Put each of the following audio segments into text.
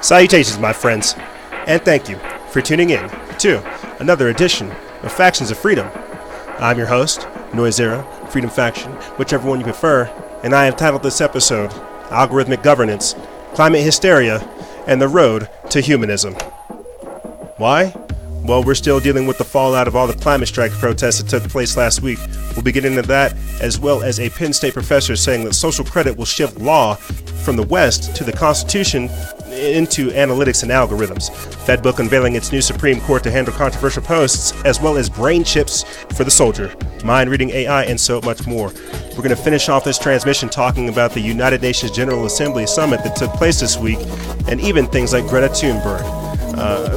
Salutations, my friends, and thank you for tuning in to another edition of Factions of Freedom. I'm your host, Noisera, Freedom Faction, whichever one you prefer, and I have titled this episode, Algorithmic Governance, Climate Hysteria, and the Road to Humanism. Why? Well, we're still dealing with the fallout of all the climate strike protests that took place last week. We'll be getting into that, as well as a Penn State professor saying that social credit will shift law from the West to the Constitution into analytics and algorithms. FedBook unveiling its new Supreme Court to handle controversial posts, as well as brain chips for the soldier, mind-reading AI, and so much more. We're going to finish off this transmission talking about the United Nations General Assembly summit that took place this week, and even things like Greta Thunberg.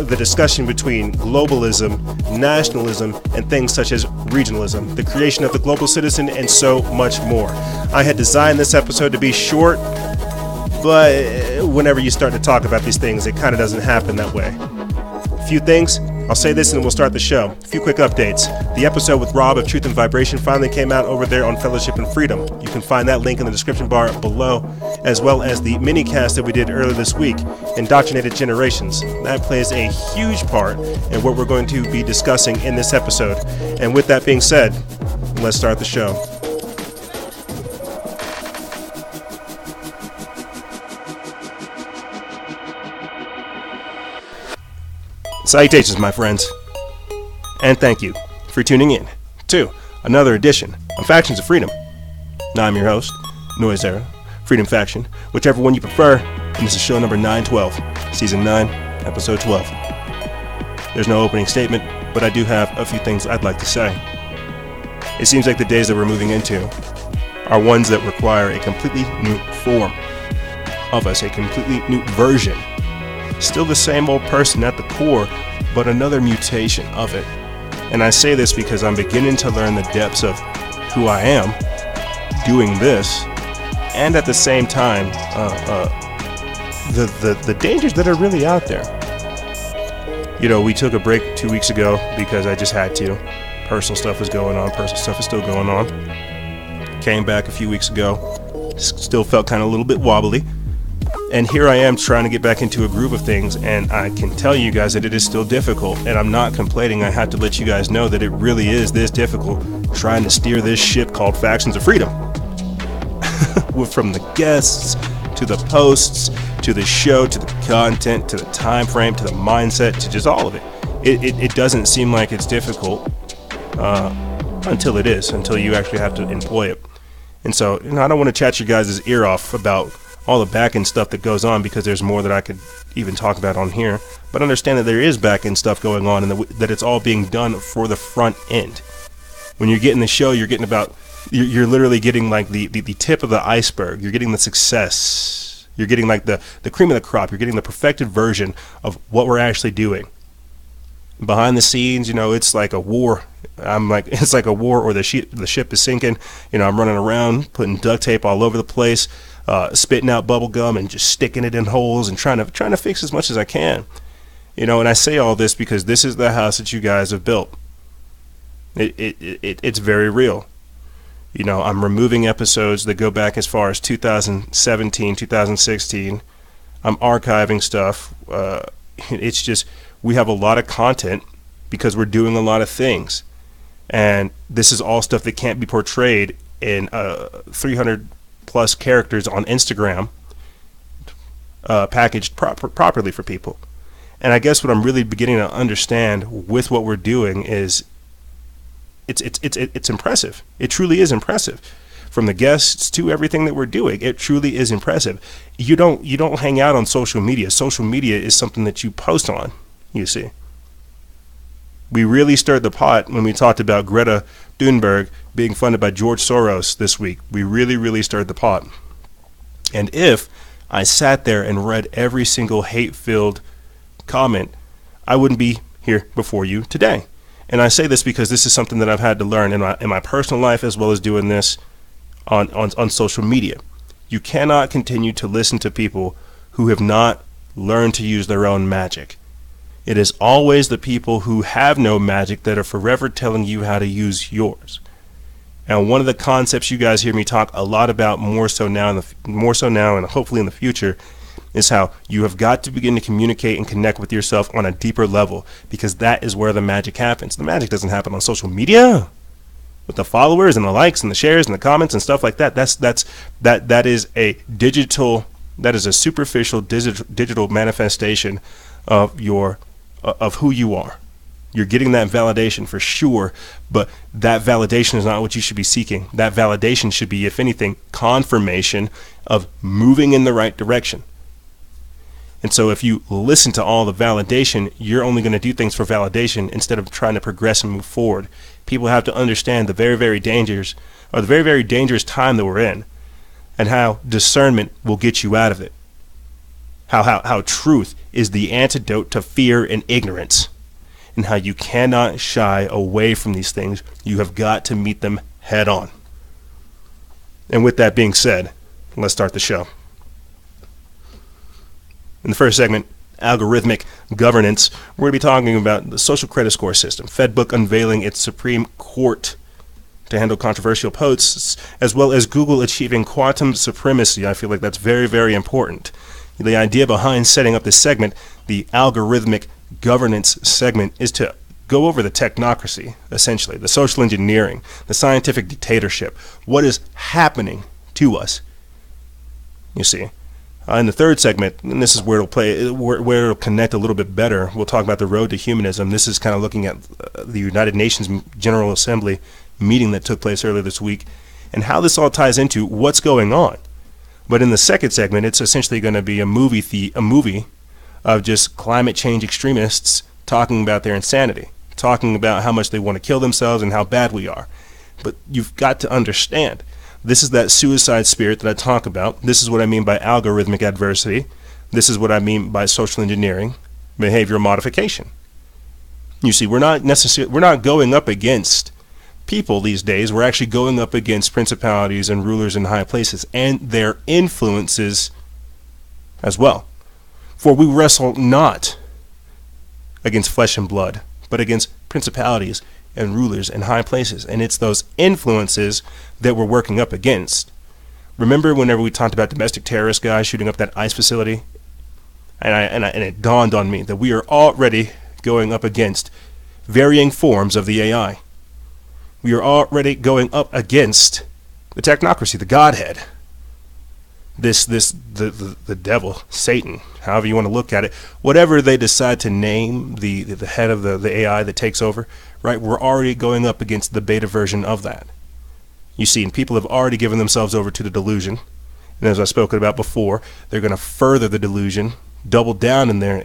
The discussion between globalism, nationalism, and things such as regionalism, the creation of the global citizen, and so much more. I had designed this episode to be short, but whenever you start to talk about these things, it kind of doesn't happen that way. A few things, I'll say this and we'll start the show. A few quick updates. The episode with Rob of Truth and Vibration finally came out over there on Fellowship and Freedom. You can find that link in the description bar below, as well as the mini-cast that we did earlier this week, Indoctrinated Generations. That plays a huge part in what we're going to be discussing in this episode. And with that being said, let's start the show. Salutations, my friends, and thank you for tuning in to another edition of Factions of Freedom. Now I'm your host, Noisera, Freedom Faction, whichever one you prefer, and this is show number 912, Season 9, Episode 12. There's no opening statement, but I do have a few things I'd like to say. It seems like the days that we're moving into are ones that require a completely new form of us, a completely new version. Still the same old person at the core, but another mutation of it. And I say this because I'm beginning to learn the depths of who I am doing this, and at the same time, the dangers that are really out there. You know, we took a break 2 weeks ago because I just had to. Personal stuff was going on. Personal stuff is still going on. Came back a few weeks ago. Still felt kind of a little bit wobbly. And here I am trying to get back into a groove of things, and I can tell you guys that it is still difficult, and I'm not complaining. I have to let you guys know that it really is this difficult trying to steer this ship called Factions of Freedom. From the guests, to the posts, to the show, to the content, to the time frame, to the mindset, to just all of it. It doesn't seem like it's difficult until it is, until you actually have to employ it. And so, you know, I don't want to chat your guys' ear off about all the back-end stuff that goes on, because there's more that I could even talk about on here. But understand that there is back-end stuff going on, and that it's all being done for the front end. When you're getting the show, you're getting you're literally getting like the tip of the iceberg. You're getting the success. You're getting like the cream of the crop. You're getting the perfected version of what we're actually doing. Behind the scenes, you know, it's like a war. It's like a war, or the ship is sinking. You know, I'm running around, putting duct tape all over the place, spitting out bubble gum and just sticking it in holes and trying to fix as much as I can. You know, and I say all this because this is the house that you guys have built. It's very real. You know, I'm removing episodes that go back as far as 2017, 2016. I'm archiving stuff. It's just, we have a lot of content because we're doing a lot of things. And this is all stuff that can't be portrayed in 300 plus characters on Instagram, packaged properly for people. And I guess what I'm really beginning to understand with what we're doing is it's impressive. It truly is impressive. From the guests to everything that we're doing, it truly is impressive. You don't hang out on social media. Social media is something that you post on, you see. We really stirred the pot when we talked about Greta Thunberg being funded by George Soros this week. We really stirred the pot. And if I sat there and read every single hate-filled comment, I wouldn't be here before you today. And I say this because this is something that I've had to learn in my personal life, as well as doing this on social media. You cannot continue to listen to people who have not learned to use their own magic. It is always the people who have no magic that are forever telling you how to use yours. And one of the concepts you guys hear me talk a lot about more so now and hopefully in the future is how you have got to begin to communicate and connect with yourself on a deeper level, because that is where the magic happens. The magic doesn't happen on social media with the followers and the likes and the shares and the comments and stuff like that. That is a digital, that is a superficial digital manifestation of who you are. You're getting that validation for sure, but that validation is not what you should be seeking. That validation should be, if anything, confirmation of moving in the right direction. And so if you listen to all the validation, you're only going to do things for validation instead of trying to progress and move forward. People have to understand the very, very dangerous time that we're in, and how discernment will get you out of it. How truth is the antidote to fear and ignorance, and how you cannot shy away from these things. You have got to meet them head on. And with that being said, let's start the show. In the first segment, algorithmic governance, we're going to be talking about the social credit score system, FedBook unveiling its Supreme Court to handle controversial posts, as well as Google achieving quantum supremacy. I feel like that's very, very important. The idea behind setting up this segment, the algorithmic governance segment, is to go over the technocracy, essentially, the social engineering, the scientific dictatorship, what is happening to us. You see, in the third segment, and this is where it'll connect a little bit better, we'll talk about the road to humanism. This is kind of looking at the United Nations General Assembly meeting that took place earlier this week, and how this all ties into what's going on. But in the second segment, it's essentially going to be a movie of just climate change extremists talking about their insanity, talking about how much they want to kill themselves and how bad we are. But you've got to understand, this is that suicide spirit that I talk about. This is what I mean by algorithmic adversity. This is what I mean by social engineering, behavioral modification. You see, we're not going up against people these days. We're actually going up against principalities and rulers in high places and their influences as well. For we wrestle not against flesh and blood, but against principalities and rulers in high places. And it's those influences that we're working up against. Remember whenever we talked about domestic terrorist guys shooting up that ICE facility? And it dawned on me that we are already going up against varying forms of the AI. We are already going up against the technocracy, the Godhead. The devil, Satan, however you want to look at it, whatever they decide to name the head of the AI that takes over, right? We're already going up against the beta version of that. You see, and people have already given themselves over to the delusion, and as I've spoken about before, they're going to further the delusion, double down in their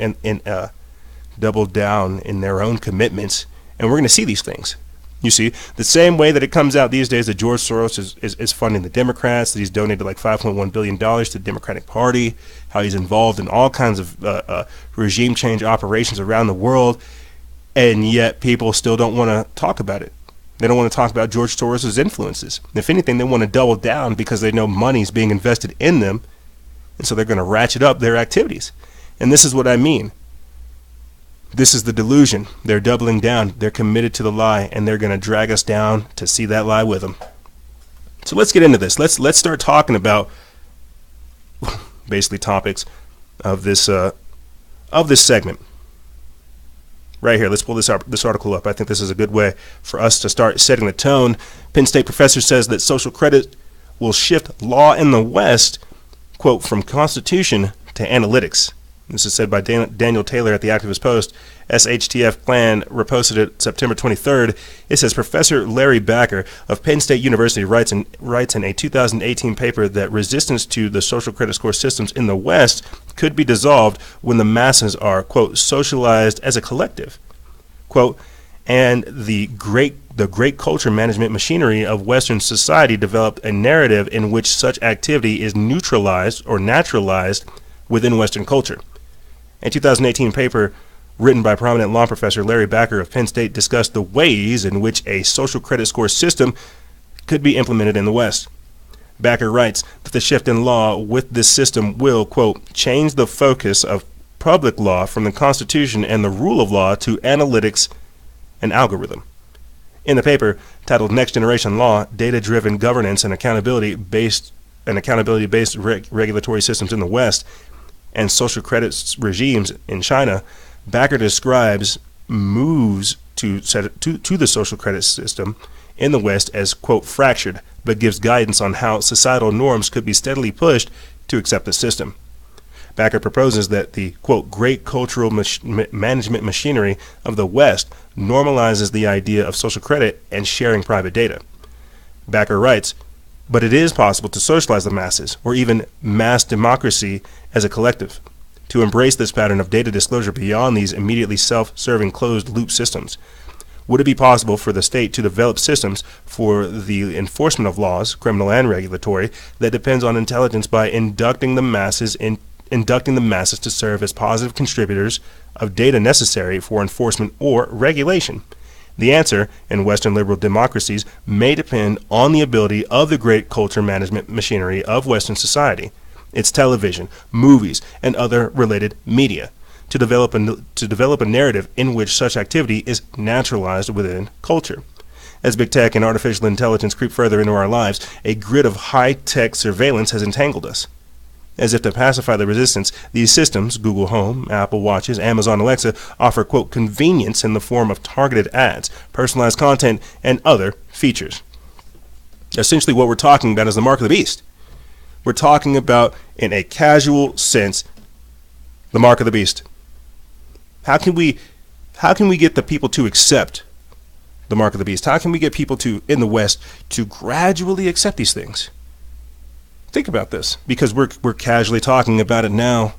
own commitments, and we're going to see these things. You see, the same way that it comes out these days that George Soros is funding the Democrats, that he's donated like $5.1 billion to the Democratic Party, how he's involved in all kinds of regime change operations around the world, and yet people still don't want to talk about it. They don't want to talk about George Soros' influences. If anything, they want to double down because they know money's being invested in them, and so they're going to ratchet up their activities. And this is what I mean. This is the delusion. They're doubling down. They're committed to the lie, and they're going to drag us down to see that lie with them. So let's get into this. Let's start talking about basically topics of this segment. Right here, let's pull this article up. I think this is a good way for us to start setting the tone. Penn State professor says that social credit will shift law in the West, quote, from Constitution to analytics. This is said by Daniel Taylor at the Activist Post. SHTF Plan reposted it September 23rd. It says Professor Larry Backer of Penn State University writes in a 2018 paper that resistance to the social credit score systems in the West could be dissolved when the masses are, quote, socialized as a collective, quote, and the great culture management machinery of Western society developed a narrative in which such activity is neutralized or naturalized within Western culture. A 2018 paper written by prominent law professor Larry Backer of Penn State discussed the ways in which a social credit score system could be implemented in the West. Backer writes that the shift in law with this system will, quote, change the focus of public law from the Constitution and the rule of law to analytics and algorithm. In the paper, titled Next Generation Law, Data-Driven Governance and Accountability-Based Regulatory Systems in the West, and social credit regimes in China, Bakker describes moves to the social credit system in the West as, quote, fractured, but gives guidance on how societal norms could be steadily pushed to accept the system. Bakker proposes that the, quote, great cultural management machinery of the West normalizes the idea of social credit and sharing private data. Bakker writes, but it is possible to socialize the masses, or even mass democracy as a collective, to embrace this pattern of data disclosure beyond these immediately self-serving closed-loop systems. Would it be possible for the state to develop systems for the enforcement of laws, criminal and regulatory, that depends on intelligence by inducting the masses to serve as positive contributors of data necessary for enforcement or regulation? The answer, in Western liberal democracies, may depend on the ability of the great culture management machinery of Western society, its television, movies, and other related media, to develop a narrative in which such activity is naturalized within culture. As big tech and artificial intelligence creep further into our lives, a grid of high-tech surveillance has entangled us. As if to pacify the resistance, these systems, Google Home, Apple Watches, Amazon Alexa, offer, quote, convenience in the form of targeted ads, personalized content, and other features. Essentially what we're talking about is the mark of the beast. We're talking about, in a casual sense, the mark of the beast. How can we get the people to accept the mark of the beast? How can we get people to, in the West, to gradually accept these things? Think about this, because we're casually talking about it now.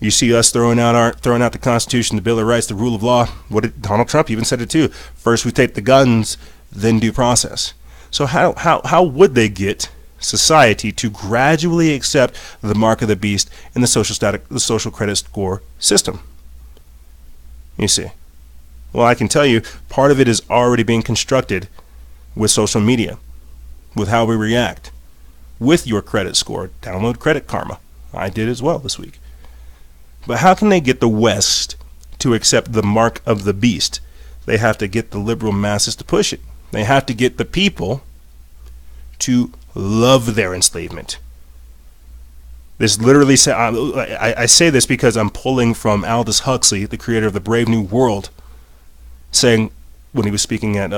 You see us throwing out the Constitution, the Bill of Rights, the rule of law. What did Donald Trump even said it too? First we take the guns, then due process. So how would they get society to gradually accept the mark of the beast in the social credit score system? You see. Well, I can tell you, part of it is already being constructed with social media, with how we react, with your credit score. Download Credit Karma. I did as well this week. But how can they get the West to accept the mark of the beast? They have to get the liberal masses to push it. They have to get the people to love their enslavement. This literally, I say this because I'm pulling from Aldous Huxley, the creator of the Brave New World, saying when he was speaking at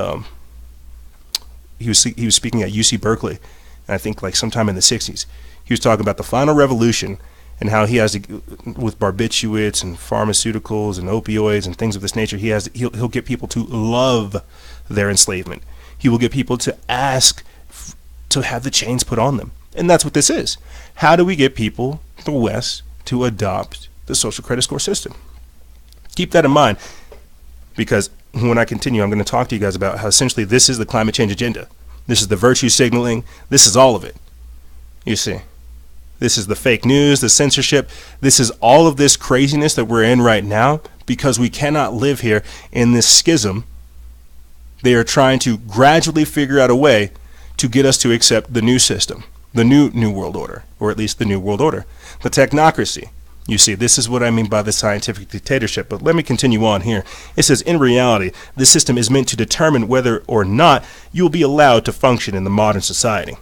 he was speaking at UC Berkeley, and I think like sometime in the 60s, he was talking about the final revolution and how he has to, with barbiturates and pharmaceuticals and opioids and things of this nature, he'll get people to love their enslavement. He will get people to ask to have the chains put on them. And that's what this is. How do we get people, the West, to adopt the social credit score system? Keep that in mind, because when I continue, I'm going to talk to you guys about how essentially this is the climate change agenda. This is the virtue signaling. This is all of it. You see, this is the fake news, the censorship. This is all of this craziness that we're in right now because we cannot live here in this schism. They are trying to gradually figure out a way to get us to accept the new system, the new world order, or at least the new world order, the technocracy. You see, this is what I mean by the scientific dictatorship. But let me continue on here. It says, in reality, this system is meant to determine whether or not you will be allowed to function in the modern society.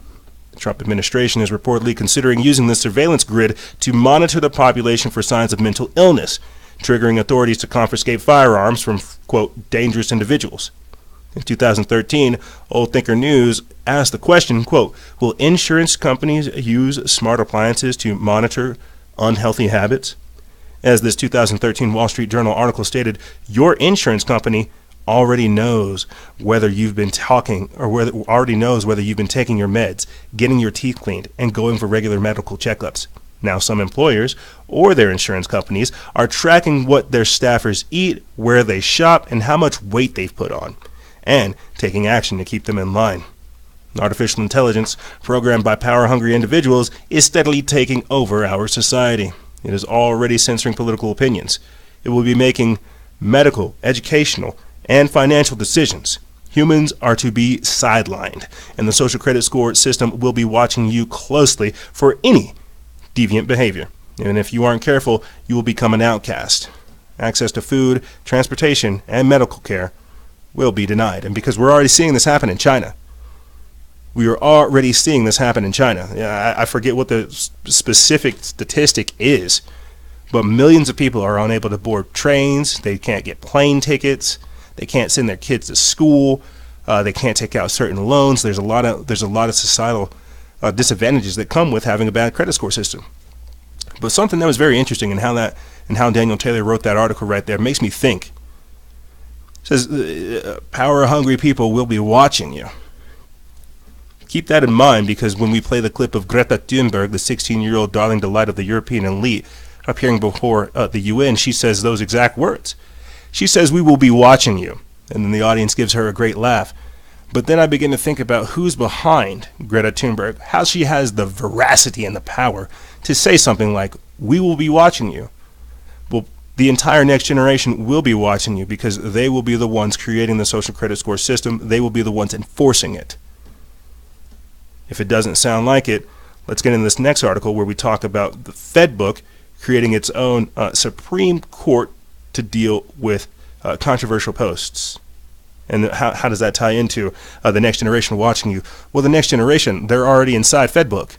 The Trump administration is reportedly considering using the surveillance grid to monitor the population for signs of mental illness, triggering authorities to confiscate firearms from, quote, dangerous individuals. In 2013, Old Thinker News asked the question, quote, will insurance companies use smart appliances to monitor unhealthy habits? As this 2013 Wall Street Journal article stated, your insurance company already knows whether you've been taking your meds, getting your teeth cleaned, and going for regular medical checkups. Now some employers or their insurance companies are tracking what their staffers eat, where they shop, and how much weight they've put on, and taking action to keep them in line. Artificial intelligence, programmed by power-hungry individuals, is steadily taking over our society. It is already censoring political opinions. It will be making medical, educational, and financial decisions. Humans are to be sidelined, and the social credit score system will be watching you closely for any deviant behavior. And if you aren't careful, you will become an outcast. Access to food, transportation, and medical care will be denied. And because we're already seeing this happen in China. We are already seeing this happen in China. I forget what the specific statistic is, But millions of people are unable to board trains. They can't get plane tickets. They can't send their kids to school. They can't take out certain loans. There's a lot of societal disadvantages that come with having a bad credit score system. But something that was very interesting in how Daniel Taylor wrote that article right there makes me think. It says, power-hungry people will be watching you. Keep that in mind, because when we play the clip of Greta Thunberg, the 16-year-old darling delight of the European elite, appearing before the UN, she says those exact words. She says, "We will be watching you." And then the audience gives her a great laugh. But then I begin to think about who's behind Greta Thunberg, how she has the veracity and the power to say something like, "We will be watching you." Well, the entire next generation will be watching you, because they will be the ones creating the social credit score system. They will be the ones enforcing it. If it doesn't sound like it, let's get into this next article where we talk about the FedBook creating its own Supreme Court to deal with controversial posts. And how does that tie into the next generation watching you? Well, the next generation, they're already inside FedBook.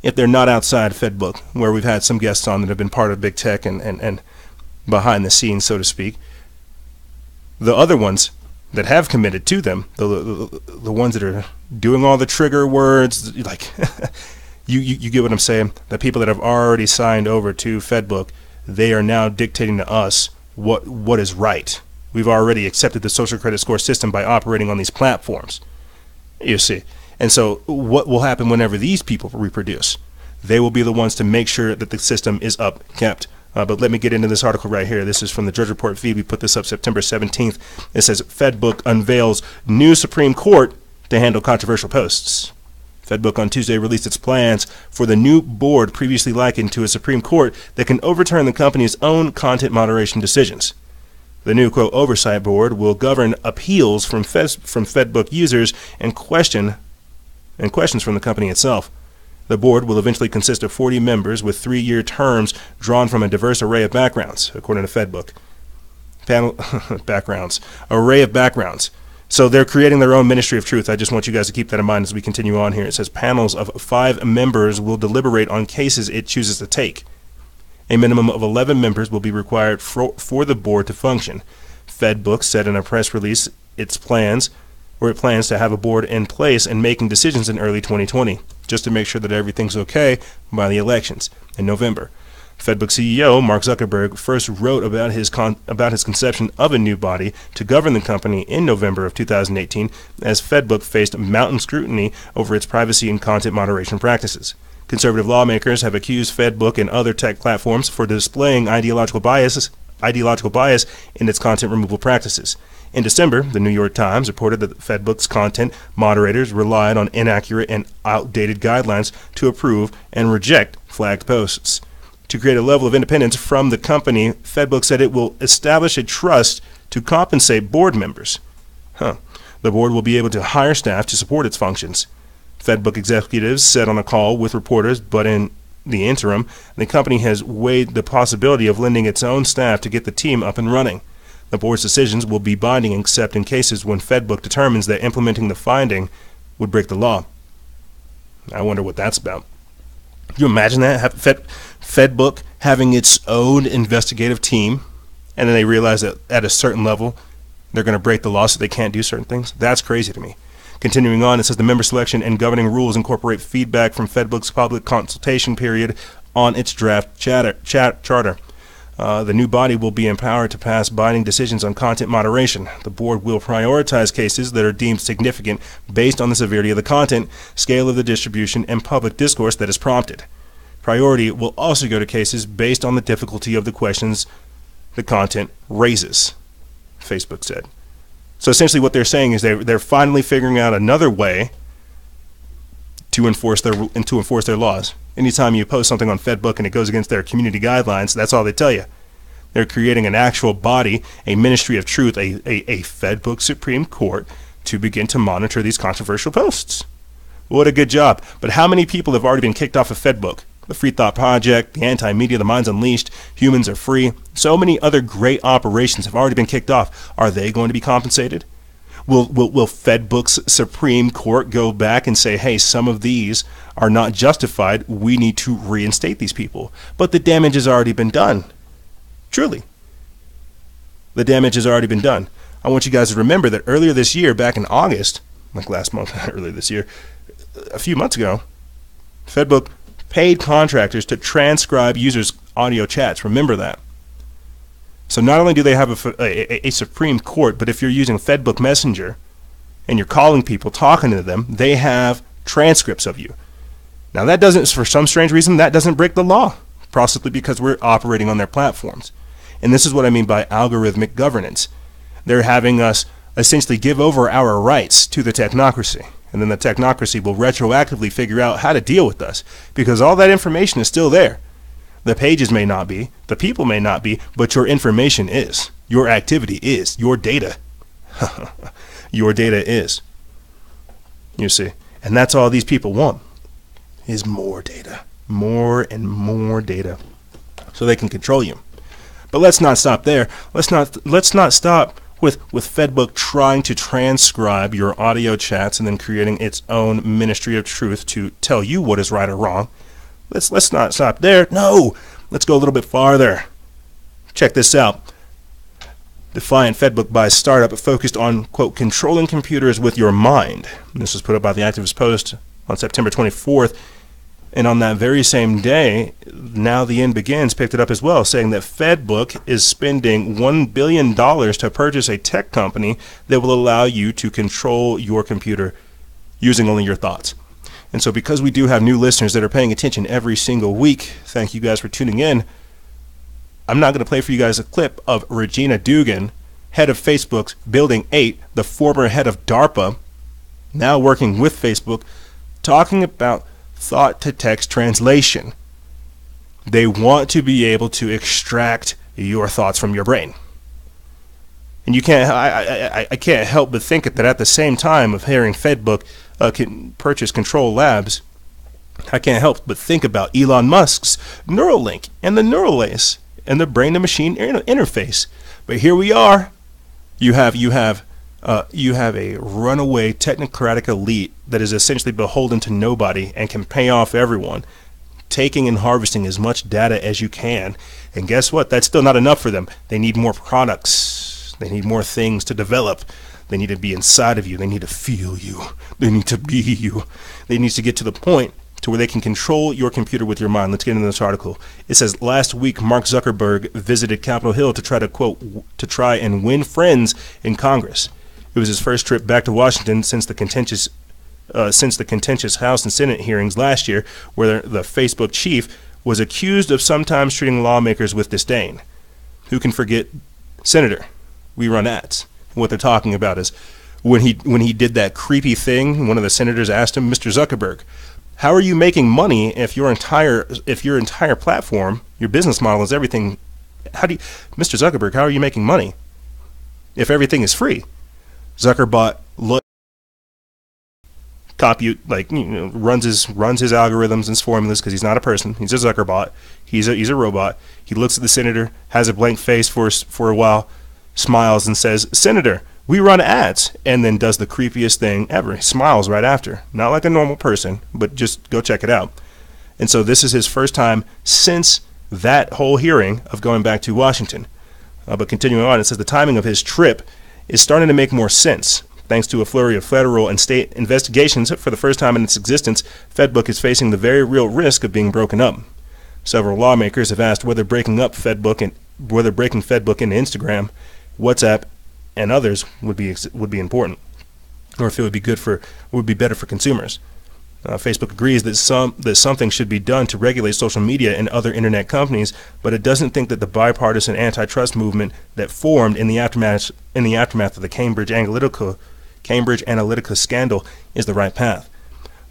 If they're not outside FedBook, where we've had some guests on that have been part of big tech and behind the scenes, so to speak, the other ones that have committed to them, the ones that are doing all the trigger words, like you get what I'm saying? The people that have already signed over to FedBook, they are now dictating to us what is right. We've already accepted the social credit score system by operating on these platforms, you see. And so what will happen whenever these people reproduce? They will be the ones to make sure that the system is upkept. But let me get into this article right here. This is from the Drudge Report feed. We put this up September 17th. It says, FedBook unveils new Supreme Court to handle controversial posts. FedBook on Tuesday released its plans for the new board previously likened to a Supreme Court that can overturn the company's own content moderation decisions. The new, quote, oversight board will govern appeals from FedBook users and questions from the company itself. The board will eventually consist of 40 members with 3-year terms drawn from a diverse array of backgrounds, according to FedBook. Array of backgrounds. So they're creating their own Ministry of Truth. I just want you guys to keep that in mind as we continue on here. It says panels of 5 members will deliberate on cases it chooses to take. A minimum of 11 members will be required for the board to function. FedBook said in a press release it plans to have a board in place and making decisions in early 2020, just to make sure that everything's okay by the elections in November. FedBook CEO Mark Zuckerberg first wrote about his conception of a new body to govern the company in November of 2018, as FedBook faced mounting scrutiny over its privacy and content moderation practices. Conservative lawmakers have accused FedBook and other tech platforms for displaying ideological bias in its content removal practices. In December, the New York Times reported that FedBook's content moderators relied on inaccurate and outdated guidelines to approve and reject flagged posts. To create a level of independence from the company, FedBook said it will establish a trust to compensate board members. The board will be able to hire staff to support its functions. FedBook executives said on a call with reporters, but in the interim, the company has weighed the possibility of lending its own staff to get the team up and running. The board's decisions will be binding except in cases when FedBook determines that implementing the finding would break the law. I wonder what that's about. Can you imagine that? FedBook having its own investigative team, and then they realize that at a certain level they're going to break the law so they can't do certain things? That's crazy to me. Continuing on, it says the member selection and governing rules incorporate feedback from FedBook's public consultation period on its draft charter. The new body will be empowered to pass binding decisions on content moderation. The board will prioritize cases that are deemed significant based on the severity of the content, scale of the distribution, and public discourse that is prompted. Priority will also go to cases based on the difficulty of the questions the content raises, Facebook said. So essentially what they're saying is they're finally figuring out another way to enforce their laws. Anytime you post something on FedBook and it goes against their community guidelines, that's all they tell you. They're creating an actual body, a Ministry of Truth, a FedBook Supreme Court to begin to monitor these controversial posts. What a good job. But how many people have already been kicked off of FedBook? The Free Thought Project, the Anti-Media, the Minds Unleashed, Humans Are Free. So many other great operations have already been kicked off. Are they going to be compensated? Will FedBook's Supreme Court go back and say, hey, some of these are not justified, we need to reinstate these people? But the damage has already been done. Truly. The damage has already been done. I want you guys to remember that earlier this year, back in August, like last month, earlier this year, a few months ago, FedBook paid contractors to transcribe users' audio chats. Remember that. So not only do they have a Supreme Court, but if you're using FedBook Messenger and you're calling people, talking to them, they have transcripts of you. Now that doesn't, for some strange reason, that doesn't break the law, possibly because we're operating on their platforms. And this is what I mean by algorithmic governance. They're having us essentially give over our rights to the technocracy. And then the technocracy will retroactively figure out how to deal with us, because all that information is still there. The pages may not be, the people may not be, but your information is. Your activity is. Your data. Your data is. You see. And that's all these people want, is more data. More and more data. So they can control you. But let's not stop there. Let's not stop with FedBook trying to transcribe your audio chats and then creating its own ministry of truth to tell you what is right or wrong. Let's not stop there. No, let's go a little bit farther. Check this out. Defiant FedBook buys startup focused on, quote, controlling computers with your mind. This was put up by the Activist Post on September 24th. And on that very same day, Now the End Begins picked it up as well, saying that FedBook is spending $1 billion to purchase a tech company that will allow you to control your computer using only your thoughts. And so because we do have new listeners that are paying attention every single week, thank you guys for tuning in. I'm not going to play for you guys a clip of Regina Dugan, head of Facebook's Building 8, the former head of DARPA, now working with Facebook, talking about thought-to-text translation. They want to be able to extract your thoughts from your brain. And you can't. I can't help but think that at the same time of hearing FedBook can purchase Control Labs, I can't help but think about Elon Musk's Neuralink and the Neuralace and the brain-to-machine interface. But here we are. You have a runaway technocratic elite that is essentially beholden to nobody and can pay off everyone, taking and harvesting as much data as you can. And guess what? That's still not enough for them. They need more products. They need more things to develop. They need to be inside of you. They need to feel you. They need to be you. They need to get to the point to where they can control your computer with your mind. Let's get into this article. It says, last week, Mark Zuckerberg visited Capitol Hill to try to, quote, to try and win friends in Congress. It was his first trip back to Washington since the contentious House and Senate hearings last year, where the Facebook chief was accused of sometimes treating lawmakers with disdain. Who can forget Senator? We run ads. What they're talking about is when he did that creepy thing, one of the senators asked him, Mr. Zuckerberg, how are you making money if your entire platform, your business model is everything? Mr. Zuckerberg, how are you making money if everything is free? Zuckerberg runs his algorithms and his formulas because he's not a person. He's a Zuckerbot. He's a robot. He looks at the senator, has a blank face for a while, smiles and says, Senator, we run ads, and then does the creepiest thing ever. He smiles right after. Not like a normal person, but just go check it out. And so this is his first time since that whole hearing of going back to Washington. But continuing on, it says the timing of his trip is starting to make more sense. Thanks to a flurry of federal and state investigations, for the first time in its existence, FedBook is facing the very real risk of being broken up. Several lawmakers have asked whether breaking FedBook into Instagram, WhatsApp, and others would be important, or if it would be better for consumers. Facebook agrees that something should be done to regulate social media and other internet companies, but it doesn't think that the bipartisan antitrust movement that formed in the aftermath of the Cambridge Analytica scandal is the right path.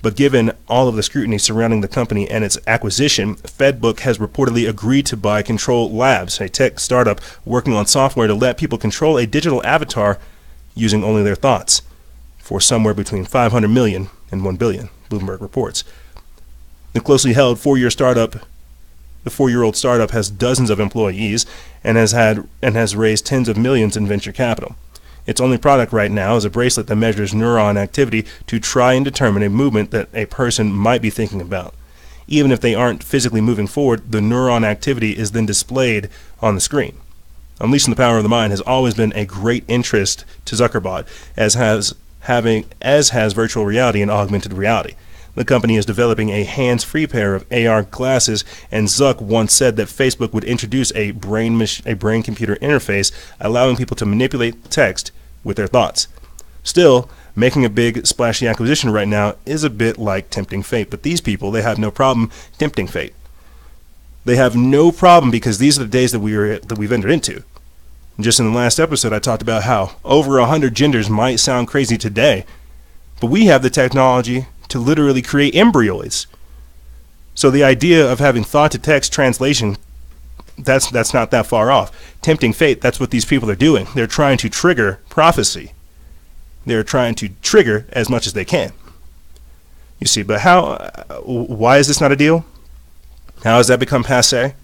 But given all of the scrutiny surrounding the company and its acquisition, FedBook has reportedly agreed to buy Control Labs, a tech startup working on software to let people control a digital avatar using only their thoughts, for somewhere between $500 million and $1 billion, Bloomberg reports. The closely held four-year-old startup has dozens of employees and has raised tens of millions in venture capital. Its only product right now is a bracelet that measures neuron activity to try and determine a movement that a person might be thinking about. Even if they aren't physically moving forward, the neuron activity is then displayed on the screen. Unleashing the power of the mind has always been a great interest to Zuckerberg, as has virtual reality and augmented reality. The company is developing a hands-free pair of AR glasses, and Zuck once said that Facebook would introduce a brain-computer interface, allowing people to manipulate text with their thoughts. Still, making a big, splashy acquisition right now is a bit like tempting fate, but these people, they have no problem tempting fate. They have no problem because these are the days that we've entered into. Just in the last episode, I talked about how over 100 genders might sound crazy today, but we have the technology to literally create embryos. So the idea of having thought-to-text translation, that's not that far off. Tempting fate, that's what these people are doing. They're trying to trigger prophecy. They're trying to trigger as much as they can. You see, but why is this not a deal? How has that become passé?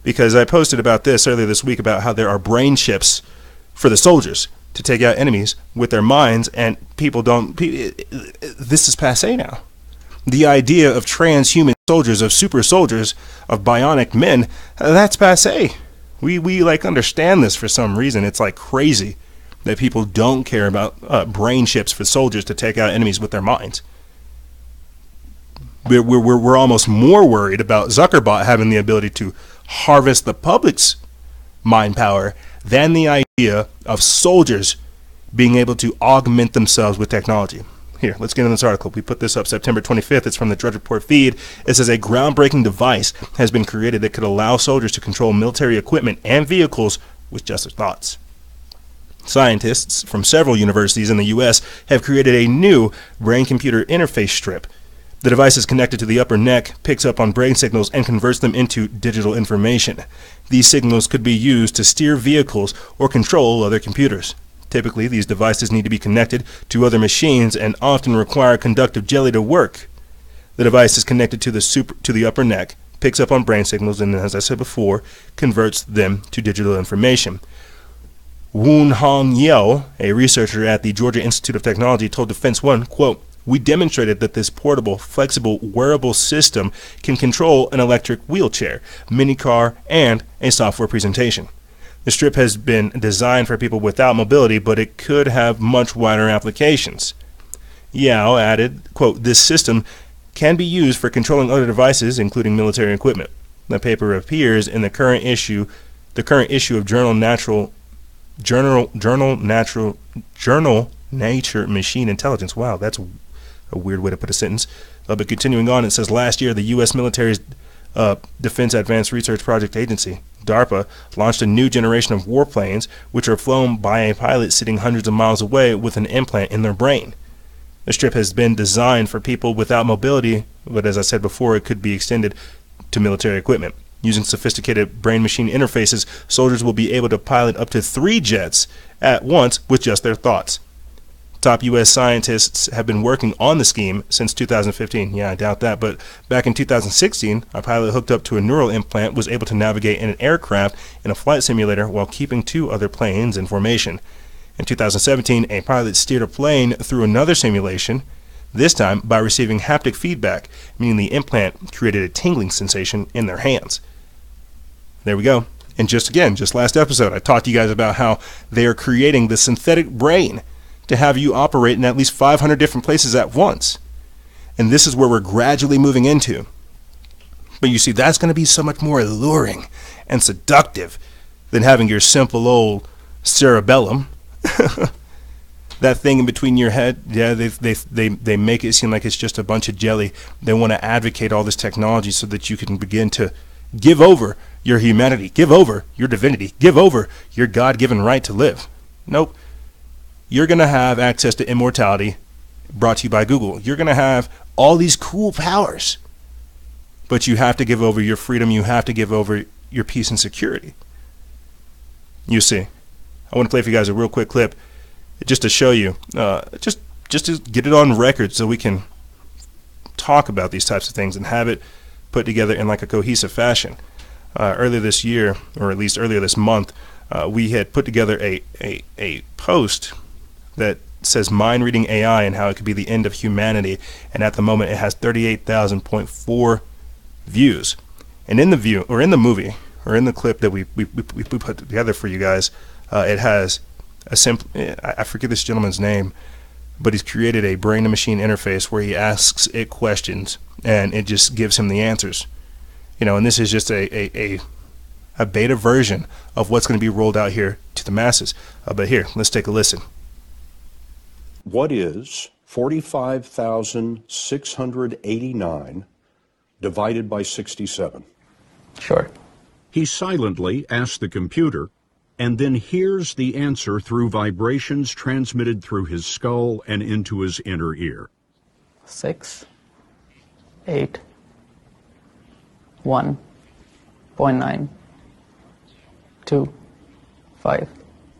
Because I posted about this earlier this week about how there are brain chips for the soldiers to take out enemies with their minds, and this is passé now. The idea of transhuman soldiers, of super soldiers, of bionic men, that's passé. We understand this for some reason. It's like crazy that people don't care about brain chips for soldiers to take out enemies with their minds. We're almost more worried about Zuckerberg having the ability to harvest the public's mind power than the idea of soldiers being able to augment themselves with technology. Here, let's get into this article. We put this up September 25th. It's from the Drudge Report feed. It says a groundbreaking device has been created that could allow soldiers to control military equipment and vehicles with just their thoughts. Scientists from several universities in the U.S. have created a new brain-computer interface strip. The device is connected to the upper neck, picks up on brain signals, and converts them into digital information. These signals could be used to steer vehicles or control other computers. Typically, these devices need to be connected to other machines and often require conductive jelly to work. The device is connected to the upper neck, picks up on brain signals, and, as I said before, converts them to digital information. Woon Hong Yeo, a researcher at the Georgia Institute of Technology, told Defense One, quote, "We demonstrated that this portable, flexible, wearable system can control an electric wheelchair, minicar, and a software presentation. The strip has been designed for people without mobility, but it could have much wider applications." Yao added, quote, "This system can be used for controlling other devices, including military equipment." The paper appears in the current issue of Journal Nature Machine Intelligence. Wow, that's a weird way to put a sentence. But continuing on, it says last year the U.S. military's Defense Advanced Research Project Agency, DARPA, launched a new generation of warplanes which are flown by a pilot sitting hundreds of miles away with an implant in their brain. The strip has been designed for people without mobility, but as I said before, it could be extended to military equipment. Using sophisticated brain-machine interfaces, soldiers will be able to pilot up to 3 jets at once with just their thoughts. Top U.S. scientists have been working on the scheme since 2015. Yeah, I doubt that, but back in 2016, a pilot hooked up to a neural implant was able to navigate in an aircraft in a flight simulator while keeping 2 other planes in formation. In 2017, a pilot steered a plane through another simulation, this time by receiving haptic feedback, meaning the implant created a tingling sensation in their hands. There we go. And just last episode, I talked to you guys about how they are creating the synthetic brain to have you operate in at least 500 different places at once. And this is where we're gradually moving into. But you see, that's going to be so much more alluring and seductive than having your simple old cerebellum. That thing in between your head, yeah, they make it seem like it's just a bunch of jelly. They want to advocate all this technology so that you can begin to give over your humanity, give over your divinity, give over your God-given right to live. Nope. You're going to have access to immortality brought to you by Google. You're going to have all these cool powers, but you have to give over your freedom. You have to give over your peace and security. You see, I want to play for you guys a real quick clip just to show you, just to get it on record so we can talk about these types of things and have it put together in like a cohesive fashion. Earlier this year, or at least earlier this month, we had put together a post that says mind reading AI and how it could be the end of humanity, and at the moment it has 38,000.4 views. And in the movie, or in the clip that we put together for you guys, it has a simple, I forget this gentleman's name, but he's created a brain to machine interface where he asks it questions and it just gives him the answers. And this is just a beta version of what's going to be rolled out here to the masses. But here, let's take a listen. What is 45,689 divided by 67? Sure. He silently asks the computer and then hears the answer through vibrations transmitted through his skull and into his inner ear. 6, 8, 1.9, 2, 5.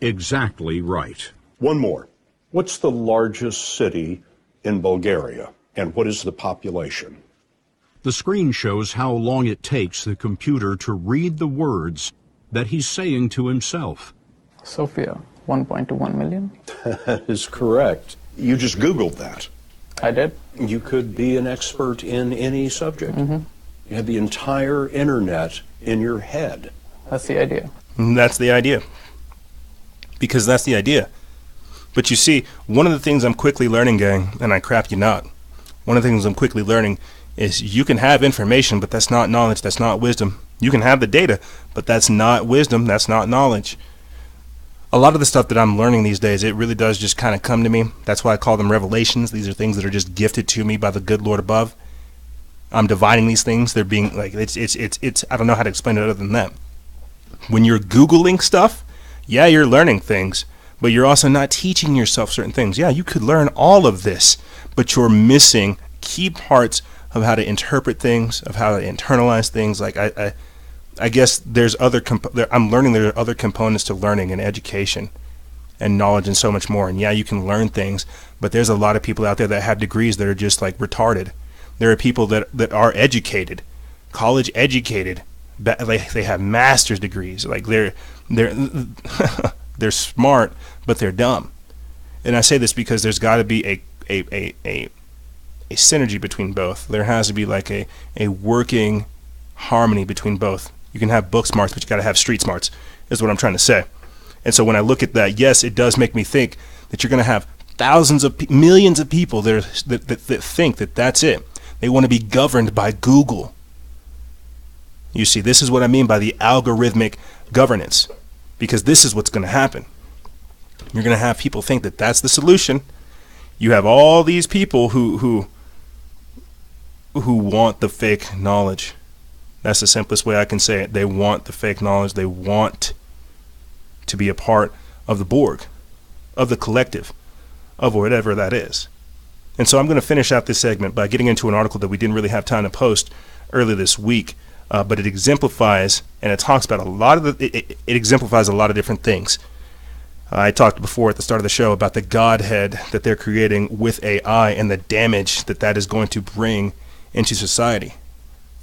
Exactly right. One more. What's the largest city in Bulgaria, and what is the population? The screen shows how long it takes the computer to read the words that he's saying to himself. Sofia, 1.21 million. That is correct. You just Googled that. I did. You could be an expert in any subject. Mm-hmm. You have the entire internet in your head. That's the idea. That's the idea. Because that's the idea. But you see, one of the things I'm quickly learning, gang, and I crap you not, one of the things I'm quickly learning is you can have information, but that's not knowledge, that's not wisdom. You can have the data, but that's not wisdom, that's not knowledge. A lot of the stuff that I'm learning these days, it really does just kind of come to me. That's why I call them revelations. These are things that are just gifted to me by the good Lord above. I'm dividing these things. They're being like, it's I don't know how to explain it other than that. When you're Googling stuff, yeah, you're learning things, but you're also not teaching yourself certain things. Yeah, you could learn all of this, but you're missing key parts of how to interpret things, of how to internalize things. Like I guess there's I'm learning there are other components to learning and education and knowledge and so much more. And yeah, you can learn things, but there's a lot of people out there that have degrees that are just like retarded. There are people that are educated, college educated, they have master's degrees. Like they're smart, but they're dumb. And I say this because there's got to be a synergy between both. There has to be like a working harmony between both. You can have book smarts, but you got to have street smarts, is what I'm trying to say. And so when I look at that, yes, it does make me think that you're going to have millions of people that think that that's it. They want to be governed by Google. You see, this is what I mean by the algorithmic governance, because this is what's going to happen. You're going to have people think that that's the solution. You have all these people who want the fake knowledge. That's the simplest way I can say it. They want the fake knowledge. They want to be a part of the Borg, of the collective, of whatever that is. And so I'm going to finish out this segment by getting into an article that we didn't really have time to post earlier this week, but it exemplifies, and it talks about it exemplifies a lot of different things. I talked before at the start of the show about the godhead that they're creating with AI and the damage that is going to bring into society,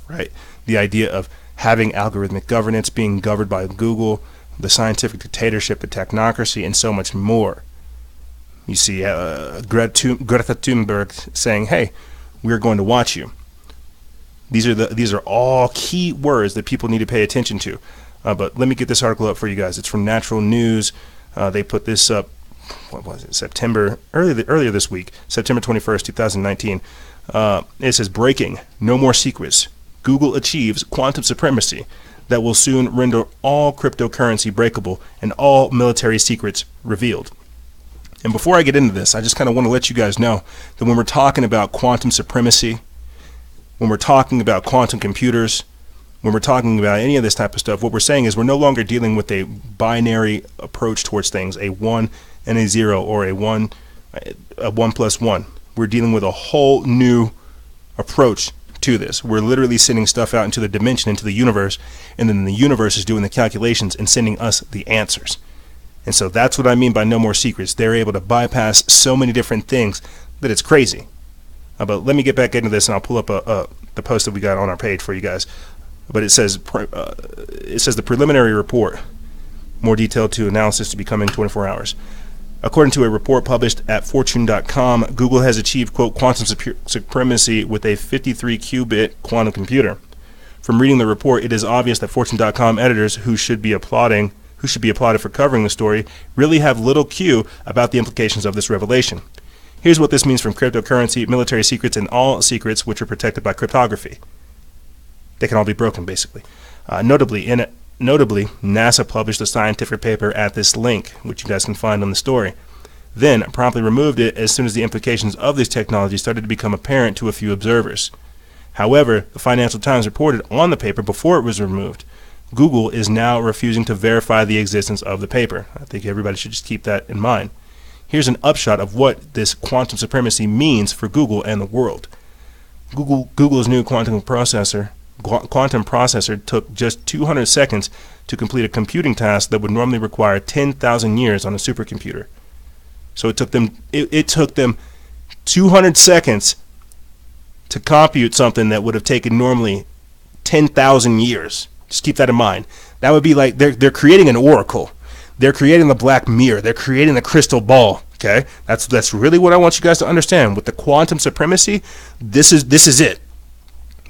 right? The idea of having algorithmic governance, being governed by Google, the scientific dictatorship, the technocracy, and so much more. You see Greta Thunberg saying, hey, we're going to watch you. These are all key words that people need to pay attention to. But let me get this article up for you guys. It's from Natural News. They put this up, what was it, earlier this week, September 21st, 2019. It says, breaking, no more secrets. Google achieves quantum supremacy that will soon render all cryptocurrency breakable and all military secrets revealed. And before I get into this, I just kind of want to let you guys know that when we're talking about quantum supremacy, when we're talking about quantum computers, when we're talking about any of this type of stuff, what we're saying is we're no longer dealing with a binary approach towards things, a 1 and a 0, or a 1 plus 1. We're dealing with a whole new approach to this. We're literally sending stuff out into the dimension, into the universe, and then the universe is doing the calculations and sending us the answers. And so that's what I mean by no more secrets. They're able to bypass so many different things that it's crazy. But let me get back into this, and I'll pull up the post that we got on our page for you guys. But it says the preliminary report. More detailed to analysis to be coming 24 hours. According to a report published at Fortune.com, Google has achieved, quote, quantum supremacy with a 53-qubit quantum computer. From reading the report, it is obvious that Fortune.com editors who should be applauded for covering the story really have little clue about the implications of this revelation. Here's what this means from cryptocurrency, military secrets, and all secrets which are protected by cryptography. They can all be broken, basically. Notably, NASA published a scientific paper at this link, which you guys can find on the story. Then promptly removed it as soon as the implications of this technology started to become apparent to a few observers. However, the Financial Times reported on the paper before it was removed. Google is now refusing to verify the existence of the paper. I think everybody should just keep that in mind. Here's an upshot of what this quantum supremacy means for Google and the world. Google's new quantum processor took just 200 seconds to complete a computing task that would normally require 10,000 years on a supercomputer. So it took them 200 seconds to compute something that would have taken normally 10,000 years. Just keep that in mind. That would be like they're creating an oracle. They're creating the black mirror. They're creating the crystal ball. Okay, that's really what I want you guys to understand. With the quantum supremacy, this is it.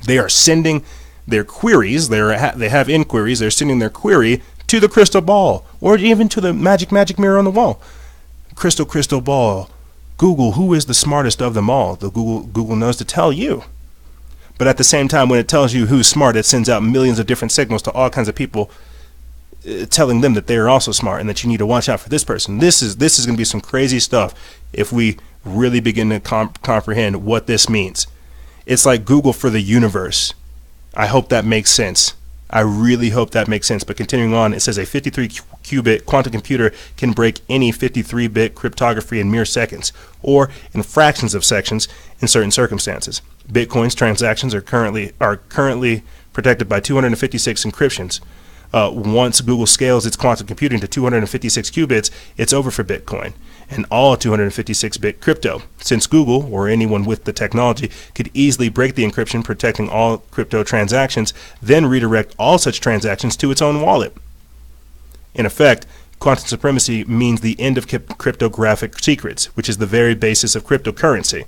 They are sending their queries. They have inquiries. They're sending their query to the crystal ball, or even to the magic mirror on the wall. Crystal ball. Google, who is the smartest of them all? Google knows to tell you. But at the same time, when it tells you who's smart, it sends out millions of different signals to all kinds of people, telling them that they are also smart and that you need to watch out for this person. This is going to be some crazy stuff if we really begin to comprehend what this means. It's like Google for the universe. I hope that makes sense. I really hope that makes sense. But continuing on, it says a 53-qubit quantum computer can break any 53-bit cryptography in mere seconds, or in fractions of seconds in certain circumstances. Bitcoin's transactions are currently protected by 256 encryptions. Once Google scales its quantum computing to 256 qubits, it's over for Bitcoin and all 256-bit crypto, since Google, or anyone with the technology, could easily break the encryption protecting all crypto transactions, then redirect all such transactions to its own wallet. In effect, quantum supremacy means the end of cryptographic secrets, which is the very basis of cryptocurrency.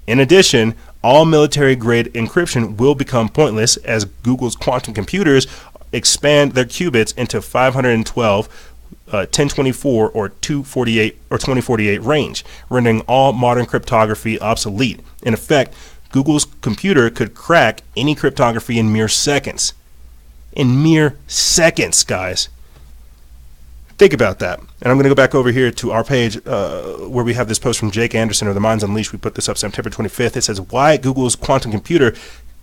In addition, all military-grade encryption will become pointless as Google's quantum computers expand their qubits into 512, 1024, or 248 or 2048 range, rendering all modern cryptography obsolete. In effect, Google's computer could crack any cryptography in mere seconds. In mere seconds, guys. Think about that. And I'm going to go back over here to our page where we have this post from Jake Anderson of The Minds Unleashed. We put this up September 25th. It says, why Google's quantum computer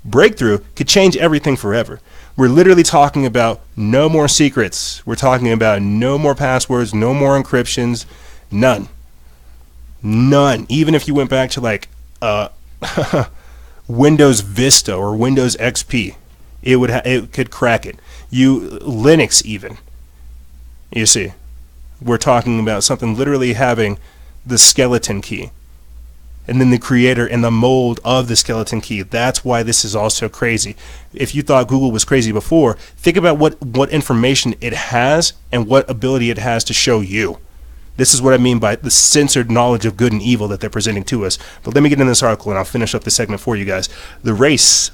breakthrough could change everything forever. We're literally talking about no more secrets. We're talking about no more passwords, no more encryptions, none. None. Even if you went back to like Windows Vista or Windows XP, it could crack it. Linux even. You see, we're talking about something literally having the skeleton key. And then the creator and the mold of the skeleton key. That's why this is all so crazy. If you thought Google was crazy before, think about what information it has and what ability it has to show you. This is what I mean by the censored knowledge of good and evil that they're presenting to us. But let me get into this article and I'll finish up this segment for you guys. The race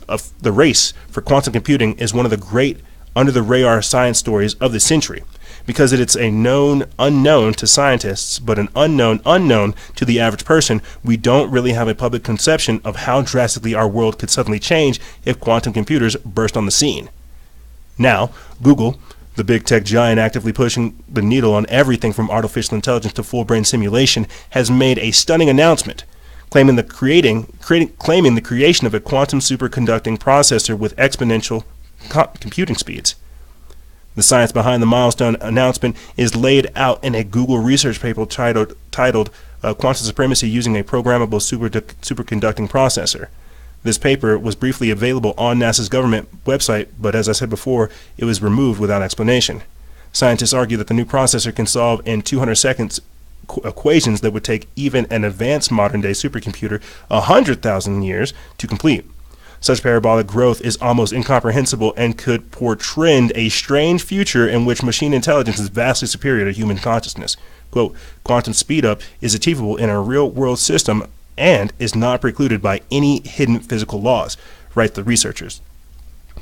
for quantum computing is one of the great under-the-radar science stories of the century, because it's a known unknown to scientists, but an unknown to the average person. We don't really have a public conception of how drastically our world could suddenly change if quantum computers burst on the scene. Now, Google, the big tech giant actively pushing the needle on everything from artificial intelligence to full brain simulation, has made a stunning announcement, claiming the creation of a quantum superconducting processor with exponential computing speeds. The science behind the milestone announcement is laid out in a Google research paper titled Quantum Supremacy Using a Programmable Superconducting Processor. This paper was briefly available on NASA's government website, but as I said before, it was removed without explanation. Scientists argue that the new processor can solve in 200 seconds equations that would take even an advanced modern-day supercomputer 100,000 years to complete. Such parabolic growth is almost incomprehensible and could portend a strange future in which machine intelligence is vastly superior to human consciousness. Quote, quantum speedup is achievable in a real-world system and is not precluded by any hidden physical laws, write the researchers.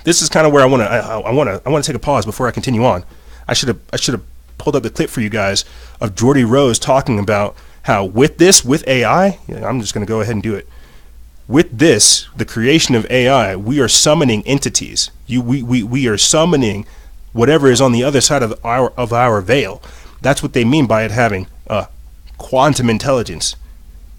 This is kind of where I want to take a pause before I continue on. I should have pulled up the clip for you guys of Geordie Rose talking about how with AI, I'm just going to go ahead and do it. With this, the creation of AI, we are summoning entities. We are summoning whatever is on the other side of our veil. That's what they mean by it having quantum intelligence,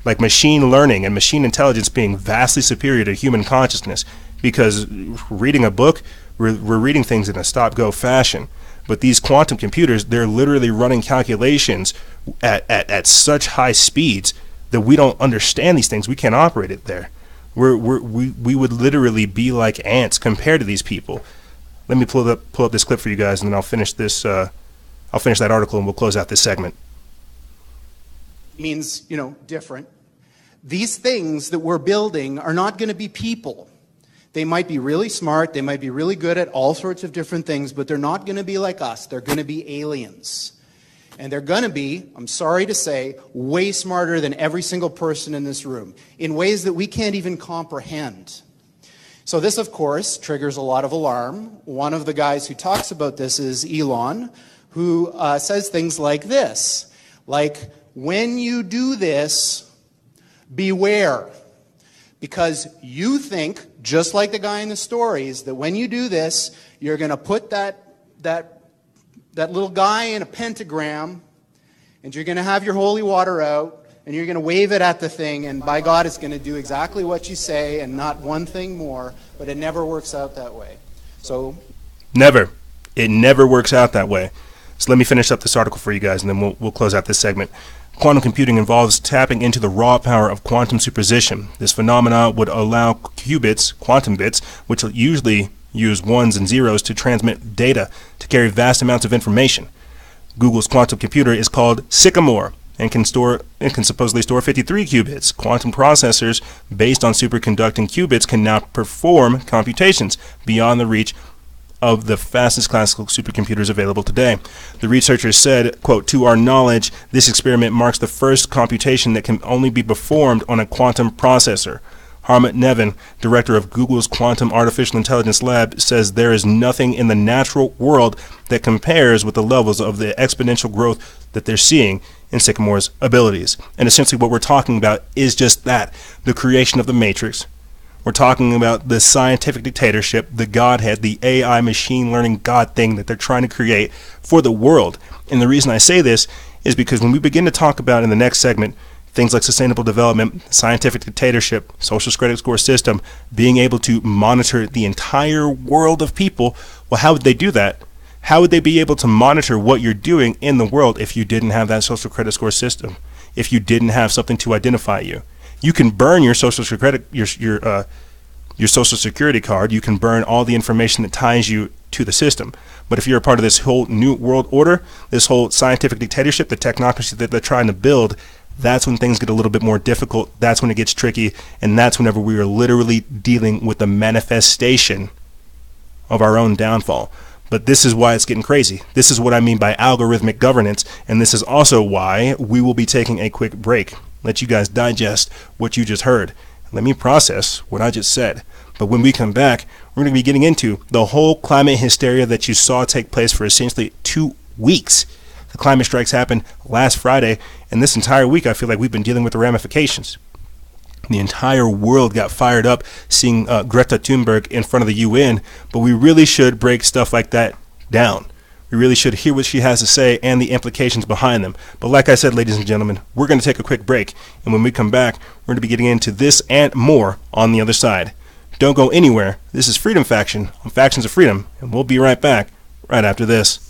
like machine learning and machine intelligence being vastly superior to human consciousness. Because reading a book, we're reading things in a stop-go fashion. But these quantum computers, they're literally running calculations at such high speeds that we don't understand these things. We can't operate it there. We would literally be like ants compared to these people. Let me pull up this clip for you guys, and then I'll finish this. I'll finish that article, and we'll close out this segment. Means, different. These things that we're building are not going to be people. They might be really smart, they might be really good at all sorts of different things, but they're not going to be like us. They're going to be aliens. And they're going to be, I'm sorry to say, way smarter than every single person in this room, in ways that we can't even comprehend. So this, of course, triggers a lot of alarm. One of the guys who talks about this is Elon, who says things like this, like, when you do this, beware. Because you think, just like the guy in the stories, that when you do this, you're going to put that little guy in a pentagram, and you're going to have your holy water out, and you're going to wave it at the thing, and by God, it's going to do exactly what you say and not one thing more, but it never works out that way. So, Never. It never works out that way. So let me finish up this article for you guys, and then we'll close out this segment. Quantum computing involves tapping into the raw power of quantum superposition. This phenomena would allow qubits, quantum bits, which usually use ones and zeros to transmit data, to carry vast amounts of information. Google's quantum computer is called Sycamore and can supposedly store 53 qubits. Quantum processors based on superconducting qubits can now perform computations beyond the reach of the fastest classical supercomputers available today. The researchers said, quote, to our knowledge, this experiment marks the first computation that can only be performed on a quantum processor. Harmit Nevin, director of Google's Quantum Artificial Intelligence Lab, says there is nothing in the natural world that compares with the levels of the exponential growth that they're seeing in Sycamore's abilities. And essentially what we're talking about is just that, the creation of the matrix. We're talking about the scientific dictatorship, the godhead, the AI machine learning god thing that they're trying to create for the world. And the reason I say this is because when we begin to talk about in the next segment things like sustainable development, scientific dictatorship, social credit score system, being able to monitor the entire world of people, well, how would they do that? How would they be able to monitor what you're doing in the world if you didn't have that social credit score system? If you didn't have something to identify you? You can burn your social social security card. You can burn all the information that ties you to the system. But if you're a part of this whole new world order, this whole scientific dictatorship, the technocracy that they're trying to build, that's when things get a little bit more difficult. That's when it gets tricky. And that's whenever we are literally dealing with the manifestation of our own downfall. But this is why it's getting crazy. This is what I mean by algorithmic governance. And this is also why we will be taking a quick break. Let you guys digest what you just heard. Let me process what I just said. But when we come back, we're going to be getting into the whole climate hysteria that you saw take place for essentially 2 weeks. The climate strikes happened last Friday, and this entire week I feel like we've been dealing with the ramifications. The entire world got fired up seeing Greta Thunberg in front of the UN, but we really should break stuff like that down. We really should hear what she has to say and the implications behind them. But like I said, ladies and gentlemen, we're going to take a quick break. And when we come back, we're going to be getting into this and more on the other side. Don't go anywhere. This is Freedom Faction on Factions of Freedom. And we'll be right back right after this.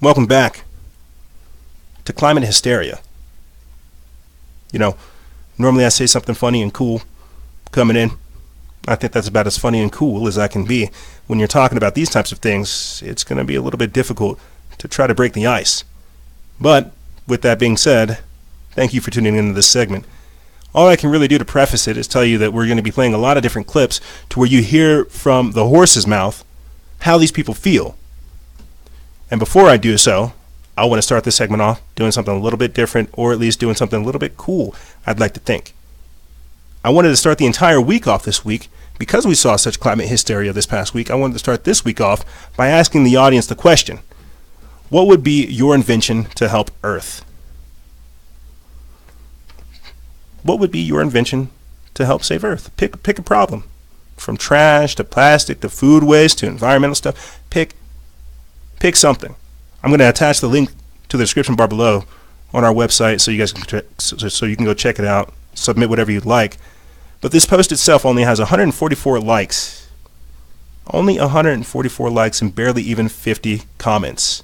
Welcome back to Climate Hysteria. You know, normally I say something funny and cool coming in. I think that's about as funny and cool as I can be. When you're talking about these types of things, it's going to be a little bit difficult to try to break the ice. But with that being said, thank you for tuning into this segment. All I can really do to preface it is tell you that we're going to be playing a lot of different clips to where you hear from the horse's mouth how these people feel. And before I do so, I want to start this segment off doing something a little bit different, or at least doing something a little bit cool, I'd like to think. I wanted to start the entire week off this week, because we saw such climate hysteria this past week. I wanted to start this week off by asking the audience the question: what would be your invention to help Earth? What would be your invention to help save Earth? Pick a problem. From trash to plastic to food waste to environmental stuff. Pick something. I'm going to attach the link to the description bar below on our website so you guys can so you can go check it out. Submit whatever you'd like. But this post itself only has 144 likes. Only 144 likes and barely even 50 comments.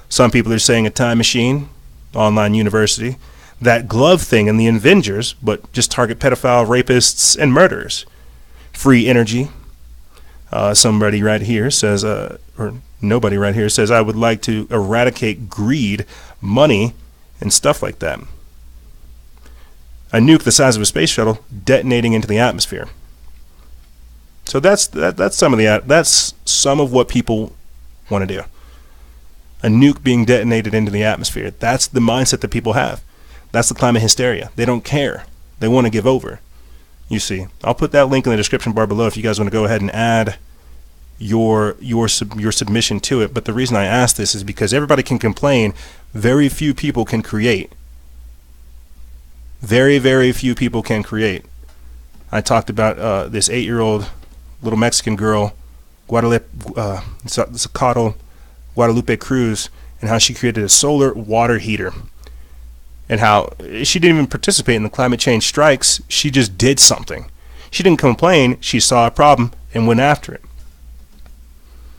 Some people are saying a time machine, online university, that glove thing in the Avengers, but just target pedophile, rapists, and murderers. Free energy. Somebody right here says, or nobody right here says, I would like to eradicate greed, money, and stuff like that. A nuke the size of a space shuttle detonating into the atmosphere. So that's some of what people want to do. A nuke being detonated into the atmosphere. That's the mindset that people have. That's the climate hysteria. They don't care. They want to give over. You see, I'll put that link in the description bar below if you guys want to go ahead and add your submission to it. But the reason I ask this is because everybody can complain. Very few people can create. Very, very few people can create. I talked about this 8-year-old little Mexican girl, Guadalupe Cruz, and how she created a solar water heater. And how she didn't even participate in the climate change strikes. She just did something. She didn't complain. She saw a problem and went after it.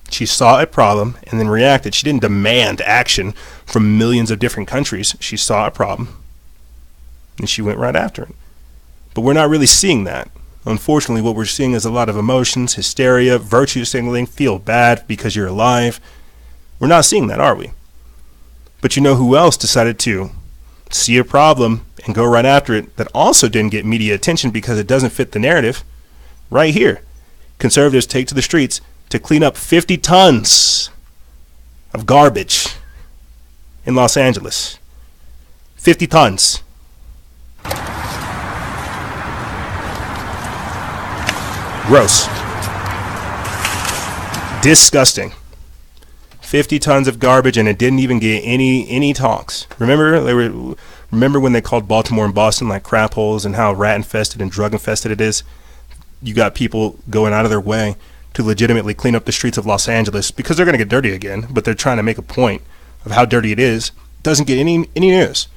She saw a problem and then reacted. She didn't demand action from millions of different countries. She saw a problem and she went right after it. But we're not really seeing that. Unfortunately, what we're seeing is a lot of emotions, hysteria, virtue signaling, feel bad because you're alive. We're not seeing that, are we? But you know who else decided to see a problem and go right after it that also didn't get media attention because it doesn't fit the narrative? Right here. Conservatives take to the streets to clean up 50 tons of garbage in Los Angeles. 50 tons. Gross. Disgusting. 50 tons of garbage, and it didn't even get any talks. Remember when they called Baltimore and Boston like crap holes and how rat infested and drug infested it is? You got people going out of their way to legitimately clean up the streets of Los Angeles because they're going to get dirty again, but they're trying to make a point of how dirty it is. Doesn't get any news.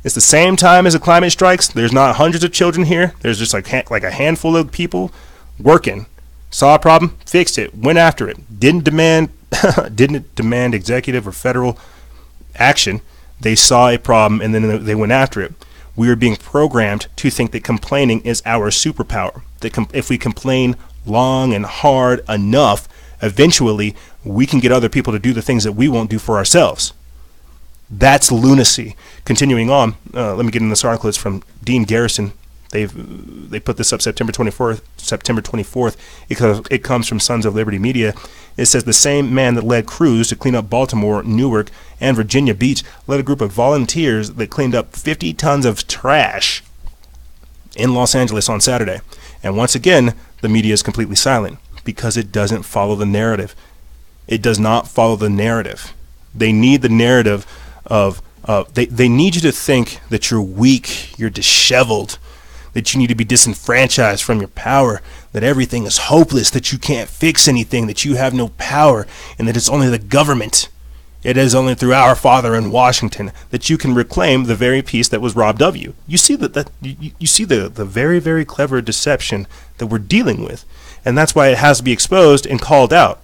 It's the same time as the climate strikes. There's not hundreds of children here. There's just like a handful of people working. Saw a problem, fixed it, went after it. Didn't demand executive or federal action. They saw a problem and then they went after it. We are being programmed to think that complaining is our superpower. That if we complain long and hard enough, eventually we can get other people to do the things that we won't do for ourselves. That's lunacy. Continuing on, let me get in this article. It's from Dean Garrison. They put this up September 24th. It comes from Sons of Liberty Media. It says the same man that led crews to clean up Baltimore, Newark, and Virginia Beach led a group of volunteers that cleaned up 50 tons of trash in Los Angeles on Saturday. And once again, the media is completely silent because it doesn't follow the narrative. It does not follow the narrative. They need the narrative of they need you to think that you're weak, you're disheveled, that you need to be disenfranchised from your power, that everything is hopeless, that you can't fix anything, that you have no power, and that it's only the government. It is only through our Father in Washington that you can reclaim the very peace that was robbed of you. You see you see the very, very clever deception that we're dealing with, and that's why it has to be exposed and called out.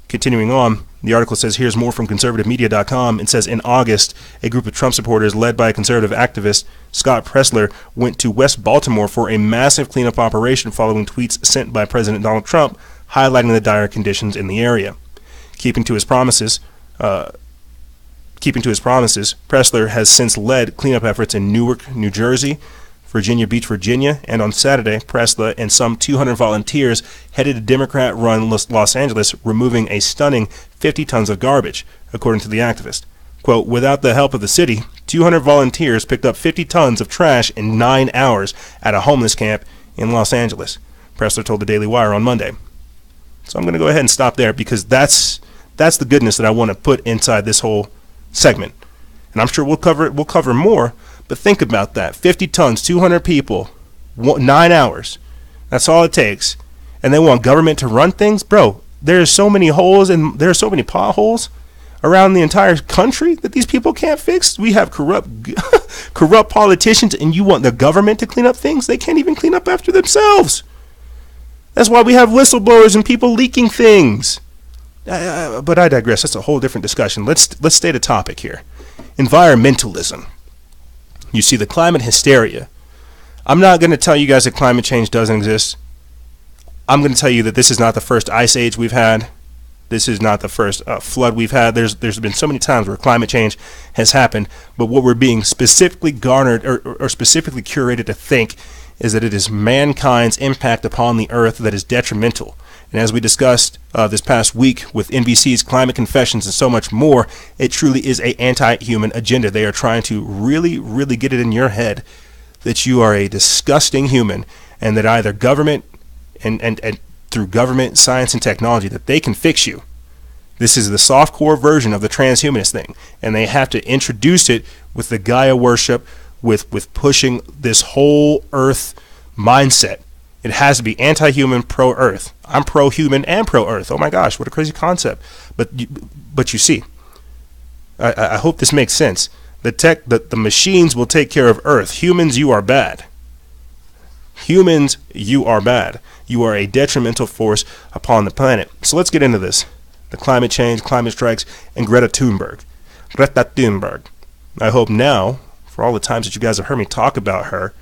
Continuing on, The article says, here's more from conservativemedia.com. It says, in August, a group of Trump supporters led by conservative activist Scott Pressler went to West Baltimore for a massive cleanup operation following tweets sent by President Donald Trump highlighting the dire conditions in the area. Keeping to his promises, Pressler has since led cleanup efforts in Newark, New Jersey, Virginia Beach, Virginia, and on Saturday, Pressler and some 200 volunteers headed to Democrat-run Los Angeles, removing a stunning 50 tons of garbage, according to the activist. Quote, without the help of the city, 200 volunteers picked up 50 tons of trash in 9 hours at a homeless camp in Los Angeles, Pressler told the Daily Wire on Monday. So I'm going to go ahead and stop there because that's the goodness that I want to put inside this whole segment. And I'm sure we'll cover more, but think about that. 50 tons, 200 people, 9 hours. That's all it takes. And they want government to run things? Bro, there's so many holes and there are so many potholes around the entire country that these people can't fix. We have corrupt politicians, and you want the government to clean up things? They can't even clean up after themselves. That's why we have whistleblowers and people leaking things. But I digress. That's a whole different discussion. Let's stay the topic here. Environmentalism. You see the climate hysteria. I'm not going to tell you guys that climate change doesn't exist. I'm going to tell you that this is not the first ice age we've had. This is not the first flood we've had. There's been so many times where climate change has happened, but what we're being specifically garnered or specifically curated to think is that it is mankind's impact upon the earth that is detrimental. And as we discussed this past week with NBC's Climate Confessions and so much more, it truly is an anti-human agenda. They are trying to really, really get it in your head that you are a disgusting human and that either government and through government, science, and technology that they can fix you. This is the softcore version of the transhumanist thing, and they have to introduce it with the Gaia worship, with pushing this whole Earth mindset. It has to be anti-human, pro-Earth. I'm pro-human and pro-Earth. Oh my gosh, what a crazy concept! But you see, I hope this makes sense. The machines will take care of Earth. Humans, you are bad. Humans, you are bad. You are a detrimental force upon the planet. So let's get into this. The climate change, climate strikes, and Greta Thunberg. Greta Thunberg. I hope now, for all the times that you guys have heard me talk about her,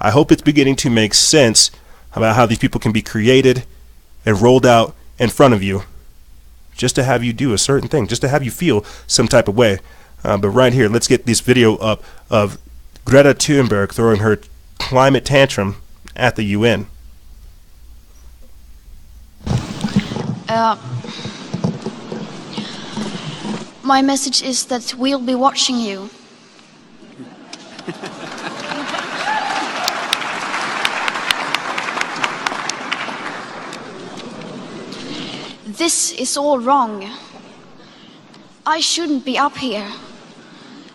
I hope it's beginning to make sense about how these people can be created and rolled out in front of you just to have you do a certain thing, just to have you feel some type of way. But right here, let's get this video up of Greta Thunberg throwing her climate tantrum at the UN. My message is that we'll be watching you. This is all wrong. I shouldn't be up here.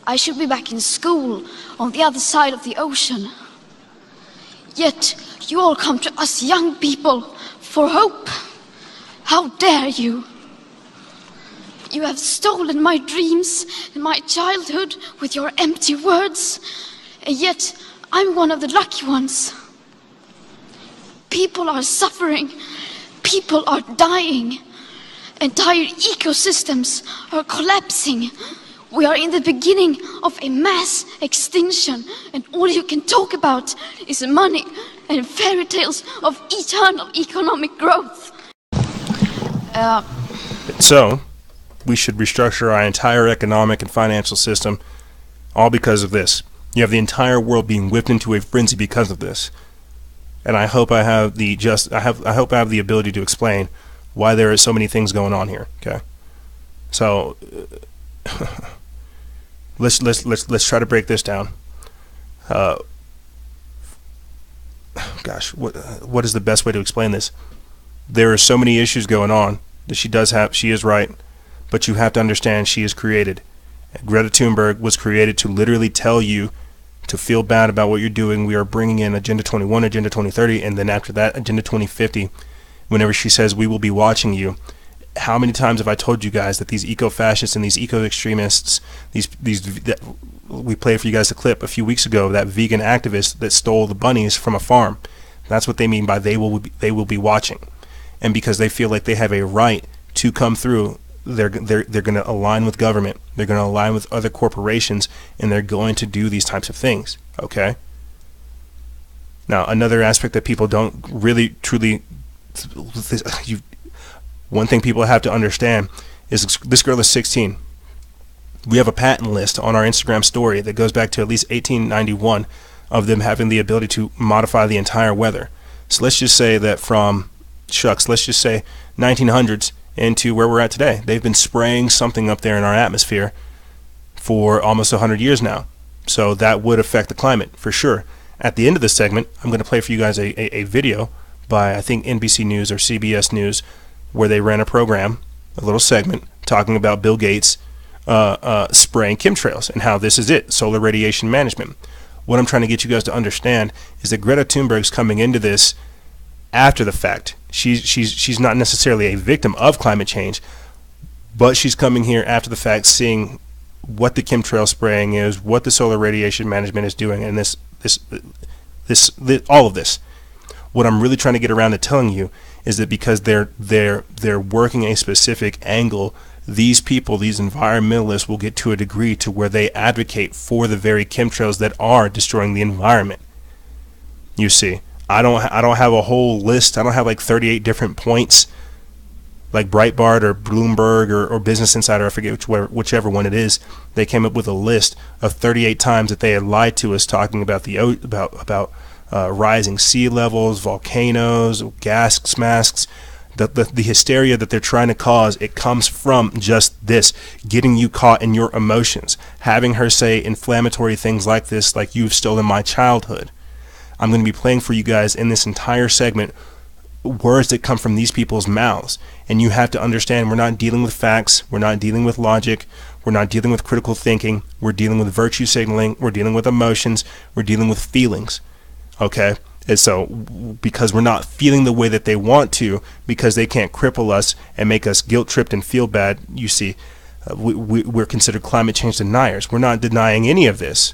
I should be back in school on the other side of the ocean. Yet you all come to us young people for hope. How dare you? You have stolen my dreams and my childhood with your empty words, and yet I'm one of the lucky ones. People are suffering. People are dying. Entire ecosystems are collapsing. We are in the beginning of a mass extinction, and all you can talk about is money and fairy tales of eternal economic growth. So, we should restructure our entire economic and financial system, all because of this. You have the entire world being whipped into a frenzy because of this. And I hope I have the ability to explain why there are so many things going on here. Okay, so let's try to break this down. Gosh, what is the best way to explain this? There are so many issues going on that she is right, but you have to understand she is created. Greta Thunberg was created to literally tell you to feel bad about what you're doing. We are bringing in Agenda 21, Agenda 2030, and then after that, Agenda 2050. Whenever she says we will be watching you, how many times have I told you guys that these eco-fascists and these eco-extremists, we played for you guys a clip a few weeks ago, that vegan activist that stole the bunnies from a farm. That's what they mean by they will be watching. And because they feel like they have a right to come through they're going to align with government. They're going to align with other corporations, and they're going to do these types of things. Okay. Now, another aspect that people don't really truly, one thing people have to understand is this girl is 16. We have a patent list on our Instagram story that goes back to at least 1891 of them having the ability to modify the entire weather. So let's just say that from, let's just say 1900s into where we're at today, they've been spraying something up there in our atmosphere for almost 100 years now. So that would affect the climate for sure. At the end of this segment, I'm going to play for you guys a video by, I think, NBC News or CBS News, where they ran a program, a little segment, talking about Bill Gates spraying chemtrails and how this is it, solar radiation management. What I'm trying to get you guys to understand is that Greta Thunberg's coming into this after the fact. She's not necessarily a victim of climate change, but she's coming here after the fact, seeing what the chemtrail spraying is, what the solar radiation management is doing, and this all of this. What I'm really trying to get around to telling you is that because they're working a specific angle, these people, these environmentalists, will get to a degree to where they advocate for the very chemtrails that are destroying the environment. You see, I don't have a whole list. I don't have like 38 different points like Breitbart or Bloomberg or Business Insider, I forget whichever one it is. They came up with a list of 38 times that they had lied to us, talking about rising sea levels, volcanoes, gas masks. The hysteria that they're trying to cause, it comes from just this, getting you caught in your emotions, having her say inflammatory things like this, like you've stolen my childhood. I'm going to be playing for you guys in this entire segment words that come from these people's mouths, and you have to understand we're not dealing with facts, we're not dealing with logic, we're not dealing with critical thinking, we're dealing with virtue signaling, we're dealing with emotions, we're dealing with feelings. Okay? And so, because we're not feeling the way that they want to, because they can't cripple us and make us guilt-tripped and feel bad, you see, we're considered climate change deniers. We're not denying any of this.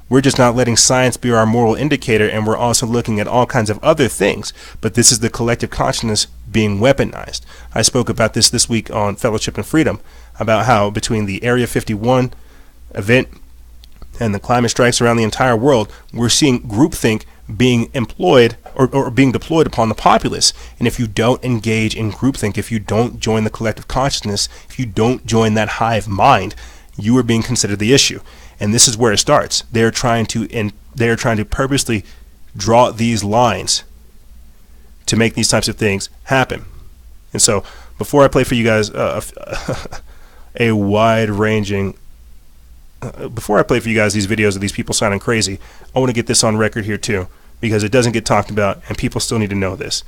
We're just not letting science be our moral indicator, and we're also looking at all kinds of other things. But this is the collective consciousness being weaponized. I spoke about this week on Fellowship and Freedom, about how between the Area 51 event and the climate strikes around the entire world, we're seeing groupthink being employed or being deployed upon the populace. And if you don't engage in groupthink, if you don't join the collective consciousness, if you don't join that hive mind, you are being considered the issue. And this is where it starts. They're trying to purposely draw these lines to make these types of things happen. And so, before I play for you guys a wide-ranging, before I play for you guys these videos of these people sounding crazy, I want to get this on record here too, because it doesn't get talked about, and people still need to know this.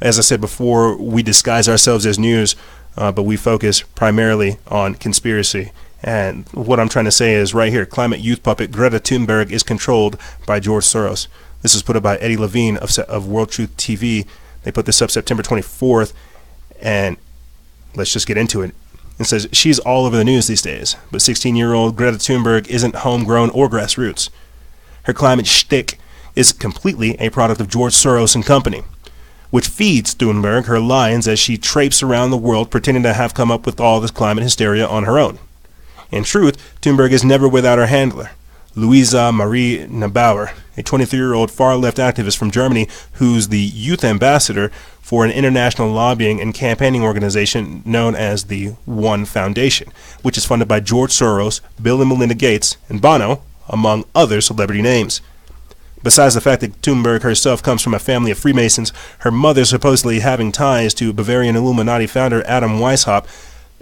As I said before, we disguise ourselves as news, but we focus primarily on conspiracy. And what I'm trying to say is right here, climate youth puppet Greta Thunberg is controlled by George Soros. This is put up by Eddie Levine of World Truth TV. They put this up September 24th, and let's just get into it. It says, she's all over the news these days, but 16-year-old Greta Thunberg isn't homegrown or grassroots. Her climate shtick is completely a product of George Soros and company, which feeds Thunberg her lines as she traipses around the world pretending to have come up with all this climate hysteria on her own. In truth, Thunberg is never without her handler, Luisa Marie Neubauer, a 23-year-old far-left activist from Germany who's the youth ambassador for an international lobbying and campaigning organization known as the One Foundation, which is funded by George Soros, Bill and Melinda Gates, and Bono, among other celebrity names. Besides the fact that Thunberg herself comes from a family of Freemasons, her mother supposedly having ties to Bavarian Illuminati founder Adam Weishaupt,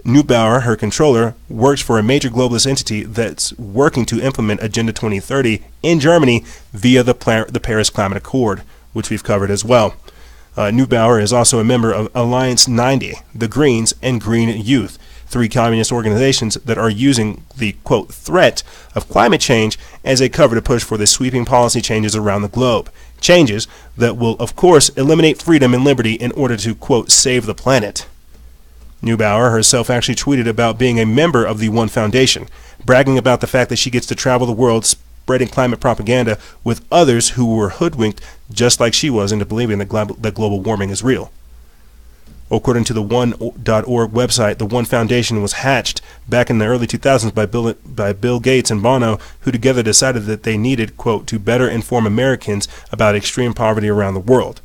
Neubauer, her controller, works for a major globalist entity that's working to implement Agenda 2030 in Germany via the Paris Climate Accord, which we've covered as well. Neubauer is also a member of Alliance 90, the Greens, and Green Youth, three communist organizations that are using the, quote, threat of climate change as a cover to push for the sweeping policy changes around the globe. Changes that will, of course, eliminate freedom and liberty in order to, quote, save the planet. Neubauer herself actually tweeted about being a member of the One Foundation, bragging about the fact that she gets to travel the world spreading climate propaganda with others who were hoodwinked just like she was into believing that global warming is real. According to the One.org website, the One Foundation was hatched back in the early 2000s by Bill Gates and Bono, who together decided that they needed, quote, to better inform Americans about extreme poverty around the world.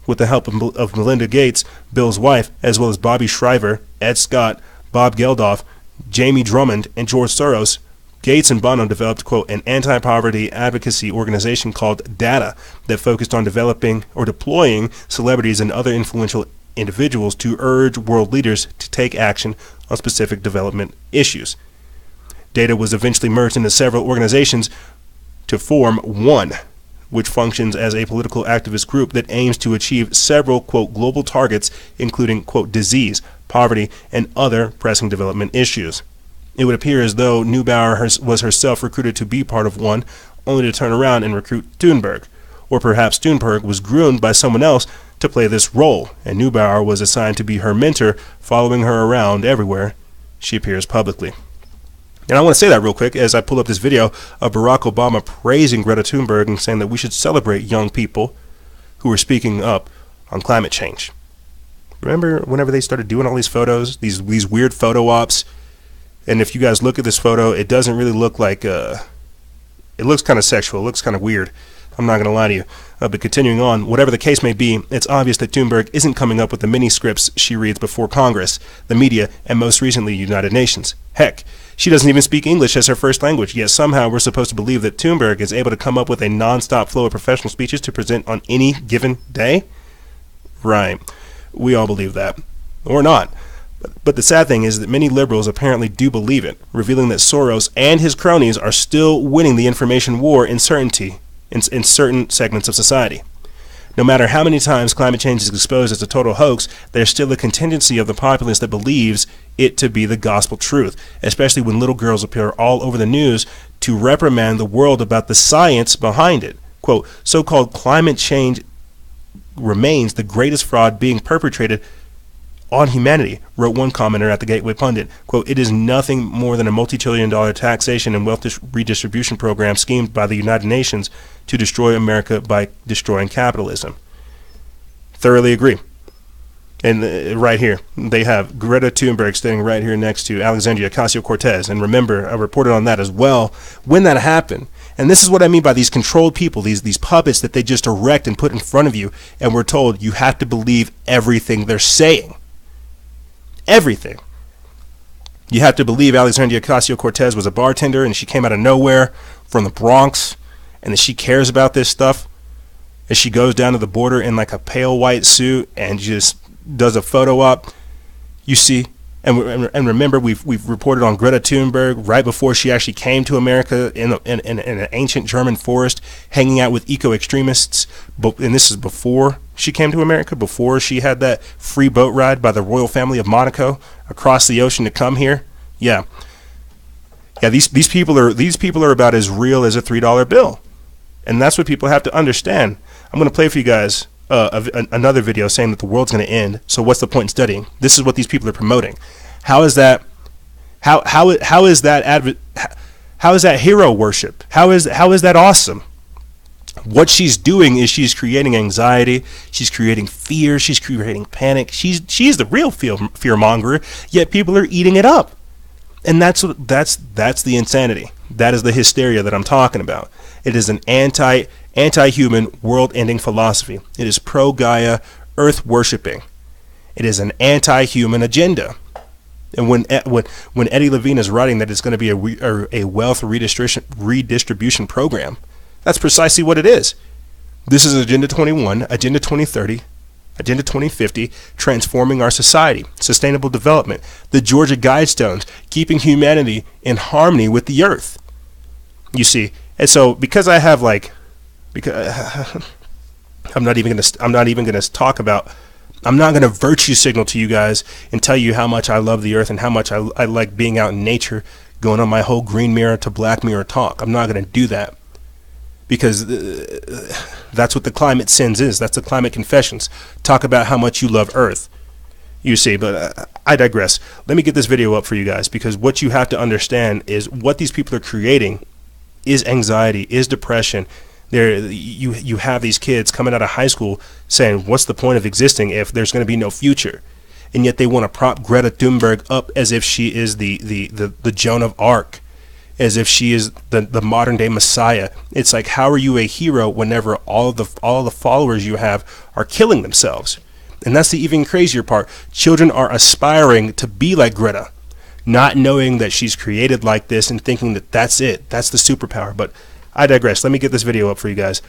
With the help of Melinda Gates, Bill's wife, as well as Bobby Shriver, Ed Scott, Bob Geldof, Jamie Drummond, and George Soros, Gates and Bono developed, quote, an anti-poverty advocacy organization called DATA that focused on developing or deploying celebrities and other influential individuals to urge world leaders to take action on specific development issues. DATA was eventually merged into several organizations to form One, which functions as a political activist group that aims to achieve several, quote, global targets, including, quote, disease, poverty, and other pressing development issues. It would appear as though Neubauer was herself recruited to be part of One, only to turn around and recruit Thunberg. Or perhaps Thunberg was groomed by someone else to play this role, and Neubauer was assigned to be her mentor, following her around everywhere she appears publicly. And I want to say that real quick as I pull up this video of Barack Obama praising Greta Thunberg and saying that we should celebrate young people who are speaking up on climate change. Remember whenever they started doing all these photos, these weird photo ops? And if you guys look at this photo, it doesn't really look like, it looks kind of sexual, it looks kind of weird. I'm not going to lie to you. But continuing on, whatever the case may be, it's obvious that Thunberg isn't coming up with the mini scripts she reads before Congress, the media, and most recently United Nations. Heck, she doesn't even speak English as her first language, yet somehow we're supposed to believe that Thunberg is able to come up with a non-stop flow of professional speeches to present on any given day? Right. We all believe that. Or not. But the sad thing is that many liberals apparently do believe it, revealing that Soros and his cronies are still winning the information war in certain segments of society. No matter how many times climate change is exposed as a total hoax, there's still a contingency of the populace that believes it to be the gospel truth, especially when little girls appear all over the news to reprimand the world about the science behind it. Quote, so-called climate change remains the greatest fraud being perpetrated on humanity, wrote one commenter at the Gateway Pundit. Quote, it is nothing more than a multi-trillion-dollar taxation and wealth redistribution program schemed by the United Nations to destroy America by destroying capitalism. Thoroughly agree. And right here, they have Greta Thunberg standing right here next to Alexandria Ocasio-Cortez. And remember, I reported on that as well when that happened. And this is what I mean by these controlled people, these puppets that they just erect and put in front of you, and we're told you have to believe everything they're saying. Everything. You have to believe Alexandria Ocasio-Cortez was a bartender and she came out of nowhere from the Bronx, and that she cares about this stuff, and she goes down to the border in like a pale white suit and just does a photo op. You see, and remember, we've reported on Greta Thunberg right before she actually came to America in an ancient German forest, hanging out with eco-extremists. And this is before she came to America, before she had that free boat ride by the royal family of Monaco across the ocean to come here. Yeah. These people are about as real as a $3 bill, and that's what people have to understand. I'm going to play for you guys another video saying that the world's going to end. So what's the point in studying? This is what these people are promoting. How is that? How is that hero worship? How is that awesome? What she's doing is she's creating anxiety. She's creating fear. She's creating panic. She's the real fear monger. Yet people are eating it up, and that's the insanity. That is the hysteria that I'm talking about. It is an anti-human, world-ending philosophy. It is pro-Gaia, earth-worshipping. It is an anti-human agenda. And when Eddie Levine is writing that it's going to be a wealth redistribution program, that's precisely what it is. This is Agenda 21, Agenda 2030, Agenda 2050, transforming our society, sustainable development, the Georgia Guidestones, keeping humanity in harmony with the earth. You see, and so because I have I'm not even going to virtue signal to you guys and tell you how much I love the earth and how much I like being out in nature, going on my whole green mirror to black mirror talk. I'm not going to do that, because that's what the climate sins is. That's the climate confessions. Talk about how much you love earth. You see, but I digress. Let me get this video up for you guys, because what you have to understand is what these people are creating is anxiety, is depression. You have these kids coming out of high school saying, what's the point of existing if there's going to be no future? And yet they want to prop Greta Thunberg up as if she is the Joan of Arc, as if she is the modern day Messiah. It's like, how are you a hero whenever all the followers you have are killing themselves? And that's the even crazier part. Children are aspiring to be like Greta, not knowing that she's created like this and thinking that that's it. That's the superpower. But I digress. Let me get this video up for you guys.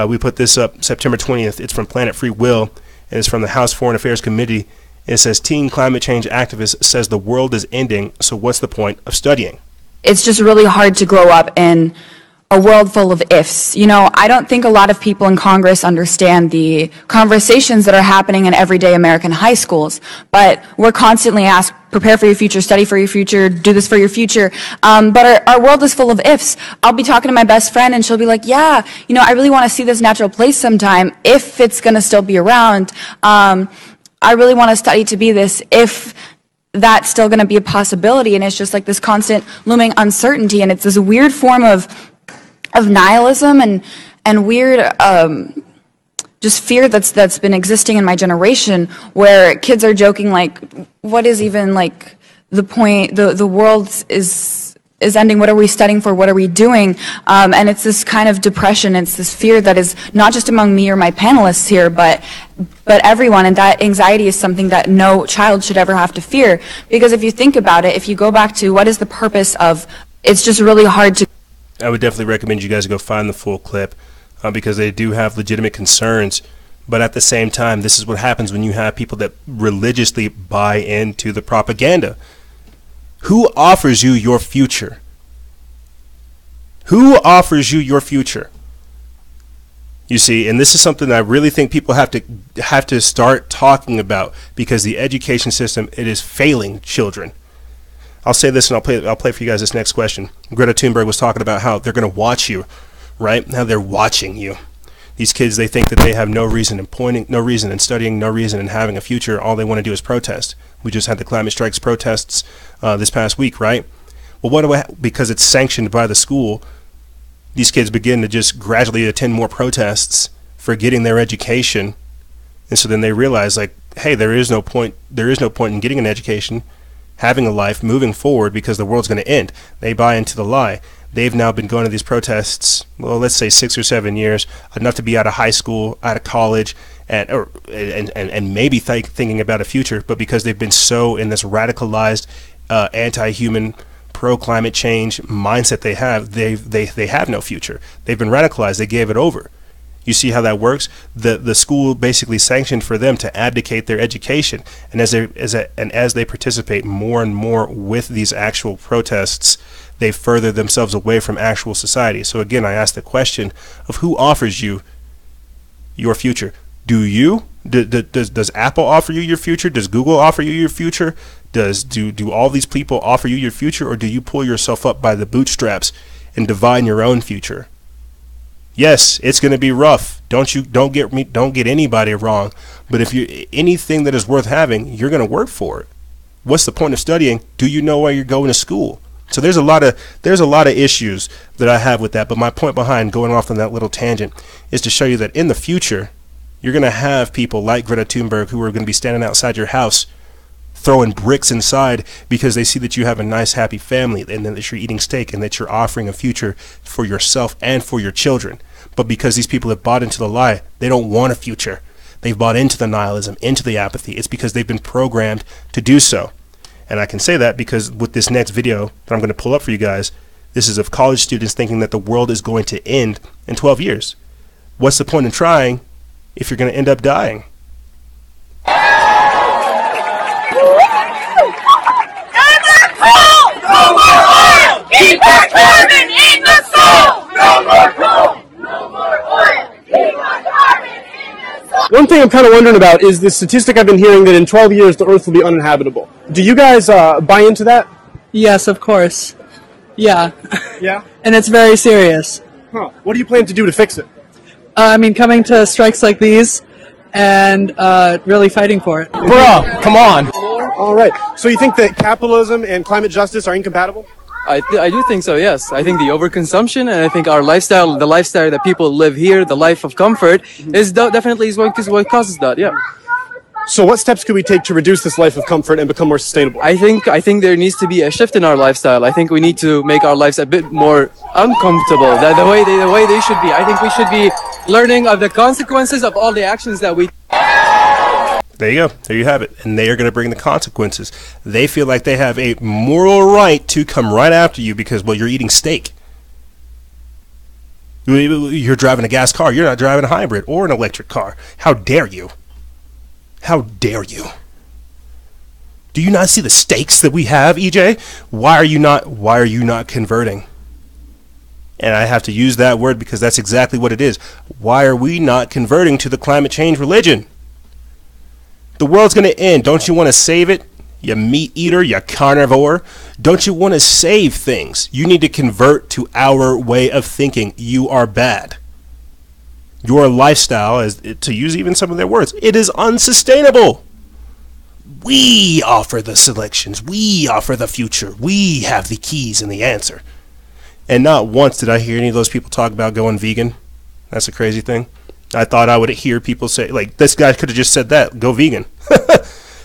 We put this up September 20th. It's from Planet Free Will, and it's from the House Foreign Affairs Committee. It says, teen climate change activist says the world is ending, so what's the point of studying? It's just really hard to grow up in a world full of ifs. You know, I don't think a lot of people in Congress understand the conversations that are happening in everyday American high schools, but we're constantly asked, prepare for your future, study for your future, do this for your future. But our world is full of ifs. I'll be talking to my best friend and she'll be like, yeah, you know, I really want to see this natural place sometime if it's going to still be around. I really want to study to be this if that's still going to be a possibility. And it's just like this constant looming uncertainty. And it's this weird form of nihilism and weird just fear that's been existing in my generation, where kids are joking like, what is even like the point? The world is ending. What are we studying for? What are we doing? And it's this kind of depression. It's this fear that is not just among me or my panelists here, but everyone. And that anxiety is something that no child should ever have to fear. Because if you think about it, if you go back to what is the purpose of, it's just really hard to. I would definitely recommend you guys go find the full clip because they do have legitimate concerns. But at the same time, this is what happens when you have people that religiously buy into the propaganda. Who offers you your future? Who offers you your future? You see, and this is something I really think people have to start talking about, because the education system, it is failing children. I'll say this, and I'll play for you guys this next question. Greta Thunberg was talking about how they're going to watch you, right? How they're watching you. These kids, they think that they have no reason in pointing, no reason in studying, no reason in having a future. All they want to do is protest. We just had the climate strikes protests this past week, right? Well, because it's sanctioned by the school, these kids begin to just gradually attend more protests, forgetting their education, and so then they realize, like, hey, there is no point in getting an education, having a life, moving forward, because the world's going to end. They buy into the lie. They've now been going to these protests, well, let's say 6 or 7 years, enough to be out of high school, out of college, and maybe thinking about a future, but because they've been so in this radicalized, anti-human, pro-climate change mindset they have no future. They've been radicalized. They gave it over. You see how that works? The school basically sanctioned for them to abdicate their education, and as they participate more and more with these actual protests, they further themselves away from actual society. So again, I ask the question of who offers you your future? Do you? Does Apple offer you your future? Does Google offer you your future? Do all these people offer you your future, or do you pull yourself up by the bootstraps and divine your own future? Yes, it's going to be rough. Don't get anybody wrong. But if you anything that is worth having, you're going to work for it. What's the point of studying? Do you know why you're going to school? So there's a lot of issues that I have with that. But my point behind going off on that little tangent is to show you that in the future, you're going to have people like Greta Thunberg who are going to be standing outside your house throwing bricks inside because they see that you have a nice, happy family, and that you're eating steak, and that you're offering a future for yourself and for your children. But because these people have bought into the lie, they don't want a future. They've bought into the nihilism, into the apathy. It's because they've been programmed to do so. And I can say that because with this next video that I'm going to pull up for you guys, this is of college students thinking that the world is going to end in 12 years. What's the point in trying if you're going to end up dying? No more oil! Keep our carbon in the soul! No more coal! No more oil! Keep our carbon in the soul! One thing I'm kind of wondering about is the statistic I've been hearing that in 12 years the Earth will be uninhabitable. Do you guys buy into that? Yes, of course. Yeah. Yeah? And it's very serious. Huh. What do you plan to do to fix it? Coming to strikes like these and really fighting for it. Bruh, come on. All right. So you think that capitalism and climate justice are incompatible? I do think so, yes. I think the overconsumption, and I think our lifestyle, the lifestyle that people live here, the life of comfort, is definitely what causes that, yeah. So what steps could we take to reduce this life of comfort and become more sustainable? I think there needs to be a shift in our lifestyle. I think we need to make our lives a bit more uncomfortable, the way they should be. I think we should be learning of the consequences of all the actions that we... There you go. There you have it. And they are going to bring the consequences. They feel like they have a moral right to come right after you because, well, you're eating steak. You're driving a gas car. You're not driving a hybrid or an electric car. How dare you? How dare you? Do you not see the stakes that we have, EJ? Why are you not converting? And I have to use that word because that's exactly what it is. Why are we not converting to the climate change religion? The world's going to end. Don't you want to save it? You meat eater, you carnivore. Don't you want to save things? You need to convert to our way of thinking. You are bad. Your lifestyle, as to use even some of their words, it is unsustainable. We offer the selections. We offer the future. We have the keys and the answer. And not once did I hear any of those people talk about going vegan. That's a crazy thing. I thought I would hear people say, like, this guy could have just said that, go vegan.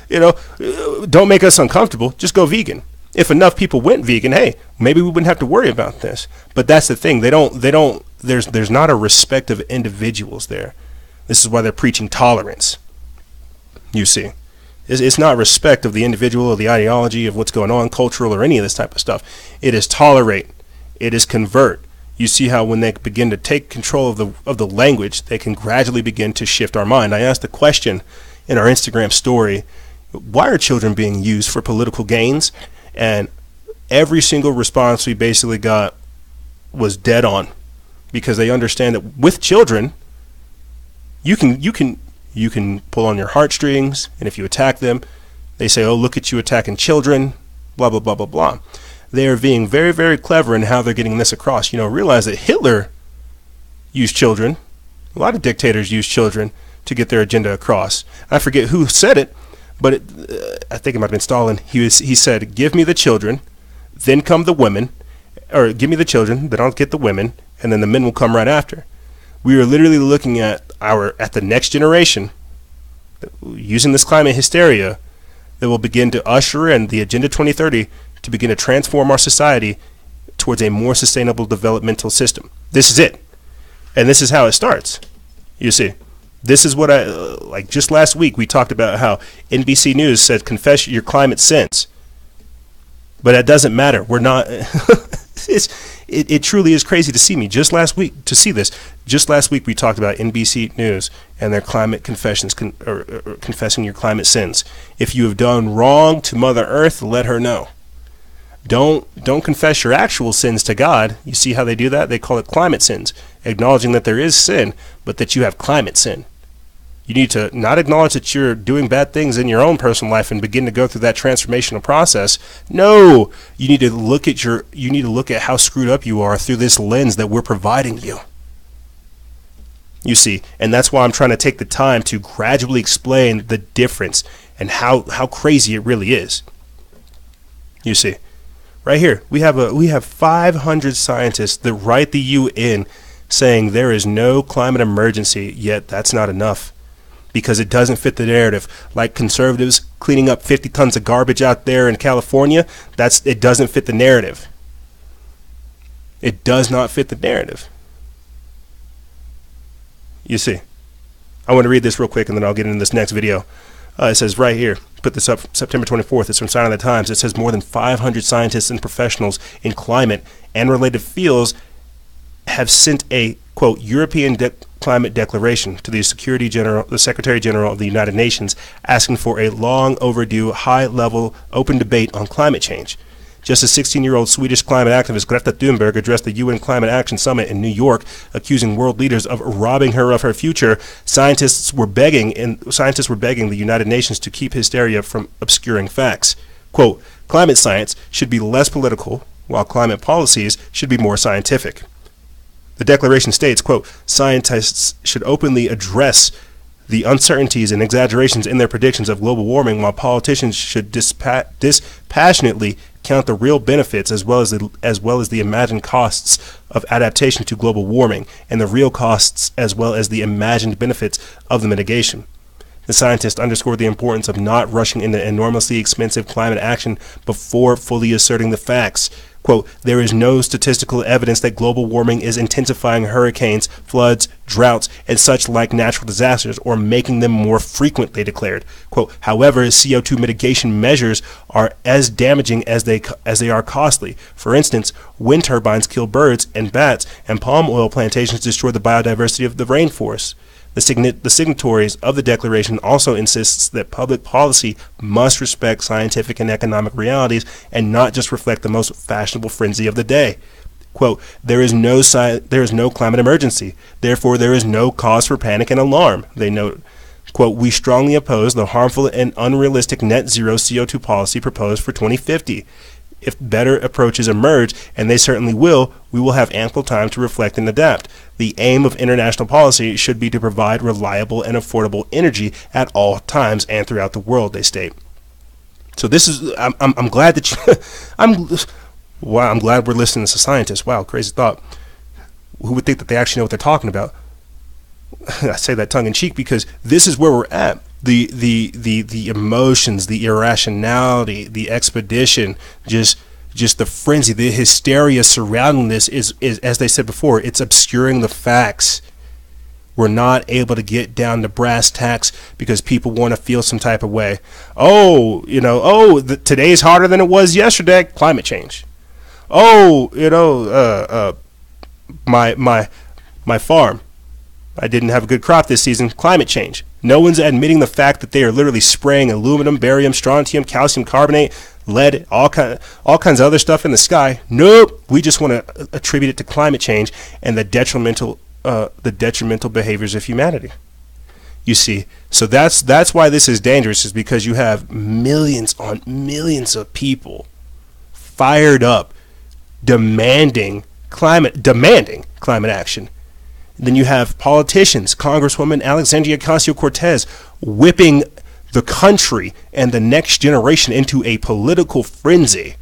Don't make us uncomfortable, just go vegan. If enough people went vegan, hey, maybe we wouldn't have to worry about this. But that's the thing, there's not a respect of individuals there. This is why they're preaching tolerance. You see, it's not respect of the individual or the ideology of what's going on, cultural or any of this type of stuff. It is tolerate. It is convert. You see how when they begin to take control of the language, they can gradually begin to shift our mind. I asked a question in our Instagram story, why are children being used for political gains? And every single response we basically got was dead on, because they understand that with children, you can pull on your heartstrings, and if you attack them, they say, oh, look at you attacking children, blah, blah, blah, blah, blah. They are being very, very clever in how they're getting this across. Realize that Hitler used children. A lot of dictators use children to get their agenda across. I forget who said it, but I think it might have been Stalin. He said, give me the children, then come the women, or give me the children, then I'll get the women, and then the men will come right after. We are literally looking at the next generation, using this climate hysteria, that will begin to usher in the Agenda 2030 to begin to transform our society towards a more sustainable developmental system. This is it. And this is how it starts. You see, this is what like just last week we talked about how NBC News said, confess your climate sins. But that doesn't matter. We're not, it truly is crazy to see me. Just last week, to see this, just last week we talked about NBC News and their climate confessions, or confessing your climate sins. If you have done wrong to Mother Earth, let her know. Don't confess your actual sins to God. You see how they do that? They call it climate sins, acknowledging that there is sin, but that you have climate sin. You need to not acknowledge that you're doing bad things in your own personal life and begin to go through that transformational process. No, you need to look at how screwed up you are through this lens that we're providing you. You see, and that's why I'm trying to take the time to gradually explain the difference and how crazy it really is. You see. Right here, we have 500 scientists that write the UN saying there is no climate emergency, yet that's not enough because it doesn't fit the narrative. Like conservatives cleaning up 50 tons of garbage out there in California, it doesn't fit the narrative. It does not fit the narrative. You see, I want to read this real quick and then I'll get into this next video. It says right here, put this up September 24th. It's from Sign of the Times. It says more than 500 scientists and professionals in climate and related fields have sent a, quote, European climate declaration to the Secretary General of the United Nations asking for a long overdue, high-level, open debate on climate change. Just as 16-year-old Swedish climate activist Greta Thunberg addressed the UN Climate Action Summit in New York, accusing world leaders of robbing her of her future, scientists were begging the United Nations to keep hysteria from obscuring facts. Quote, climate science should be less political, while climate policies should be more scientific. The declaration states, quote, scientists should openly address the uncertainties and exaggerations in their predictions of global warming, while politicians should dispassionately count the real benefits as well as the imagined costs of adaptation to global warming, and the real costs as well as the imagined benefits of the mitigation. The scientists underscored the importance of not rushing into enormously expensive climate action before fully asserting the facts. Quote, there is no statistical evidence that global warming is intensifying hurricanes, floods, droughts, and such like natural disasters or making them more frequent, they declared. Quote, however, CO2 mitigation measures are as damaging as they are costly. For instance, wind turbines kill birds and bats, and palm oil plantations destroy the biodiversity of the rainforest. The signatories of the declaration also insists that public policy must respect scientific and economic realities and not just reflect the most fashionable frenzy of the day. Quote, there is no climate emergency, therefore there is no cause for panic and alarm, they note. Quote, we strongly oppose the harmful and unrealistic net zero CO2 policy proposed for 2050. If better approaches emerge, and they certainly will, we will have ample time to reflect and adapt. The aim of international policy should be to provide reliable and affordable energy at all times and throughout the world, they state. So this is, I'm glad that I'm glad we're listening to scientists. Wow, crazy thought. Who would think that they actually know what they're talking about? I say that tongue in cheek because this is where we're at. The emotions, the irrationality, the expedition, just the frenzy, the hysteria surrounding this is, as they said before, it's obscuring the facts. We're not able to get down to brass tacks because people want to feel some type of way. Today's harder than it was yesterday. Climate change. My farm, I didn't have a good crop this season. Climate change. No one's admitting the fact that they are literally spraying aluminum, barium, strontium, calcium carbonate, lead, all kinds of other stuff in the sky. Nope. We just want to attribute it to climate change and the detrimental behaviors of humanity. You see, so that's why this is dangerous, is because you have millions on millions of people fired up, demanding climate action. Then you have politicians, Congresswoman Alexandria Ocasio-Cortez, whipping the country and the next generation into a political frenzy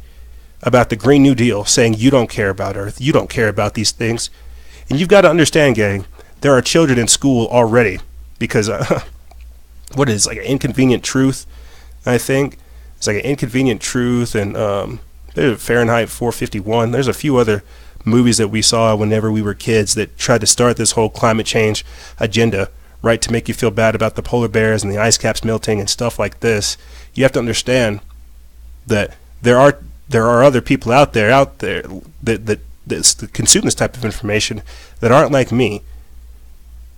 about the Green New Deal, saying you don't care about Earth, you don't care about these things. And you've got to understand, gang, there are children in school already because, what is it, like an inconvenient truth, I think? It's like an inconvenient truth, and there's Fahrenheit 451. There's a few other movies that we saw whenever we were kids that tried to start this whole climate change agenda, right, to make you feel bad about the polar bears and the ice caps melting and stuff like this. You have to understand that there are other people out there that consume this type of information that aren't like me.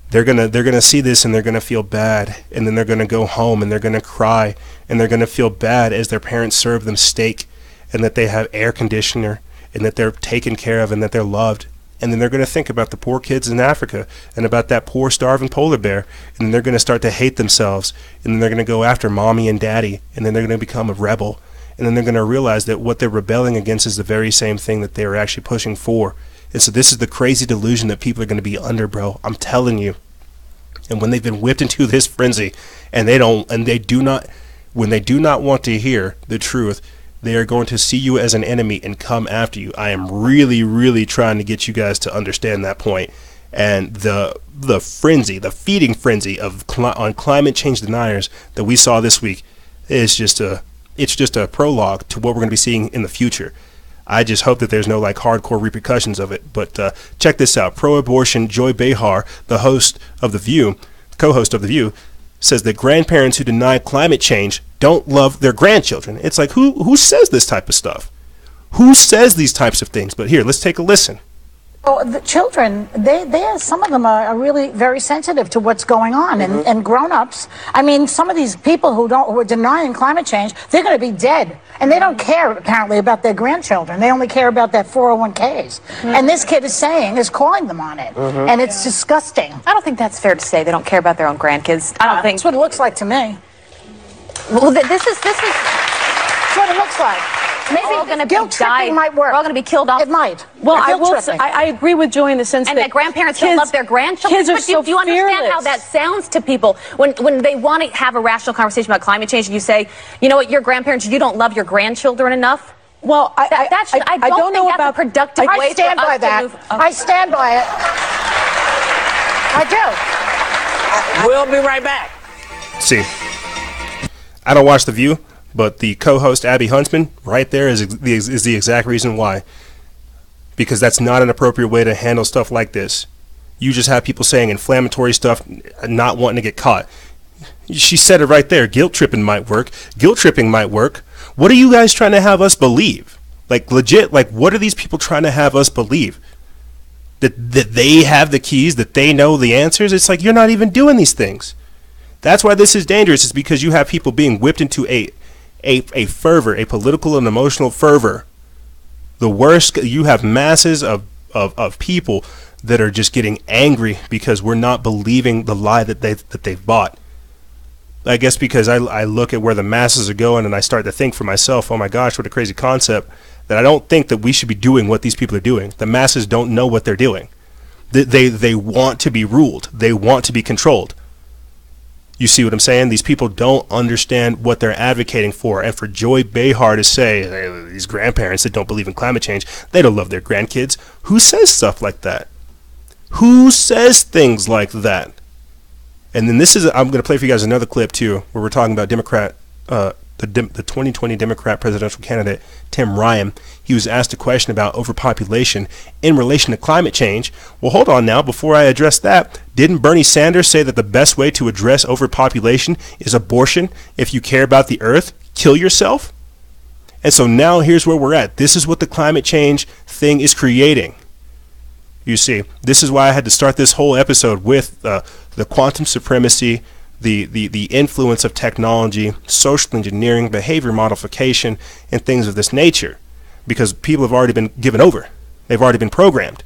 They're gonna see this and they're gonna feel bad, and then they're gonna go home and they're gonna cry and they're gonna feel bad as their parents serve them steak and that they have air conditioner and that they're taken care of and that they're loved. And then they're going to think about the poor kids in Africa and about that poor starving polar bear, and then they're going to start to hate themselves, and then they're going to go after mommy and daddy, and then they're going to become a rebel, and then they're going to realize that what they're rebelling against is the very same thing that they were actually pushing for. And so this is the crazy delusion that people are going to be under, bro. I'm telling you. And when they've been whipped into this frenzy, when they do not want to hear the truth, they are going to see you as an enemy and come after you. I am really, really trying to get you guys to understand that point. And the frenzy, the feeding frenzy on climate change deniers that we saw this week is just a prologue to what we're going to be seeing in the future. I just hope that there's no hardcore repercussions of it. But check this out. Pro-abortion Joy Behar, the host of The View, co-host of The View, says that grandparents who deny climate change don't love their grandchildren. It's like, who says this type of stuff? Who says these types of things? But here, let's take a listen. Well, the children, some of them are really very sensitive to what's going on, and grown-ups. I mean, some of these people who are denying climate change, they're going to be dead, and they don't care apparently about their grandchildren. They only care about their 401ks. And this kid is calling them on it, and it's disgusting. I don't think that's fair to say they don't care about their own grandkids. I don't think that's what it looks like to me. Well, this is that's what it looks like. Maybe all going to guilt tripping might work. We're all going to be killed off. It might. Well, I agree with Joy in the sense that grandparents don't love their grandchildren. Kids are do you understand how that sounds to people when they want to have a rational conversation about climate change? And you say, you know what, your grandparents, you don't love your grandchildren enough. Well, I don't know think that's about a productive way I stand for us by to that. move- I stand by it. I do. We'll be right back. See, I don't watch The View, but the co-host Abby Huntsman right there is the exact reason why. Because that's not an appropriate way to handle stuff like this. You just have people saying inflammatory stuff, not wanting to get caught. She said it right there. Guilt tripping might work. Guilt tripping might work. What are you guys trying to have us believe? Like, legit, like, what are these people trying to have us believe? That they have the keys, that they know the answers? It's like, you're not even doing these things. That's why this is dangerous. It's because you have people being whipped into a fervor, a political and emotional fervor. The worst, you have masses of people that are just getting angry because we're not believing the lie that they've bought. I guess because I look at where the masses are going and I start to think for myself, oh my gosh, what a crazy concept, that I don't think that we should be doing what these people are doing. The masses don't know what they're doing. They want to be ruled. They want to be controlled. You see what I'm saying? These people don't understand what they're advocating for. And for Joy Behar to say, hey, these grandparents that don't believe in climate change, they don't love their grandkids. Who says stuff like that? Who says things like that? And then I'm going to play for you guys another clip too, where we're talking about the 2020 Democrat presidential candidate, Tim Ryan. He was asked a question about overpopulation in relation to climate change. Well, hold on now. Before I address that, didn't Bernie Sanders say that the best way to address overpopulation is abortion? If you care about the earth, kill yourself? And so now here's where we're at. This is what the climate change thing is creating. You see, this is why I had to start this whole episode with the quantum supremacy, the influence of technology, social engineering, behavior modification, and things of this nature, because people have already been given over. They've already been programmed.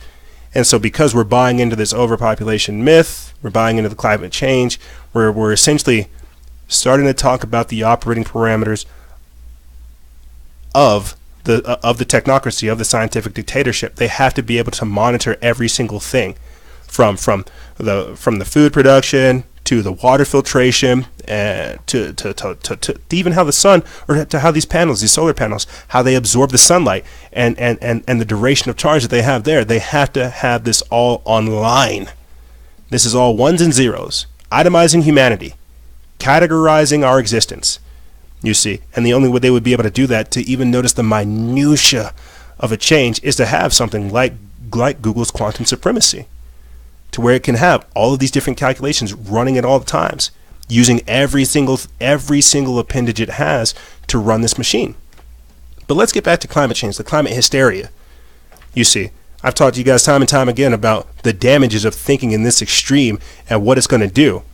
And so because we're buying into this overpopulation myth, we're buying into the climate change, we're essentially starting to talk about the operating parameters of the technocracy, of the scientific dictatorship. They have to be able to monitor every single thing, from the food production to the water filtration, and to even how the sun, or to how these solar panels, how they absorb the sunlight, and the duration of charge that they have there. They have to have this all online. This is all ones and zeros, itemizing humanity, categorizing our existence. You see, and the only way they would be able to do that, to even notice the minutia of a change, is to have something like Google's quantum supremacy, to where it can have all of these different calculations running at all the times, using every single appendage it has to run this machine. But let's get back to climate change, the climate hysteria. You see, I've talked to you guys time and time again about the damages of thinking in this extreme and what it's going to do.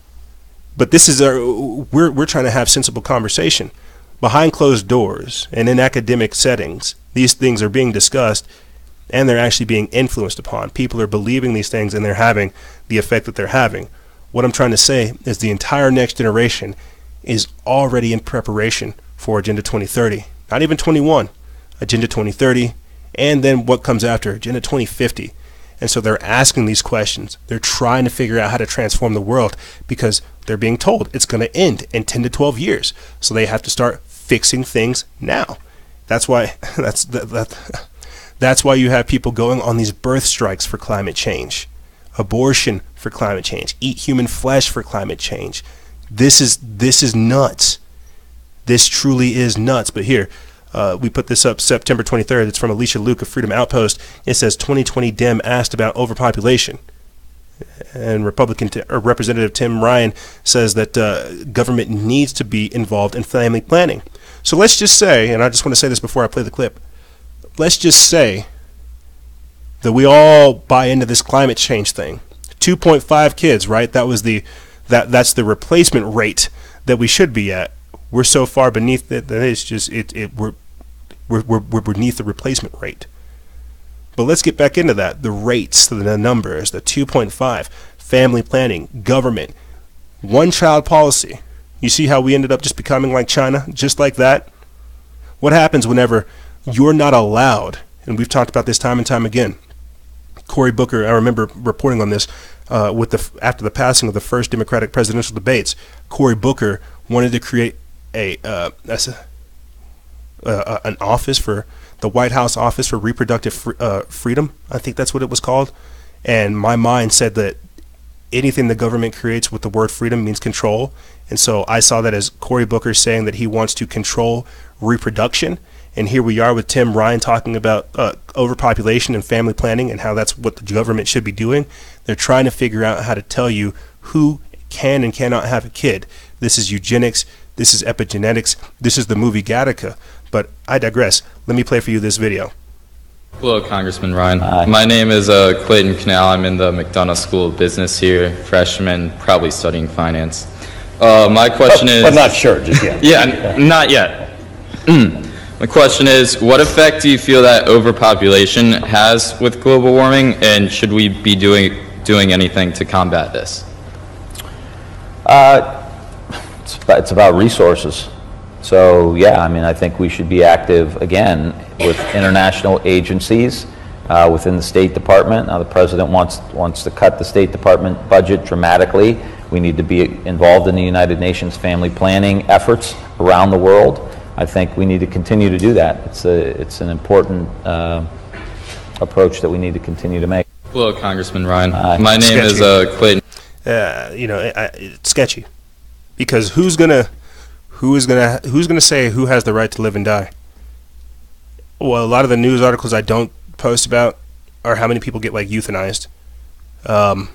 But this is we're trying to have sensible conversation. Behind closed doors and in academic settings, these things are being discussed, and they're actually being influenced upon. People are believing these things, and they're having the effect that they're having. What I'm trying to say is the entire next generation is already in preparation for Agenda 2030. Not even 21, Agenda 2030, and then what comes after, Agenda 2050. And so they're asking these questions. They're trying to figure out how to transform the world, because they're being told it's going to end in 10 to 12 years. So they have to start fixing things now. That's why that's why you have people going on these birth strikes for climate change, abortion for climate change, eat human flesh for climate change. This is nuts. This truly is nuts. But here, we put this up September 23rd. It's from Alicia Luke of Freedom Outpost. It says 2020 Dem asked about overpopulation. And Representative Tim Ryan says that government needs to be involved in family planning. So let's just say, and I just want to say this before I play the clip, let's just say that we all buy into this climate change thing. 2.5 kids, right? That's the replacement rate that we should be at. We're so far beneath it that it's just we're beneath the replacement rate. But let's get back into that. The rates, the numbers, the 2.5, family planning, government, one-child policy. You see how we ended up just becoming like China, just like that? What happens whenever you're not allowed, and we've talked about this time and time again. Cory Booker, I remember reporting on this after the passing of the first Democratic presidential debates. Cory Booker wanted to create an office for the White House Office for Reproductive Freedom. I think that's what it was called. And my mind said that anything the government creates with the word freedom means control. And so I saw that as Cory Booker saying that he wants to control reproduction. And here we are with Tim Ryan talking about overpopulation and family planning and how that's what the government should be doing. They're trying to figure out how to tell you who can and cannot have a kid. This is eugenics. This is epigenetics. This is the movie Gattaca. But I digress. Let me play for you this video. Hello, Congressman Ryan. My name is Clayton Canal. I'm in the McDonough School of Business here, freshman, probably studying finance. My question is... But not sure, just yet. Yeah, not yet. My question is, what effect do you feel that overpopulation has with global warming, and should we be doing anything to combat this? It's about resources. So yeah, I mean, I think we should be active again with international agencies within the State Department. Now the President wants to cut the State Department budget dramatically. We need to be involved in the United Nations family planning efforts around the world. I think we need to continue to do that. It's an important approach that we need to continue to make. Hello, Congressman Ryan. My name is Clayton. It's sketchy, because who's gonna say who has the right to live and die? Well, a lot of the news articles I don't post about are how many people get like euthanized, and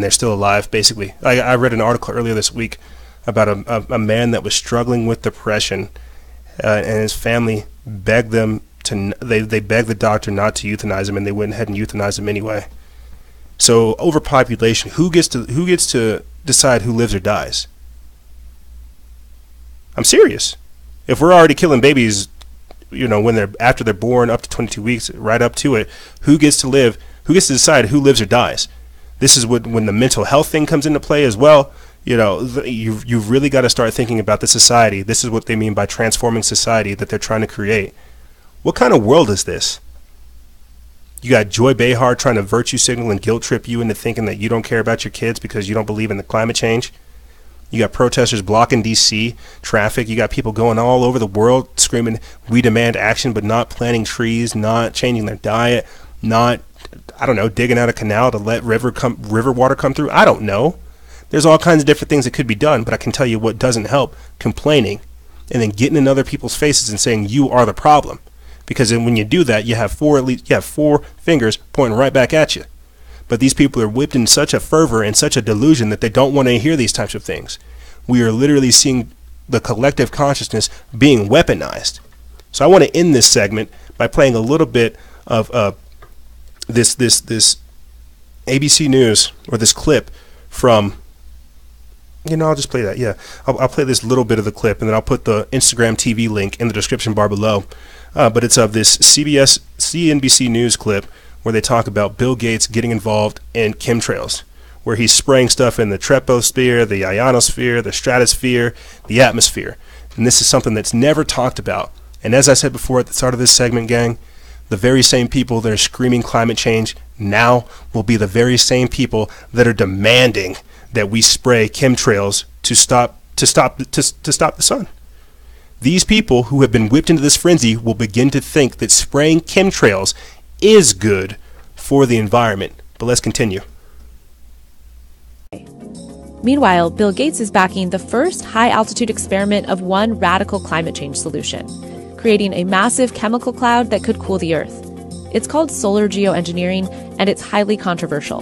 they're still alive. Basically, I read an article earlier this week about a man that was struggling with depression, and his family begged them to. They begged the doctor not to euthanize him, and they went ahead and euthanized him anyway. So overpopulation. Who gets to decide who lives or dies? I'm serious. If we're already killing babies, when after they're born up to 22 weeks, right up to it, who gets to live? Who gets to decide who lives or dies? This is when the mental health thing comes into play as well. You've really got to start thinking about the society. This is what they mean by transforming society that they're trying to create. What kind of world is this? You got Joy Behar trying to virtue signal and guilt trip you into thinking that you don't care about your kids because you don't believe in the climate change. You got protesters blocking D.C. traffic. You got people going all over the world screaming, "We demand action," but not planting trees, not changing their diet, not, digging out a canal to let river water come through. I don't know. There's all kinds of different things that could be done, but I can tell you what doesn't help: complaining and then getting in other people's faces and saying you are the problem. Because then when you do that, you have four fingers pointing right back at you. But these people are whipped in such a fervor and such a delusion that they don't want to hear these types of things. We are literally seeing the collective consciousness being weaponized. So I want to end this segment by playing a little bit of this ABC News, or this clip from, I'll just play that. Yeah, I'll play this little bit of the clip, and then I'll put the Instagram TV link in the description bar below. But it's of this CNBC News clip where they talk about Bill Gates getting involved in chemtrails, where he's spraying stuff in the troposphere, the ionosphere, the stratosphere, the atmosphere. And this is something that's never talked about. And as I said before at the start of this segment, gang, the very same people that are screaming climate change now will be the very same people that are demanding that we spray chemtrails to stop the sun. These people who have been whipped into this frenzy will begin to think that spraying chemtrails is good for the environment. But let's continue. Meanwhile, Bill Gates is backing the first high-altitude experiment of one radical climate change solution, creating a massive chemical cloud that could cool the Earth. It's called solar geoengineering, and it's highly controversial.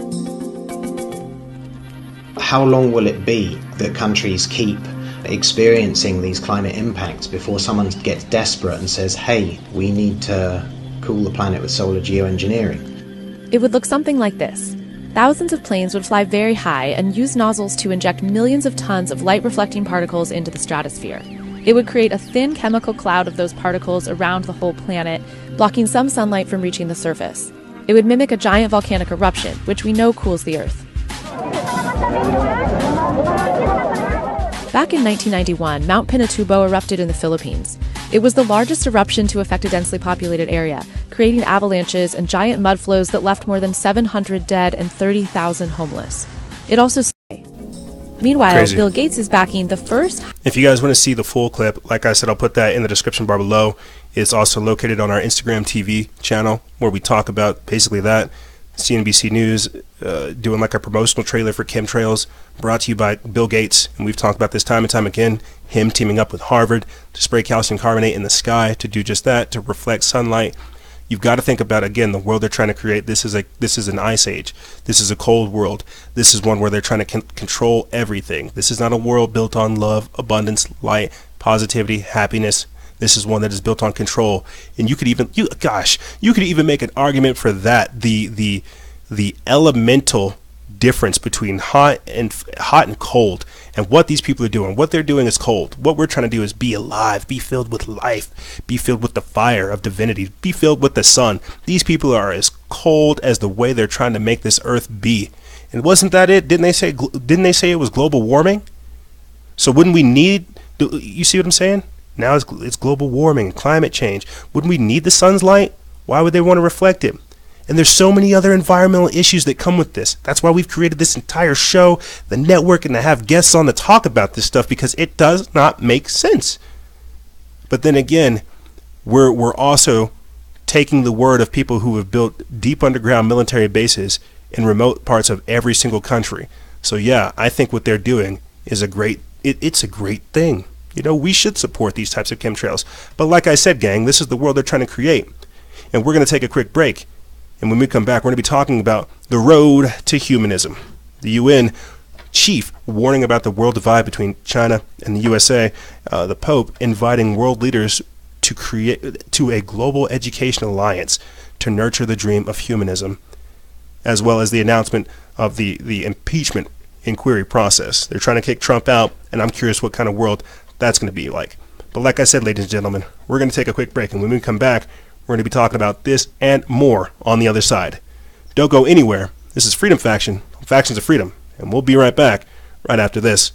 How long will it be that countries keep experiencing these climate impacts before someone gets desperate and says, hey, we need to cool the planet with solar geoengineering? It would look something like this. Thousands of planes would fly very high and use nozzles to inject millions of tons of light-reflecting particles into the stratosphere. It would create a thin chemical cloud of those particles around the whole planet, blocking some sunlight from reaching the surface. It would mimic a giant volcanic eruption, which we know cools the Earth. Back in 1991, Mount Pinatubo erupted in the Philippines. It was the largest eruption to affect a densely populated area, creating avalanches and giant mud flows that left more than 700 dead and 30,000 homeless. It also Meanwhile, Crazy. Bill Gates is backing the first. If you guys want to see the full clip, like I said, I'll put that in the description bar below. It's also located on our Instagram TV channel where we talk about basically that. CNBC News doing like a promotional trailer for chemtrails brought to you by Bill Gates. And we've talked about this time and time again, him teaming up with Harvard to spray calcium carbonate in the sky to do just that, to reflect sunlight. You've got to think about, again, the world they're trying to create. This is an ice age. This is a cold world. This is one where they're trying to control everything. This is not a world built on love, abundance, light, positivity, happiness. This is one that is built on control. And you could even make an argument for that. The elemental difference between hot and cold, and what these people are doing. What they're doing is cold. What we're trying to do is be alive, be filled with life, be filled with the fire of divinity, be filled with the sun. These people are as cold as the way they're trying to make this earth be. And wasn't that it? Didn't they say it was global warming? So wouldn't we need? You see what I'm saying? Now it's global warming and climate change. Wouldn't we need the sun's light? Why would they want to reflect it? And there's so many other environmental issues that come with this. That's why we've created this entire show, the network, and to have guests on to talk about this stuff, because it does not make sense. But then again, we're also taking the word of people who have built deep underground military bases in remote parts of every single country. So yeah, I think what they're doing is it's a great thing. You know, we should support these types of chemtrails. But like I said, gang, this is the world they're trying to create. And we're going to take a quick break. And when we come back, we're going to be talking about the road to humanism. The UN chief warning about the world divide between China and the USA. The Pope inviting world leaders to a global education alliance to nurture the dream of humanism, as well as the announcement of the impeachment inquiry process. They're trying to kick Trump out, and I'm curious what kind of world that's going to be like. But like I said, ladies and gentlemen, we're going to take a quick break, and when we come back, we're going to be talking about this and more on the other side. Don't go anywhere. This is Freedom Faction, Factions of Freedom, and we'll be right back right after this.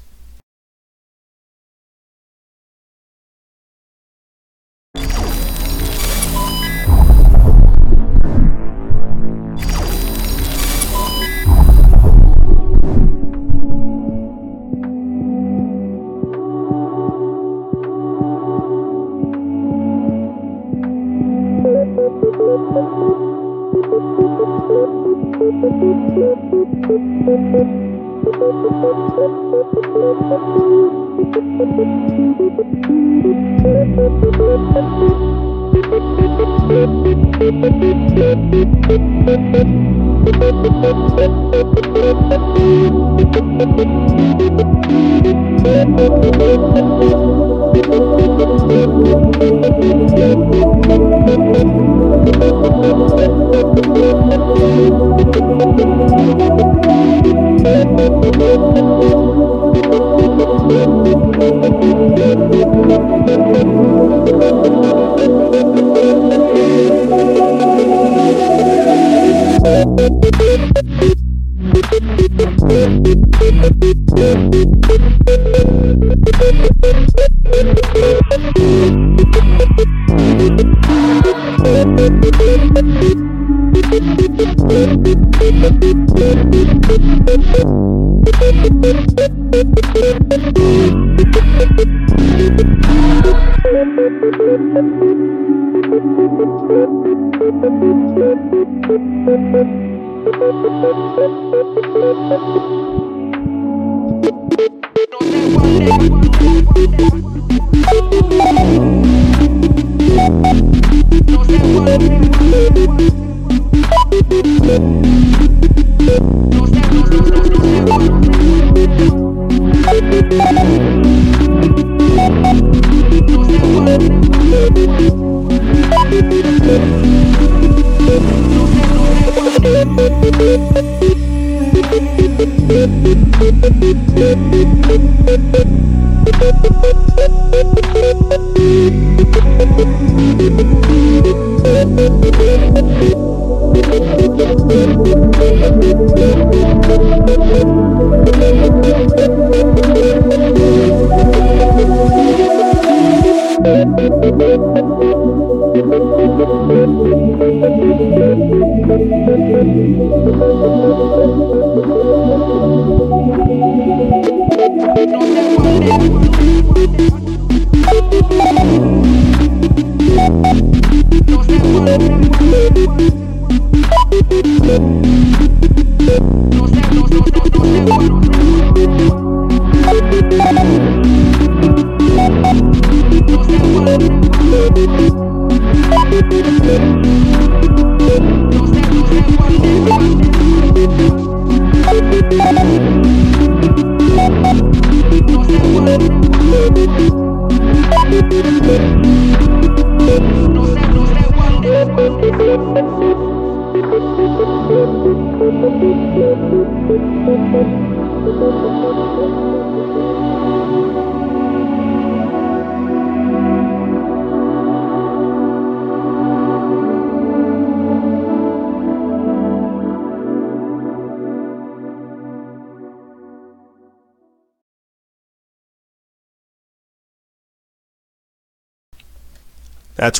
That's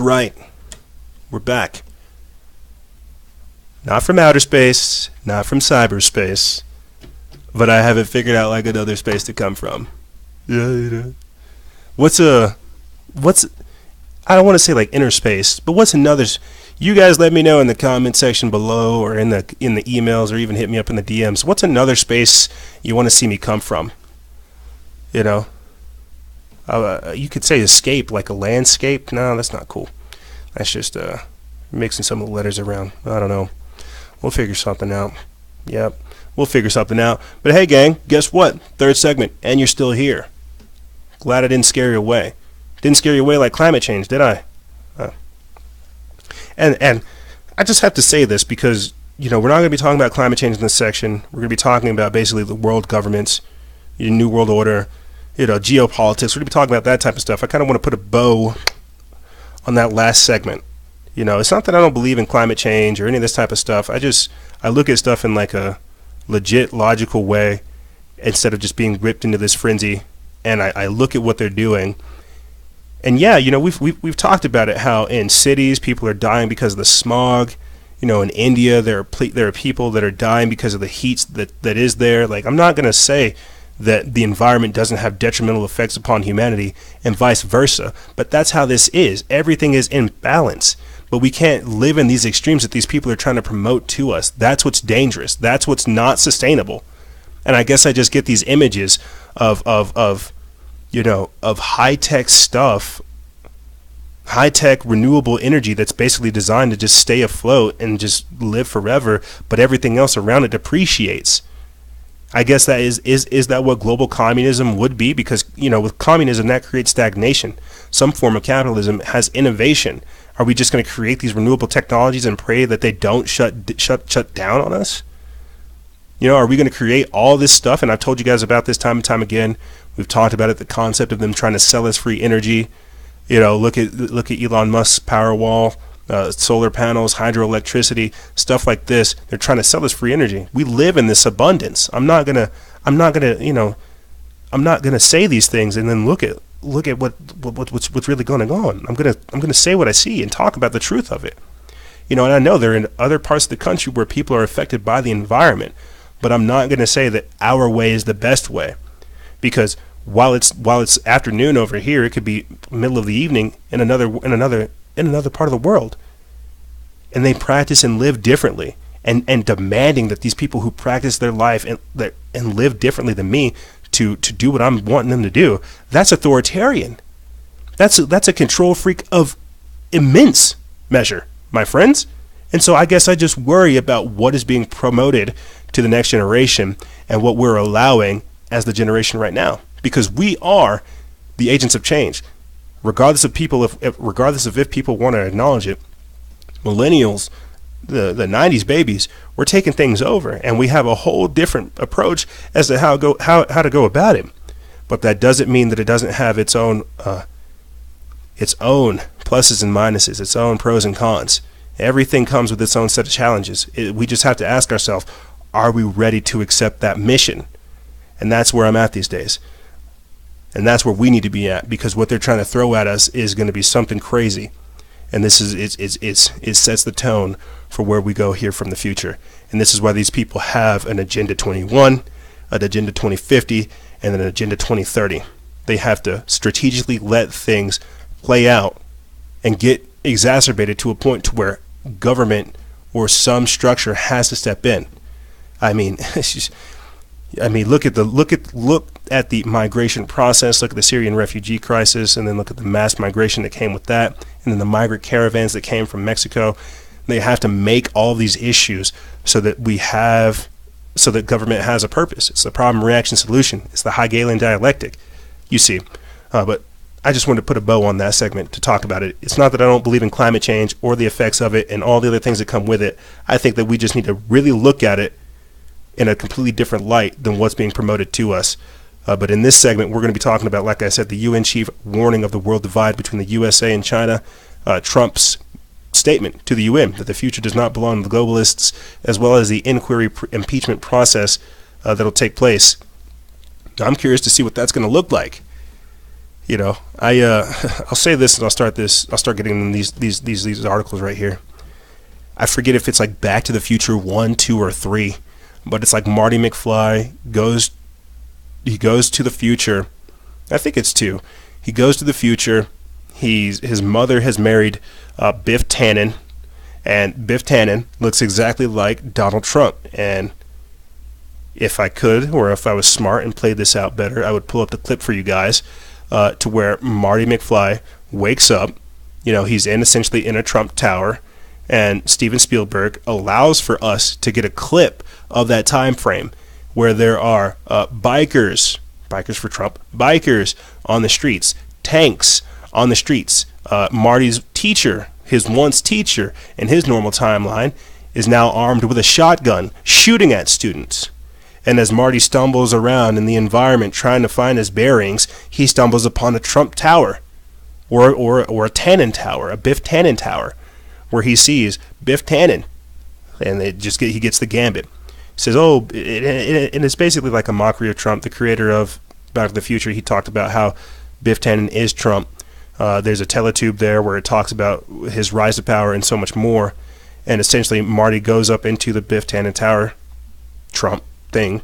right. We're back. Not from outer space, not from cyberspace, but I haven't figured out like another space to come from. Yeah. What's I don't want to say like inner space, but what's another? You guys let me know in the comment section below, or in the emails, or even hit me up in the DMs. What's another space you want to see me come from? You know. You could say escape, like a landscape. No, that's not cool. That's just mixing some of the letters around. I don't know. We'll figure something out. Yep, we'll figure something out. But hey, gang, guess what? Third segment, and you're still here. Glad I didn't scare you away. Didn't scare you away like climate change, did I? And I just have to say this because, you know, we're not going to be talking about climate change in this section. We're going to be talking about basically the world governments, your new world order, you know, geopolitics. We're going to be talking about that type of stuff. I kind of want to put a bow on that last segment. You know, it's not that I don't believe in climate change or any of this type of stuff. I look at stuff in like a legit, logical way instead of just being ripped into this frenzy. And I look at what they're doing. And yeah, you know, we've talked about it, how in cities people are dying because of the smog. You know, in India there are people that are dying because of the heat that is there. Like, I'm not going to say that the environment doesn't have detrimental effects upon humanity and vice versa. But that's how this is. Everything is in balance. But we can't live in these extremes that these people are trying to promote to us. That's what's dangerous. That's what's not sustainable. And I guess I just get these images of you know, of high-tech stuff, high-tech renewable energy that's basically designed to just stay afloat and just live forever, but everything else around it depreciates. I guess that is that what global communism would be? Because, you know, with communism, that creates stagnation. Some form of capitalism has innovation. Are we just going to create these renewable technologies and pray that they don't shut down on us? You know, are we going to create all this stuff? And I've told you guys about this time and time again. We've talked about it, the concept of them trying to sell us free energy. You know, look at Elon Musk's Powerwall, solar panels, hydroelectricity, stuff like this. They're trying to sell us free energy. We live in this abundance. I'm not gonna say these things and then look at what's really going on. I'm gonna say what I see and talk about the truth of it. You know, and I know there are in other parts of the country where people are affected by the environment, but I'm not gonna say that our way is the best way, because while it's afternoon over here, it could be middle of the evening in another part of the world, and they practice and live differently, and demanding that these people who practice their life and live differently than me to do what I'm wanting them to do, that's authoritarian. That's a control freak of immense measure, my friends. And so I guess I just worry about what is being promoted to the next generation and what we're allowing as the generation right now, because we are the agents of change, regardless of if people want to acknowledge it. Millennials, the 90s babies, we're taking things over, and we have a whole different approach as to how to go about it. But that doesn't mean that it doesn't have its own pluses and minuses, its own pros and cons. Everything comes with its own set of challenges. We just have to ask ourselves, are we ready to accept that mission? And that's where I'm at these days. And that's where we need to be at, because what they're trying to throw at us is going to be something crazy. And this is it sets the tone for where we go here from the future. And this is why these people have an Agenda 21, an Agenda 2050, and an Agenda 2030. They have to strategically let things play out and get exacerbated to a point to where government or some structure has to step in. I mean, look at the migration process. Look at the Syrian refugee crisis, and then look at the mass migration that came with that, and then the migrant caravans that came from Mexico. They have to make all these issues so that government has a purpose. It's the problem, reaction, solution. It's the Hegelian dialectic, you see. But I just wanted to put a bow on that segment to talk about it. It's not that I don't believe in climate change or the effects of it and all the other things that come with it. I think that we just need to really look at it in a completely different light than what's being promoted to us. But in this segment, we're going to be talking about, like I said, the UN chief warning of the world divide between the USA and China, Trump's statement to the UN that the future does not belong to the globalists, as well as the inquiry impeachment process that'll take place. I'm curious to see what that's going to look like. You know, I'll say this and I'll start getting in these articles right here. I forget if it's like Back to the Future 1, 2, or 3, but it's like Marty McFly goes to the future. I think it's 2. He goes to the future. His mother has married Biff Tannen, and Biff Tannen looks exactly like Donald Trump. And if I could, or if I was smart and played this out better, I would pull up the clip for you guys to where Marty McFly wakes up. You know, he's essentially in a Trump tower, and Steven Spielberg allows for us to get a clip of that time frame where there are bikers for Trump, bikers on the streets, tanks on the streets. Marty's teacher, his once teacher in his normal timeline, is now armed with a shotgun shooting at students. And as Marty stumbles around in the environment trying to find his bearings, he stumbles upon a Trump tower or a Tannen tower, a Biff Tannen tower, where he sees Biff Tannen, and he gets the gambit. He says, and it's basically like a mockery of Trump, the creator of Back to the Future. He talked about how Biff Tannen is Trump. There's a teletube there where it talks about his rise to power and so much more. And essentially, Marty goes up into the Biff Tannen tower, Trump thing,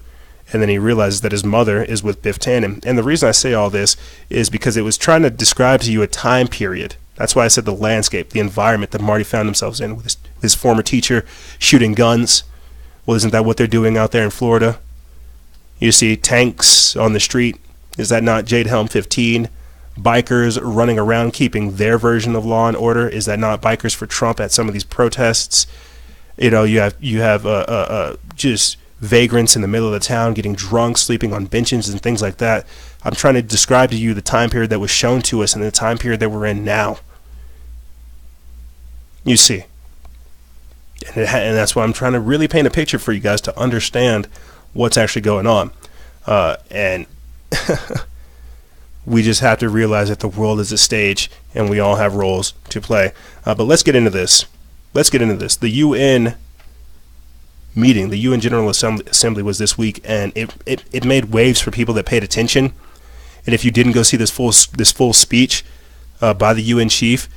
and then he realizes that his mother is with Biff Tannen. And the reason I say all this is because it was trying to describe to you a time period. That's why I said the landscape, the environment that Marty found himself in with his former teacher shooting guns. Well, isn't that what they're doing out there in Florida? You see tanks on the street. Is that not Jade Helm 15? Bikers running around keeping their version of law and order. Is that not bikers for Trump at some of these protests? You know, you have just vagrants in the middle of the town getting drunk, sleeping on benches and things like that. I'm trying to describe to you the time period that was shown to us and the time period that we're in now. You see. And that's why I'm trying to really paint a picture for you guys to understand what's actually going on. And we just have to realize that the world is a stage and we all have roles to play. But let's get into this. The UN meeting, the UN General Assembly was this week, and it made waves for people that paid attention. And if you didn't go see this full speech by the UN chief,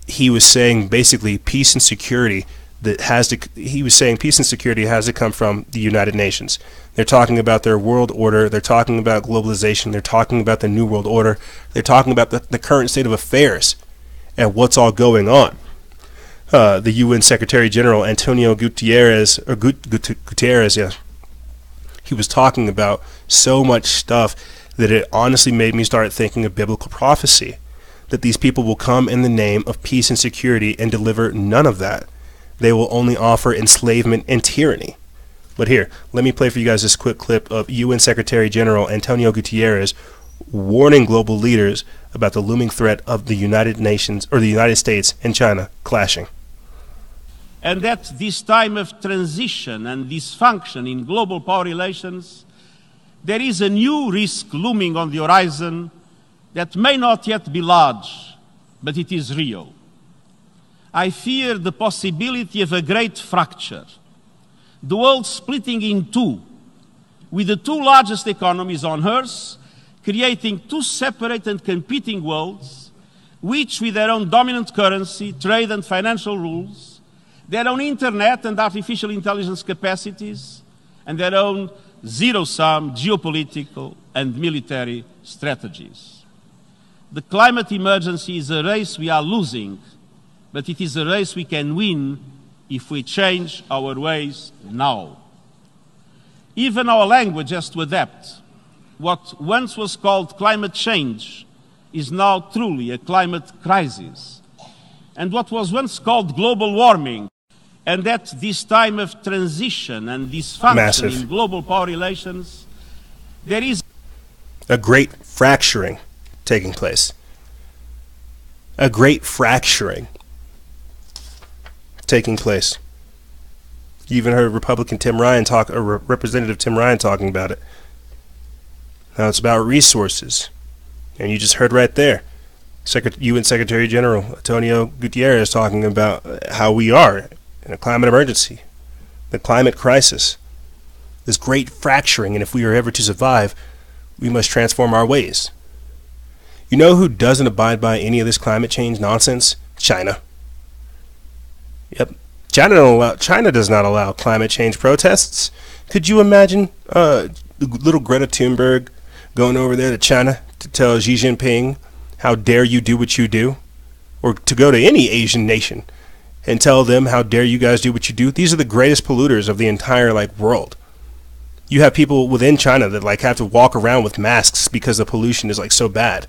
he was saying basically peace and security has to come from the United Nations. They're talking about their world order. They're talking about globalization. They're talking about the new world order. They're talking about the current state of affairs and what's all going on. The UN Secretary General Antonio Guterres, he was talking about so much stuff that it honestly made me start thinking of biblical prophecy, that these people will come in the name of peace and security and deliver none of that. They will only offer enslavement and tyranny. But here, let me play for you guys this quick clip of UN Secretary General Antonio Guterres warning global leaders about the looming threat of the United Nations, or the United States and China clashing. And at this time of transition and dysfunction in global power relations, there is a new risk looming on the horizon that may not yet be large, but it is real. I fear the possibility of a great fracture, the world splitting in two, with the two largest economies on Earth creating two separate and competing worlds, which with their own dominant currency, trade and financial rules, their own internet and artificial intelligence capacities, and their own zero-sum geopolitical and military strategies. The climate emergency is a race we are losing, but it is a race we can win if we change our ways now. Even our language has to adapt. What once was called climate change is now truly a climate crisis. And what was once called global warming, and at this time of transition and dysfunction in global power relations, there is a great fracturing taking place. A great fracturing taking place. You even heard Republican Tim Ryan talk, or Representative Tim Ryan talking about it. Now it's about resources. And you just heard right there, UN Secretary General Antonio Guterres talking about how we are in a climate emergency, the climate crisis, this great fracturing, and if we are ever to survive, we must transform our ways. You know who doesn't abide by any of this climate change nonsense? China. Yep. China does not allow climate change protests. Could you imagine little Greta Thunberg going over there to China to tell Xi Jinping, how dare you do what you do? Or to go to any Asian nation and tell them, how dare you guys do what you do? These are the greatest polluters of the entire world. You have people within China that have to walk around with masks because the pollution is so bad.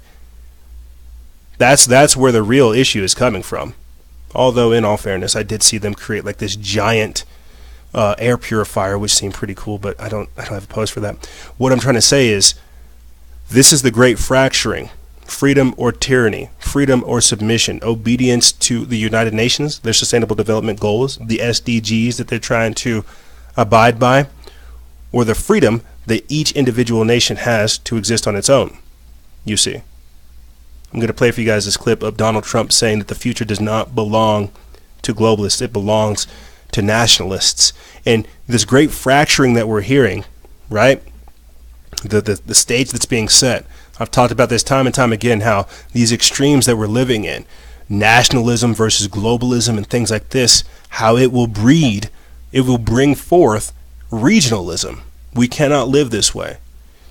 That's where the real issue is coming from. Although, in all fairness, I did see them create this giant air purifier, which seemed pretty cool, but I don't have a post for that. What I'm trying to say is, this is the great fracturing. Freedom or tyranny, freedom or submission, obedience to the United Nations, their Sustainable Development Goals, the SDGs that they're trying to abide by, or the freedom that each individual nation has to exist on its own, you see. I'm going to play for you guys this clip of Donald Trump saying that the future does not belong to globalists, it belongs to nationalists. And this great fracturing that we're hearing, right? The stage that's being set. I've talked about this time and time again, how these extremes that we're living in, nationalism versus globalism and things like this, how it will bring forth regionalism. We cannot live this way.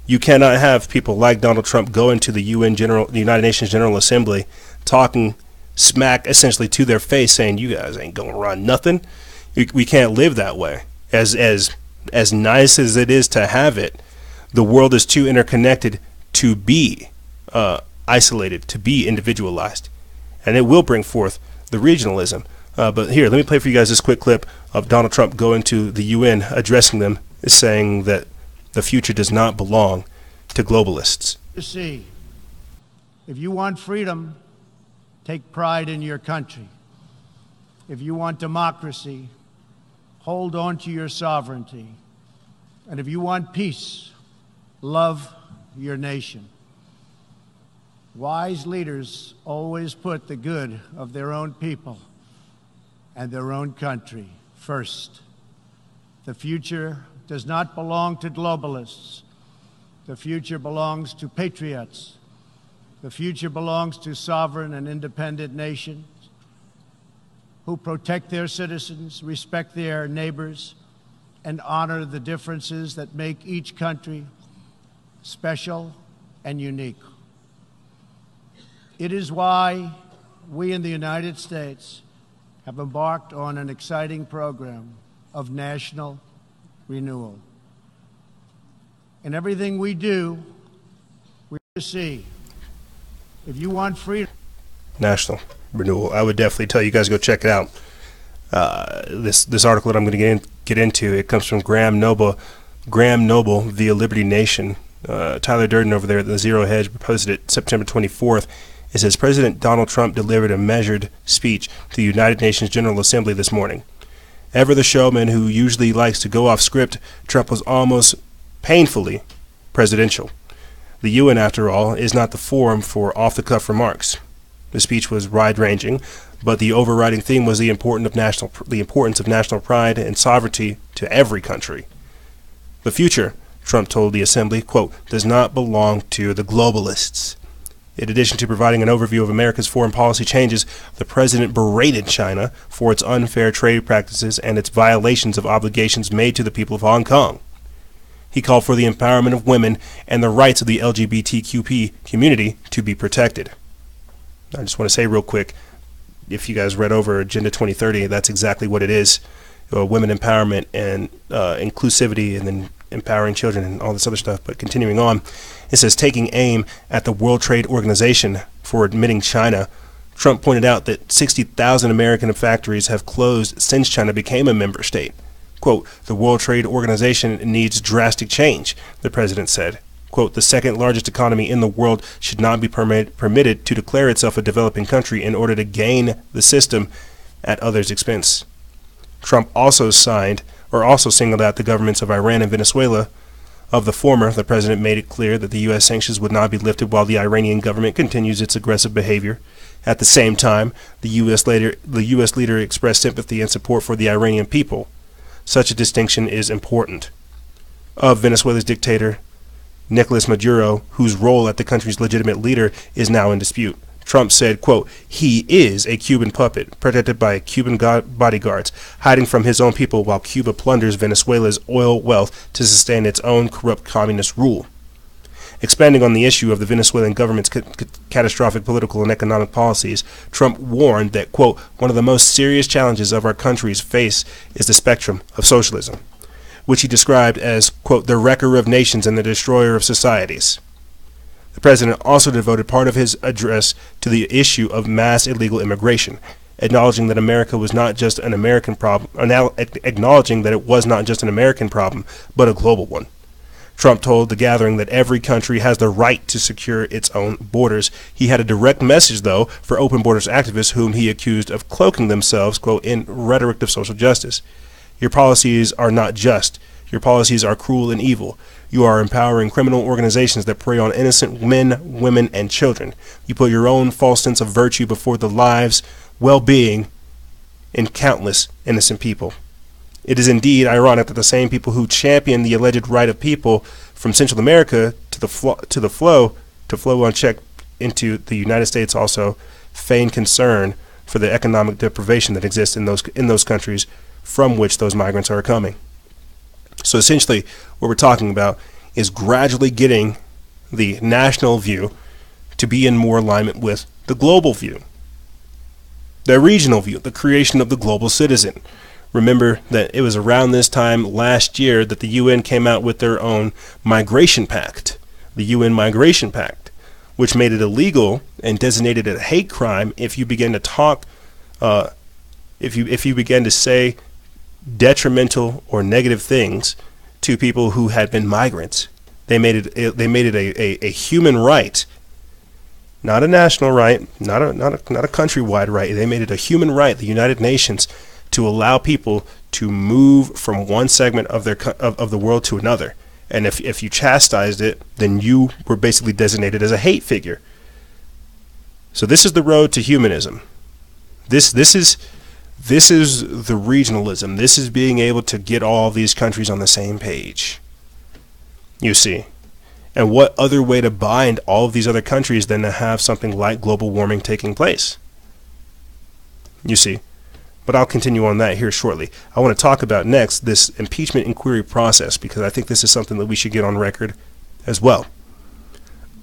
You cannot have people like Donald Trump go into the the United Nations General Assembly talking smack essentially to their face, saying you guys ain't gonna run nothing. We can't live that way. As nice as it is to have it, the world is too interconnected to be isolated, to be individualized, and it will bring forth the regionalism. But here, let me play for you guys this quick clip of Donald Trump going to the UN, addressing them, saying that the future does not belong to globalists. You see, if you want freedom, take pride in your country. If you want democracy, hold on to your sovereignty. And if you want peace, love your nation. Wise leaders always put the good of their own people and their own country first. The future does not belong to globalists. The future belongs to patriots. The future belongs to sovereign and independent nations who protect their citizens, respect their neighbors, and honor the differences that make each country special and unique. It is why we in the United States have embarked on an exciting program of national renewal. In everything we do, we see, if you want freedom. National renewal. I would definitely tell you guys to go check it out. This article that I'm going to get into, it comes from Graham Noble via Liberty Nation. Tyler Durden over there at the Zero Hedge posted it September 24th. It says, President Donald Trump delivered a measured speech to the United Nations General Assembly this morning. Ever the showman who usually likes to go off script, Trump was almost painfully presidential. The UN, after all, is not the forum for off-the-cuff remarks. The speech was wide-ranging, but the overriding theme was the importance of national pride and sovereignty to every country. The future, Trump told the Assembly, quote, does not belong to the globalists. In addition to providing an overview of America's foreign policy changes, the president berated China for its unfair trade practices and its violations of obligations made to the people of Hong Kong. He called for the empowerment of women and the rights of the LGBTQ community to be protected. I just want to say real quick, if you guys read over Agenda 2030, that's exactly what it is. Women empowerment and inclusivity, and then empowering children and all this other stuff. But continuing on, it says, taking aim at the World Trade Organization for admitting China, Trump pointed out that 60,000 American factories have closed since China became a member state. Quote, the World Trade Organization needs drastic change, the president said. Quote, the second largest economy in the world should not be permitted to declare itself a developing country in order to gain the system at others' expense. Trump also singled out the governments of Iran and Venezuela. Of the former, the president made it clear that the U.S. sanctions would not be lifted while the Iranian government continues its aggressive behavior. At the same time, the U.S. leader expressed sympathy and support for the Iranian people. Such a distinction is important. Of Venezuela's dictator, Nicolas Maduro, whose role as the country's legitimate leader is now in dispute, Trump said, quote, "He is a Cuban puppet, protected by Cuban bodyguards, hiding from his own people while Cuba plunders Venezuela's oil wealth to sustain its own corrupt communist rule." Expanding on the issue of the Venezuelan government's catastrophic political and economic policies, Trump warned that, quote, "One of the most serious challenges of our country's face is the spectrum of socialism," which he described as, quote, "the wrecker of nations and the destroyer of societies." The president also devoted part of his address to the issue of mass illegal immigration, acknowledging that America was not just an American problem, acknowledging that it was not just an American problem, but a global one. Trump told the gathering that every country has the right to secure its own borders. He had a direct message, though, for open borders activists whom he accused of cloaking themselves, quote, in rhetoric of social justice. "Your policies are not just. Your policies are cruel and evil. You are empowering criminal organizations that prey on innocent men, women, and children. You put your own false sense of virtue before the lives, well-being, in countless innocent people. It is indeed ironic that the same people who champion the alleged right of people from Central America to flow unchecked into the United States also feign concern for the economic deprivation that exists in those countries from which those migrants are coming." So essentially, what we're talking about is gradually getting the national view to be in more alignment with the global view, the regional view, the creation of the global citizen. Remember that it was around this time last year that the UN came out with their own migration pact, the UN Migration Pact, which made it illegal and designated it a hate crime if you begin to talk, if you began to say detrimental or negative things to people who had been migrants. They made it a human right, not a national right, not a countrywide right. They made it a human right, the United Nations, to allow people to move from one segment of the world to another. And if you chastised it, then you were basically designated as a hate figure. So this is the road to humanism. This is the regionalism. This is being able to get all these countries on the same page. You see. And what other way to bind all of these other countries than to have something like global warming taking place? You see. But I'll continue on that here shortly. I want to talk about next this impeachment inquiry process, because I think this is something that we should get on record as well.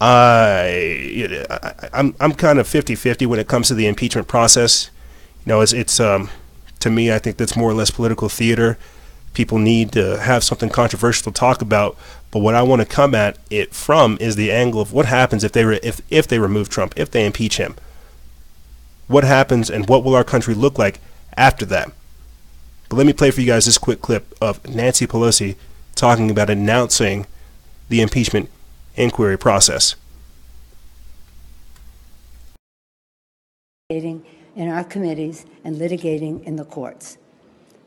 I'm kind of 50-50 when it comes to the impeachment process. You know, it's to me, I think that's more or less political theater. People need to have something controversial to talk about, but what I want to come at it from is the angle of what happens if they remove Trump, if they impeach him. What happens and what will our country look like after that? But let me play for you guys this quick clip of Nancy Pelosi talking about announcing the impeachment inquiry process. In our committees and litigating in the courts,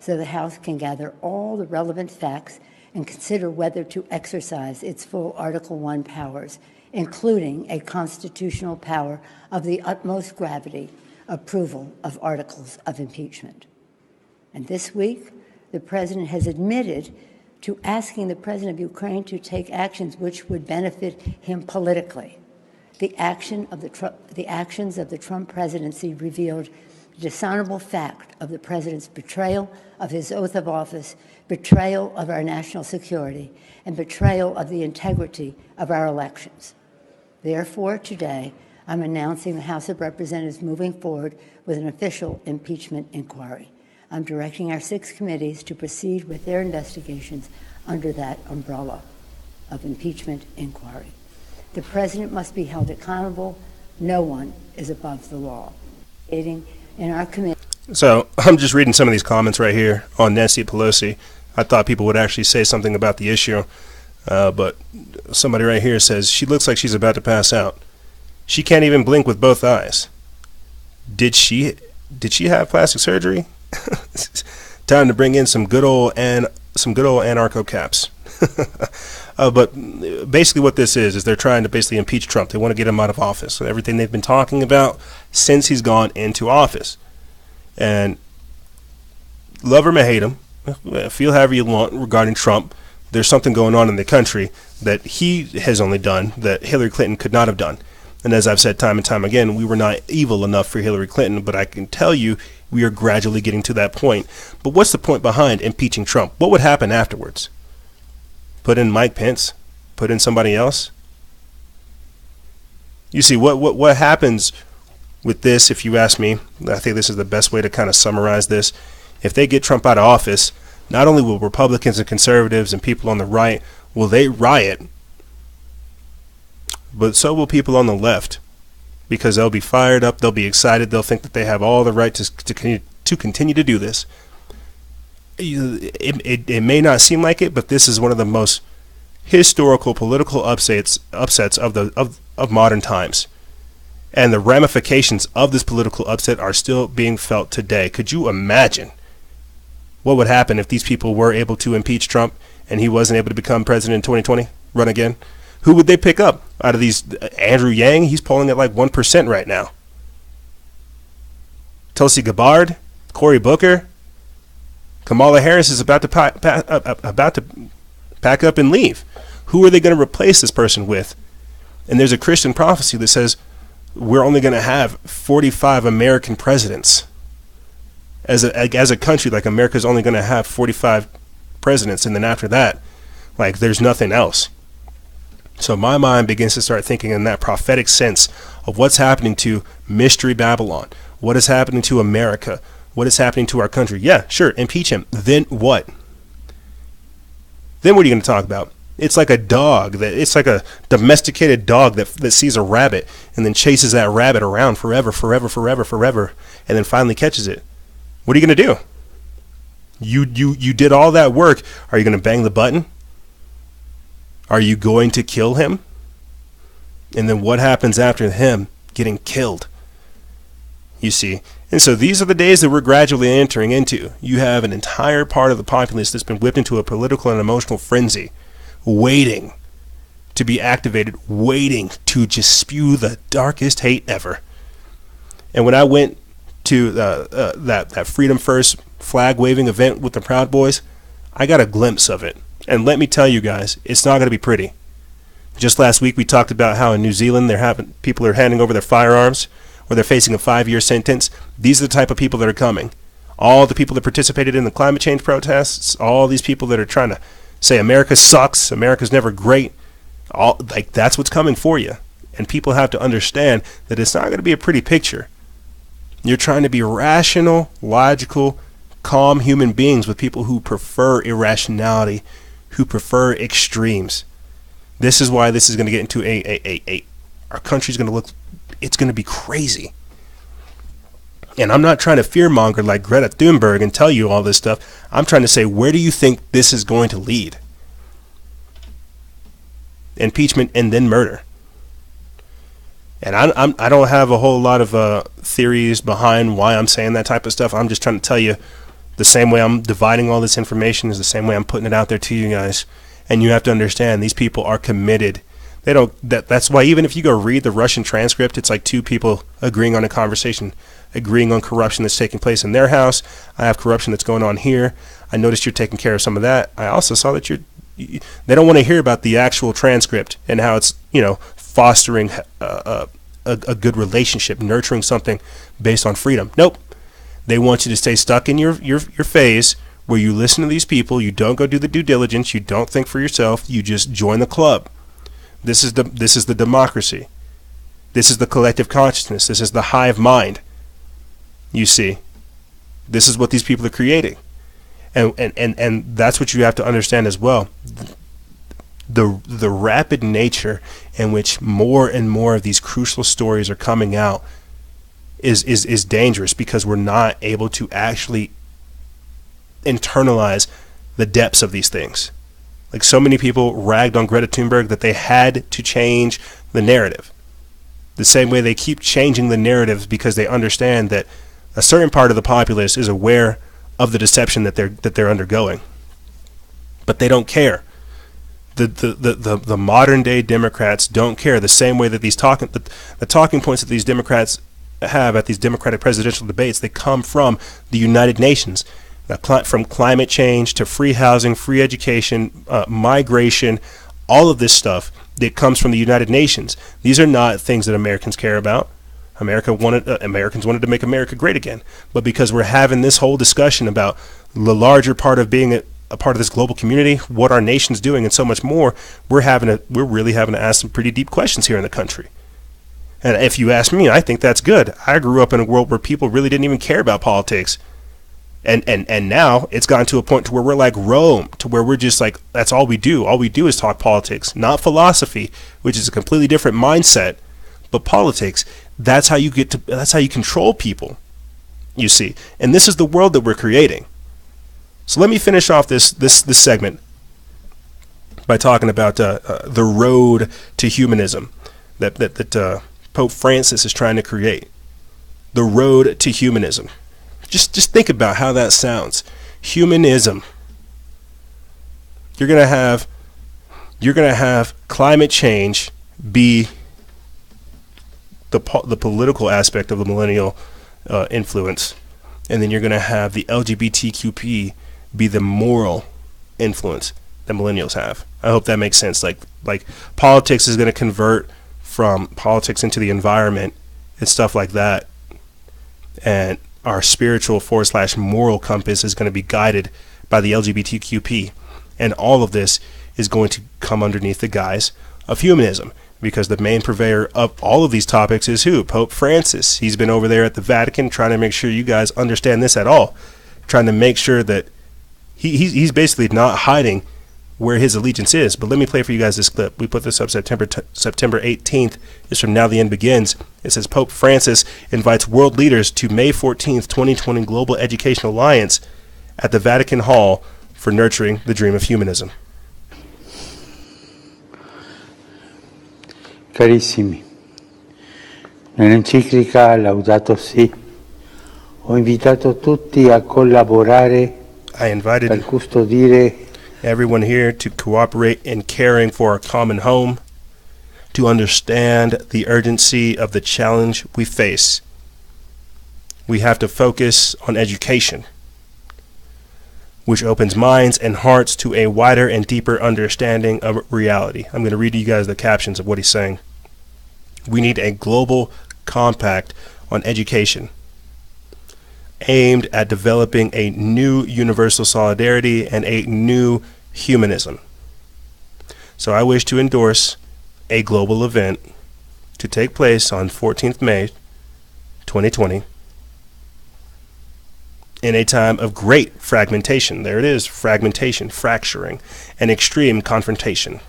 so the House can gather all the relevant facts and consider whether to exercise its full Article I powers, including a constitutional power of the utmost gravity, approval of articles of impeachment. And this week, the President has admitted to asking the President of Ukraine to take actions which would benefit him politically. The actions of the Trump presidency revealed the dishonorable fact of the President's betrayal of his oath of office, betrayal of our national security, and betrayal of the integrity of our elections. Therefore, today, I'm announcing the House of Representatives moving forward with an official impeachment inquiry. I'm directing our 6 committees to proceed with their investigations under that umbrella of impeachment inquiry. The President must be held accountable. No one is above the law. In our committee. So I'm just reading some of these comments right here on Nancy Pelosi. I thought people would actually say something about the issue, but somebody right here says she looks like she's about to pass out. She can't even blink with both eyes. Did she have plastic surgery? Time to bring in some good old anarcho caps. But basically what this is they're trying to basically impeach Trump. They want to get him out of office. So everything they've been talking about since he's gone into office. And love him or hate him, feel however you want regarding Trump, there's something going on in the country that he has only done that Hillary Clinton could not have done. And as I've said time and time again, we were not evil enough for Hillary Clinton, but I can tell you we are gradually getting to that point. But what's the point behind impeaching Trump? What would happen afterwards? Put in Mike Pence? Put in somebody else? You see, what happens with this, if you ask me, I think this is the best way to kind of summarize this. If they get Trump out of office, not only will Republicans and conservatives and people on the right, will they riot, but so will people on the left, because they'll be fired up, they'll be excited, they'll think that they have all the right to continue to do this. It may not seem like it, but this is one of the most historical political upsets of modern times. And the ramifications of this political upset are still being felt today. Could you imagine what would happen if these people were able to impeach Trump and he wasn't able to become president in 2020, run again? Who would they pick up out of these? Andrew Yang, he's polling at like 1% right now. Tulsi Gabbard, Cory Booker, Kamala Harris is about to pack up and leave. Who are they going to replace this person with? And there's a Christian prophecy that says we're only going to have 45 American presidents. As a country, like, America's only going to have 45 presidents, and then after that, like, there's nothing else. So my mind begins to start thinking in that prophetic sense of what's happening to Mystery Babylon, what is happening to America, what is happening to our country. Yeah, sure, impeach him. Then what? Then what are you going to talk about? It's like a dog, it's like a domesticated dog that sees a rabbit and then chases that rabbit around forever, and then finally catches it. What are you going to do? You did all that work. Are you going to bang the button? Are you going to kill him? And then what happens after him getting killed? You see? And so these are the days that we're gradually entering into. You have an entire part of the populace that's been whipped into a political and emotional frenzy, waiting to be activated, waiting to just spew the darkest hate ever. And when I went to that Freedom First flag waving event with the Proud Boys, I got a glimpse of it. And let me tell you guys, it's not going to be pretty. Just last week we talked about how in New Zealand people are handing over their firearms, or they're facing a 5-year sentence. These are the type of people that are coming. All the people that participated in the climate change protests, all these people that are trying to say America sucks, America's never great, that's what's coming for you. And people have to understand that it's not going to be a pretty picture. You're trying to be rational, logical, calm human beings with people who prefer irrationality, who prefer extremes. This is why this is going to get into our country's going to look, it's going to be crazy. And I'm not trying to fearmonger like Greta Thunberg and tell you all this stuff. I'm trying to say, where do you think this is going to lead? Impeachment and then murder. And I don't have a whole lot of theories behind why I'm saying that type of stuff. I'm just trying to tell you the same way I'm dividing all this information is the same way I'm putting it out there to you guys. And you have to understand these people are committed. They don't. That's why even if you go read the Russian transcript, it's like two people agreeing on a conversation, agreeing on corruption that's taking place in their house. I have corruption that's going on here. I noticed you're taking care of some of that. I also saw that they don't want to hear about the actual transcript and how it's, fostering a good relationship, nurturing something based on freedom. Nope. They want you to stay stuck in your phase where you listen to these people, you don't go do the due diligence, you don't think for yourself, you just join the club. This is the democracy. This is the collective consciousness. This is the hive mind. You see, this is what these people are creating. And that's what you have to understand as well. The rapid nature in which more and more of these crucial stories are coming out is dangerous, because we're not able to actually internalize the depths of these things. Like, so many people ragged on Greta Thunberg that they had to change the narrative. The same way they keep changing the narratives because they understand that a certain part of the populace is aware of the deception that they're undergoing. But they don't care. The modern day Democrats don't care, the same way that the talking points that these Democrats have at these Democratic presidential debates, they come from the United Nations, from climate change to free housing, free education, migration, all of this stuff that comes from the United Nations. These are not things that Americans care about. Americans wanted to make America great again, but because we're having this whole discussion about the larger part of being a part of this global community, what our nation's doing, and so much more, we're really having to ask some pretty deep questions here in the country. And if you ask me, I think that's good. I grew up in a world where people really didn't even care about politics. And now it's gotten to a point to where we're like Rome, to where we're just like, that's all we do. All we do is talk politics, not philosophy, which is a completely different mindset, but politics. That's how you control people, you see. And this is the world that we're creating. So let me finish off this segment by talking about the road to humanism that Pope Francis is trying to create. The road to humanism. Just think about how that sounds. Humanism. You're gonna have climate change be the political aspect of the millennial influence, and then you're gonna have the LGBTQP be the moral influence that millennials have. I hope that makes sense. Like politics is gonna convert from politics into the environment and stuff like that, and our spiritual / moral compass is going to be guided by the LGBTQP, and all of this is going to come underneath the guise of humanism, because the main purveyor of all of these topics is who? Pope Francis. He's been over there at the Vatican trying to make sure you guys understand this at all, trying to make sure that he's basically not hiding where his allegiance is. But let me play for you guys this clip. We put this up September 18th. It's from Now the End Begins. It says Pope Francis invites world leaders to May 14th, 2020 Global Education Alliance at the Vatican Hall for nurturing the dream of humanism. Carissimi, nell'enciclica Laudato Si ho invitato tutti a collaborare per custodire everyone here to cooperate in caring for our common home, to understand the urgency of the challenge we face. We have to focus on education, which opens minds and hearts to a wider and deeper understanding of reality. I'm going to read to you guys the captions of what he's saying. We need a global compact on education aimed at developing a new universal solidarity and a new humanism. So I wish to endorse a global event to take place on 14th May 2020 in a time of great fragmentation. There it is, fragmentation, fracturing, and extreme confrontation.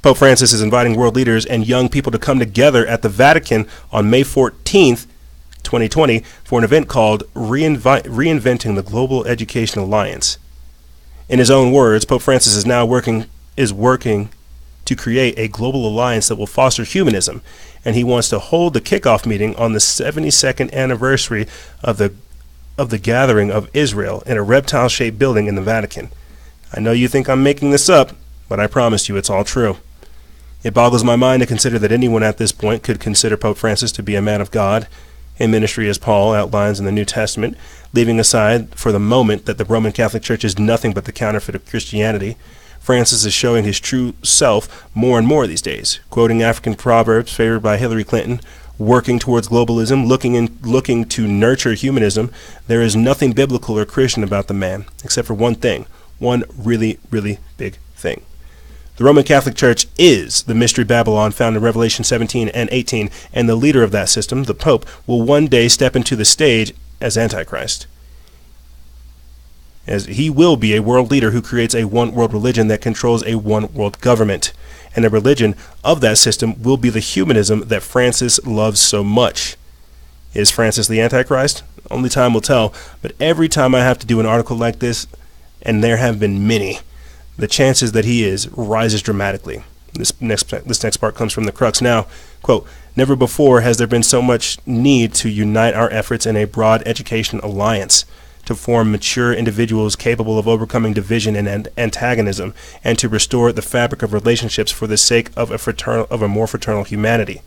Pope Francis is inviting world leaders and young people to come together at the Vatican on May 14th, 2020 for an event called Reinventing the Global Education Alliance. In his own words, Pope Francis is now working to create a global alliance that will foster humanism, and he wants to hold the kickoff meeting on the 72nd anniversary of the gathering of Israel in a reptile-shaped building in the Vatican. I know you think I'm making this up, but I promise you it's all true. It boggles my mind to consider that anyone at this point could consider Pope Francis to be a man of God in ministry as Paul outlines in the New Testament, leaving aside for the moment that the Roman Catholic Church is nothing but the counterfeit of Christianity. Francis is showing his true self more and more these days, quoting African proverbs favored by Hillary Clinton, working towards globalism, looking to nurture humanism. There is nothing biblical or Christian about the man, except for one thing, one really, really big thing. The Roman Catholic Church is the mystery Babylon found in Revelation 17 and 18, and the leader of that system, the Pope, will one day step into the stage as Antichrist. As he will be a world leader who creates a one-world religion that controls a one-world government, and the religion of that system will be the humanism that Francis loves so much. Is Francis the Antichrist? Only time will tell, but every time I have to do an article like this, and there have been many, the chances that he is rises dramatically. This next part comes from the crux now. Quote, Never before has there been so much need to unite our efforts in a broad education alliance to form mature individuals capable of overcoming division and antagonism, and to restore the fabric of relationships for the sake of a more fraternal humanity,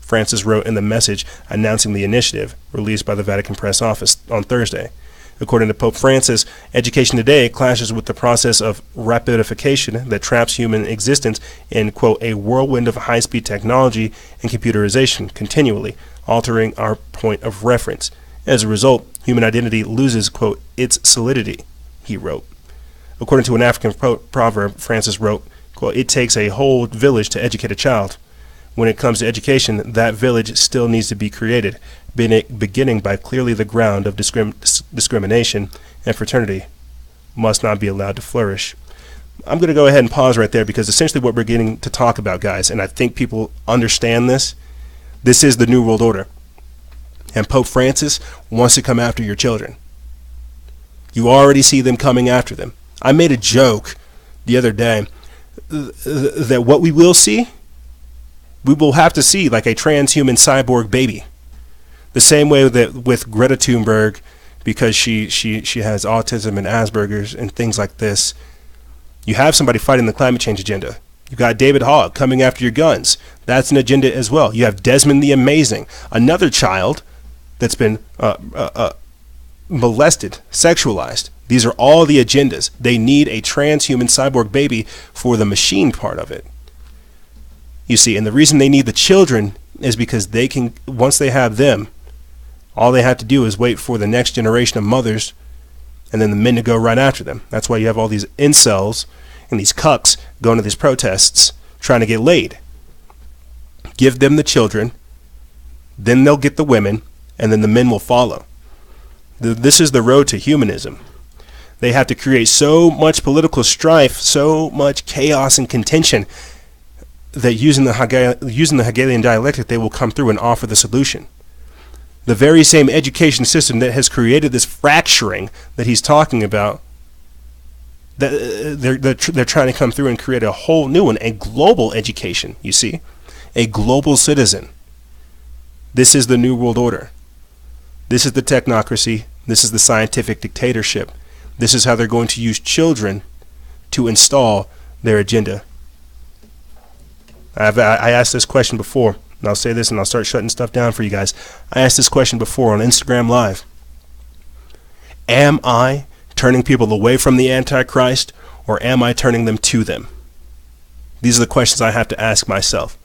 Francis wrote in the message announcing the initiative released by the Vatican press office on Thursday. According to Pope Francis, education today clashes with the process of rapidification that traps human existence in, quote, a whirlwind of high-speed technology and computerization, continually altering our point of reference. As a result, human identity loses, quote, its solidity, he wrote. According to an African proverb, Francis wrote, quote, it takes a whole village to educate a child. When it comes to education, that village still needs to be created, beginning by clearly the ground of discrimination and fraternity must not be allowed to flourish. I'm going to go ahead and pause right there because essentially what we're getting to talk about, guys, and I think people understand this, this is the New World Order. And Pope Francis wants to come after your children. You already see them coming after them. I made a joke the other day that what we will see, we will have to see like a transhuman cyborg baby. The same way that with Greta Thunberg, because she has autism and Asperger's and things like this, you have somebody fighting the climate change agenda. You got David Hogg coming after your guns. That's an agenda as well. You have Desmond the Amazing, another child that's been molested, sexualized. These are all the agendas. They need a transhuman cyborg baby for the machine part of it. You see, and the reason they need the children is because they can, once they have them, all they have to do is wait for the next generation of mothers and then the men to go right after them. That's why you have all these incels and these cucks going to these protests trying to get laid. Give them the children, then they'll get the women, and then the men will follow. This is the road to humanism. They have to create so much political strife, so much chaos and contention, that using the Hegelian dialectic, they will come through and offer the solution. The very same education system that has created this fracturing that he's talking about, that they're trying to come through and create a whole new one, a global education, you see, a global citizen. This is the New World Order. This is the technocracy. This is the scientific dictatorship. This is how they're going to use children to install their agenda. I asked this question before, and I'll say this and I'll start shutting stuff down for you guys. I asked this question before on Instagram Live. Am I turning people away from the Antichrist, or am I turning them to them? These are the questions I have to ask myself.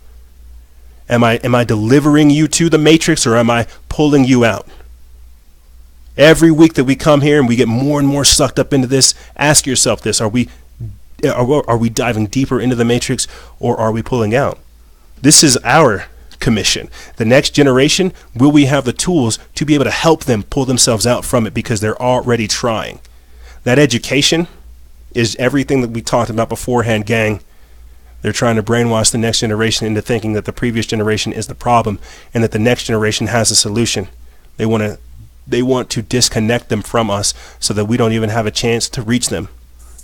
Am I delivering you to the Matrix, or am I pulling you out? Every week that we come here and we get more and more sucked up into this, ask yourself this: Are we diving deeper into the Matrix, or are we pulling out? This is our commission. The next generation, will we have the tools to be able to help them pull themselves out from it, because they're already trying? That education is everything that we talked about beforehand, gang. They're trying to brainwash the next generation into thinking that the previous generation is the problem and that the next generation has a solution. They want to disconnect them from us so that we don't even have a chance to reach them.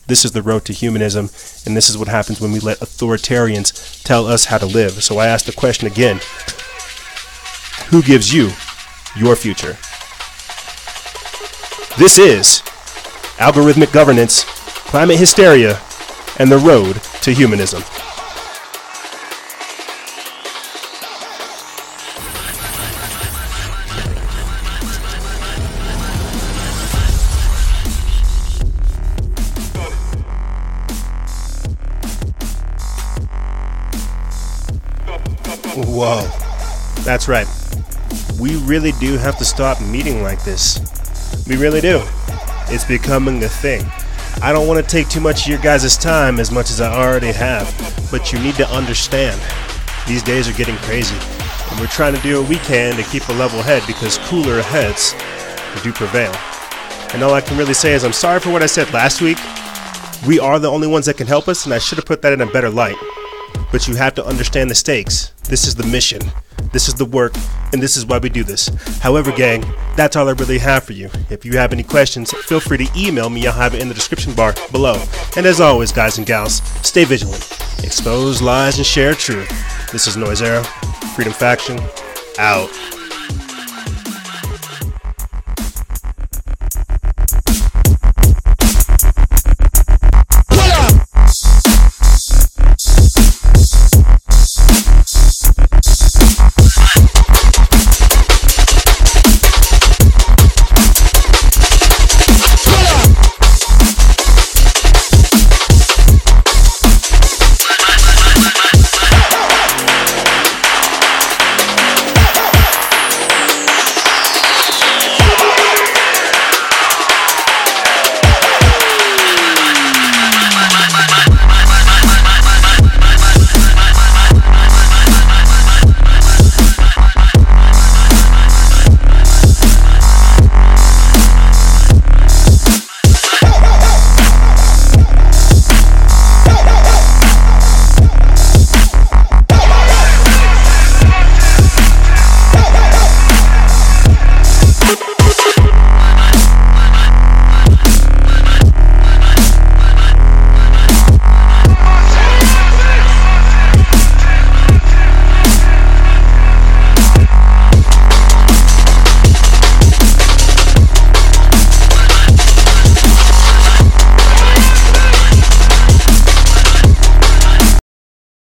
This is the road to humanism, and this is what happens when we let authoritarians tell us how to live. So I ask the question again: who gives you your future? This is Algorithmic Governance, Climate Hysteria, and the Road to Humanism. Whoa, that's right. We really do have to stop meeting like this. We really do. It's becoming a thing. I don't want to take too much of your guys' time, as much as I already have, but you need to understand, these days are getting crazy, and we're trying to do what we can to keep a level head, because cooler heads do prevail. And all I can really say is I'm sorry for what I said last week. We are the only ones that can help us, and I should have put that in a better light. But you have to understand the stakes. This is the mission. This is the work, and this is why we do this. However, gang, that's all I really have for you. If you have any questions, feel free to email me. I'll have it in the description bar below. And as always, guys and gals, stay vigilant, expose lies, and share truth. This is Noisero. Freedom Faction, out.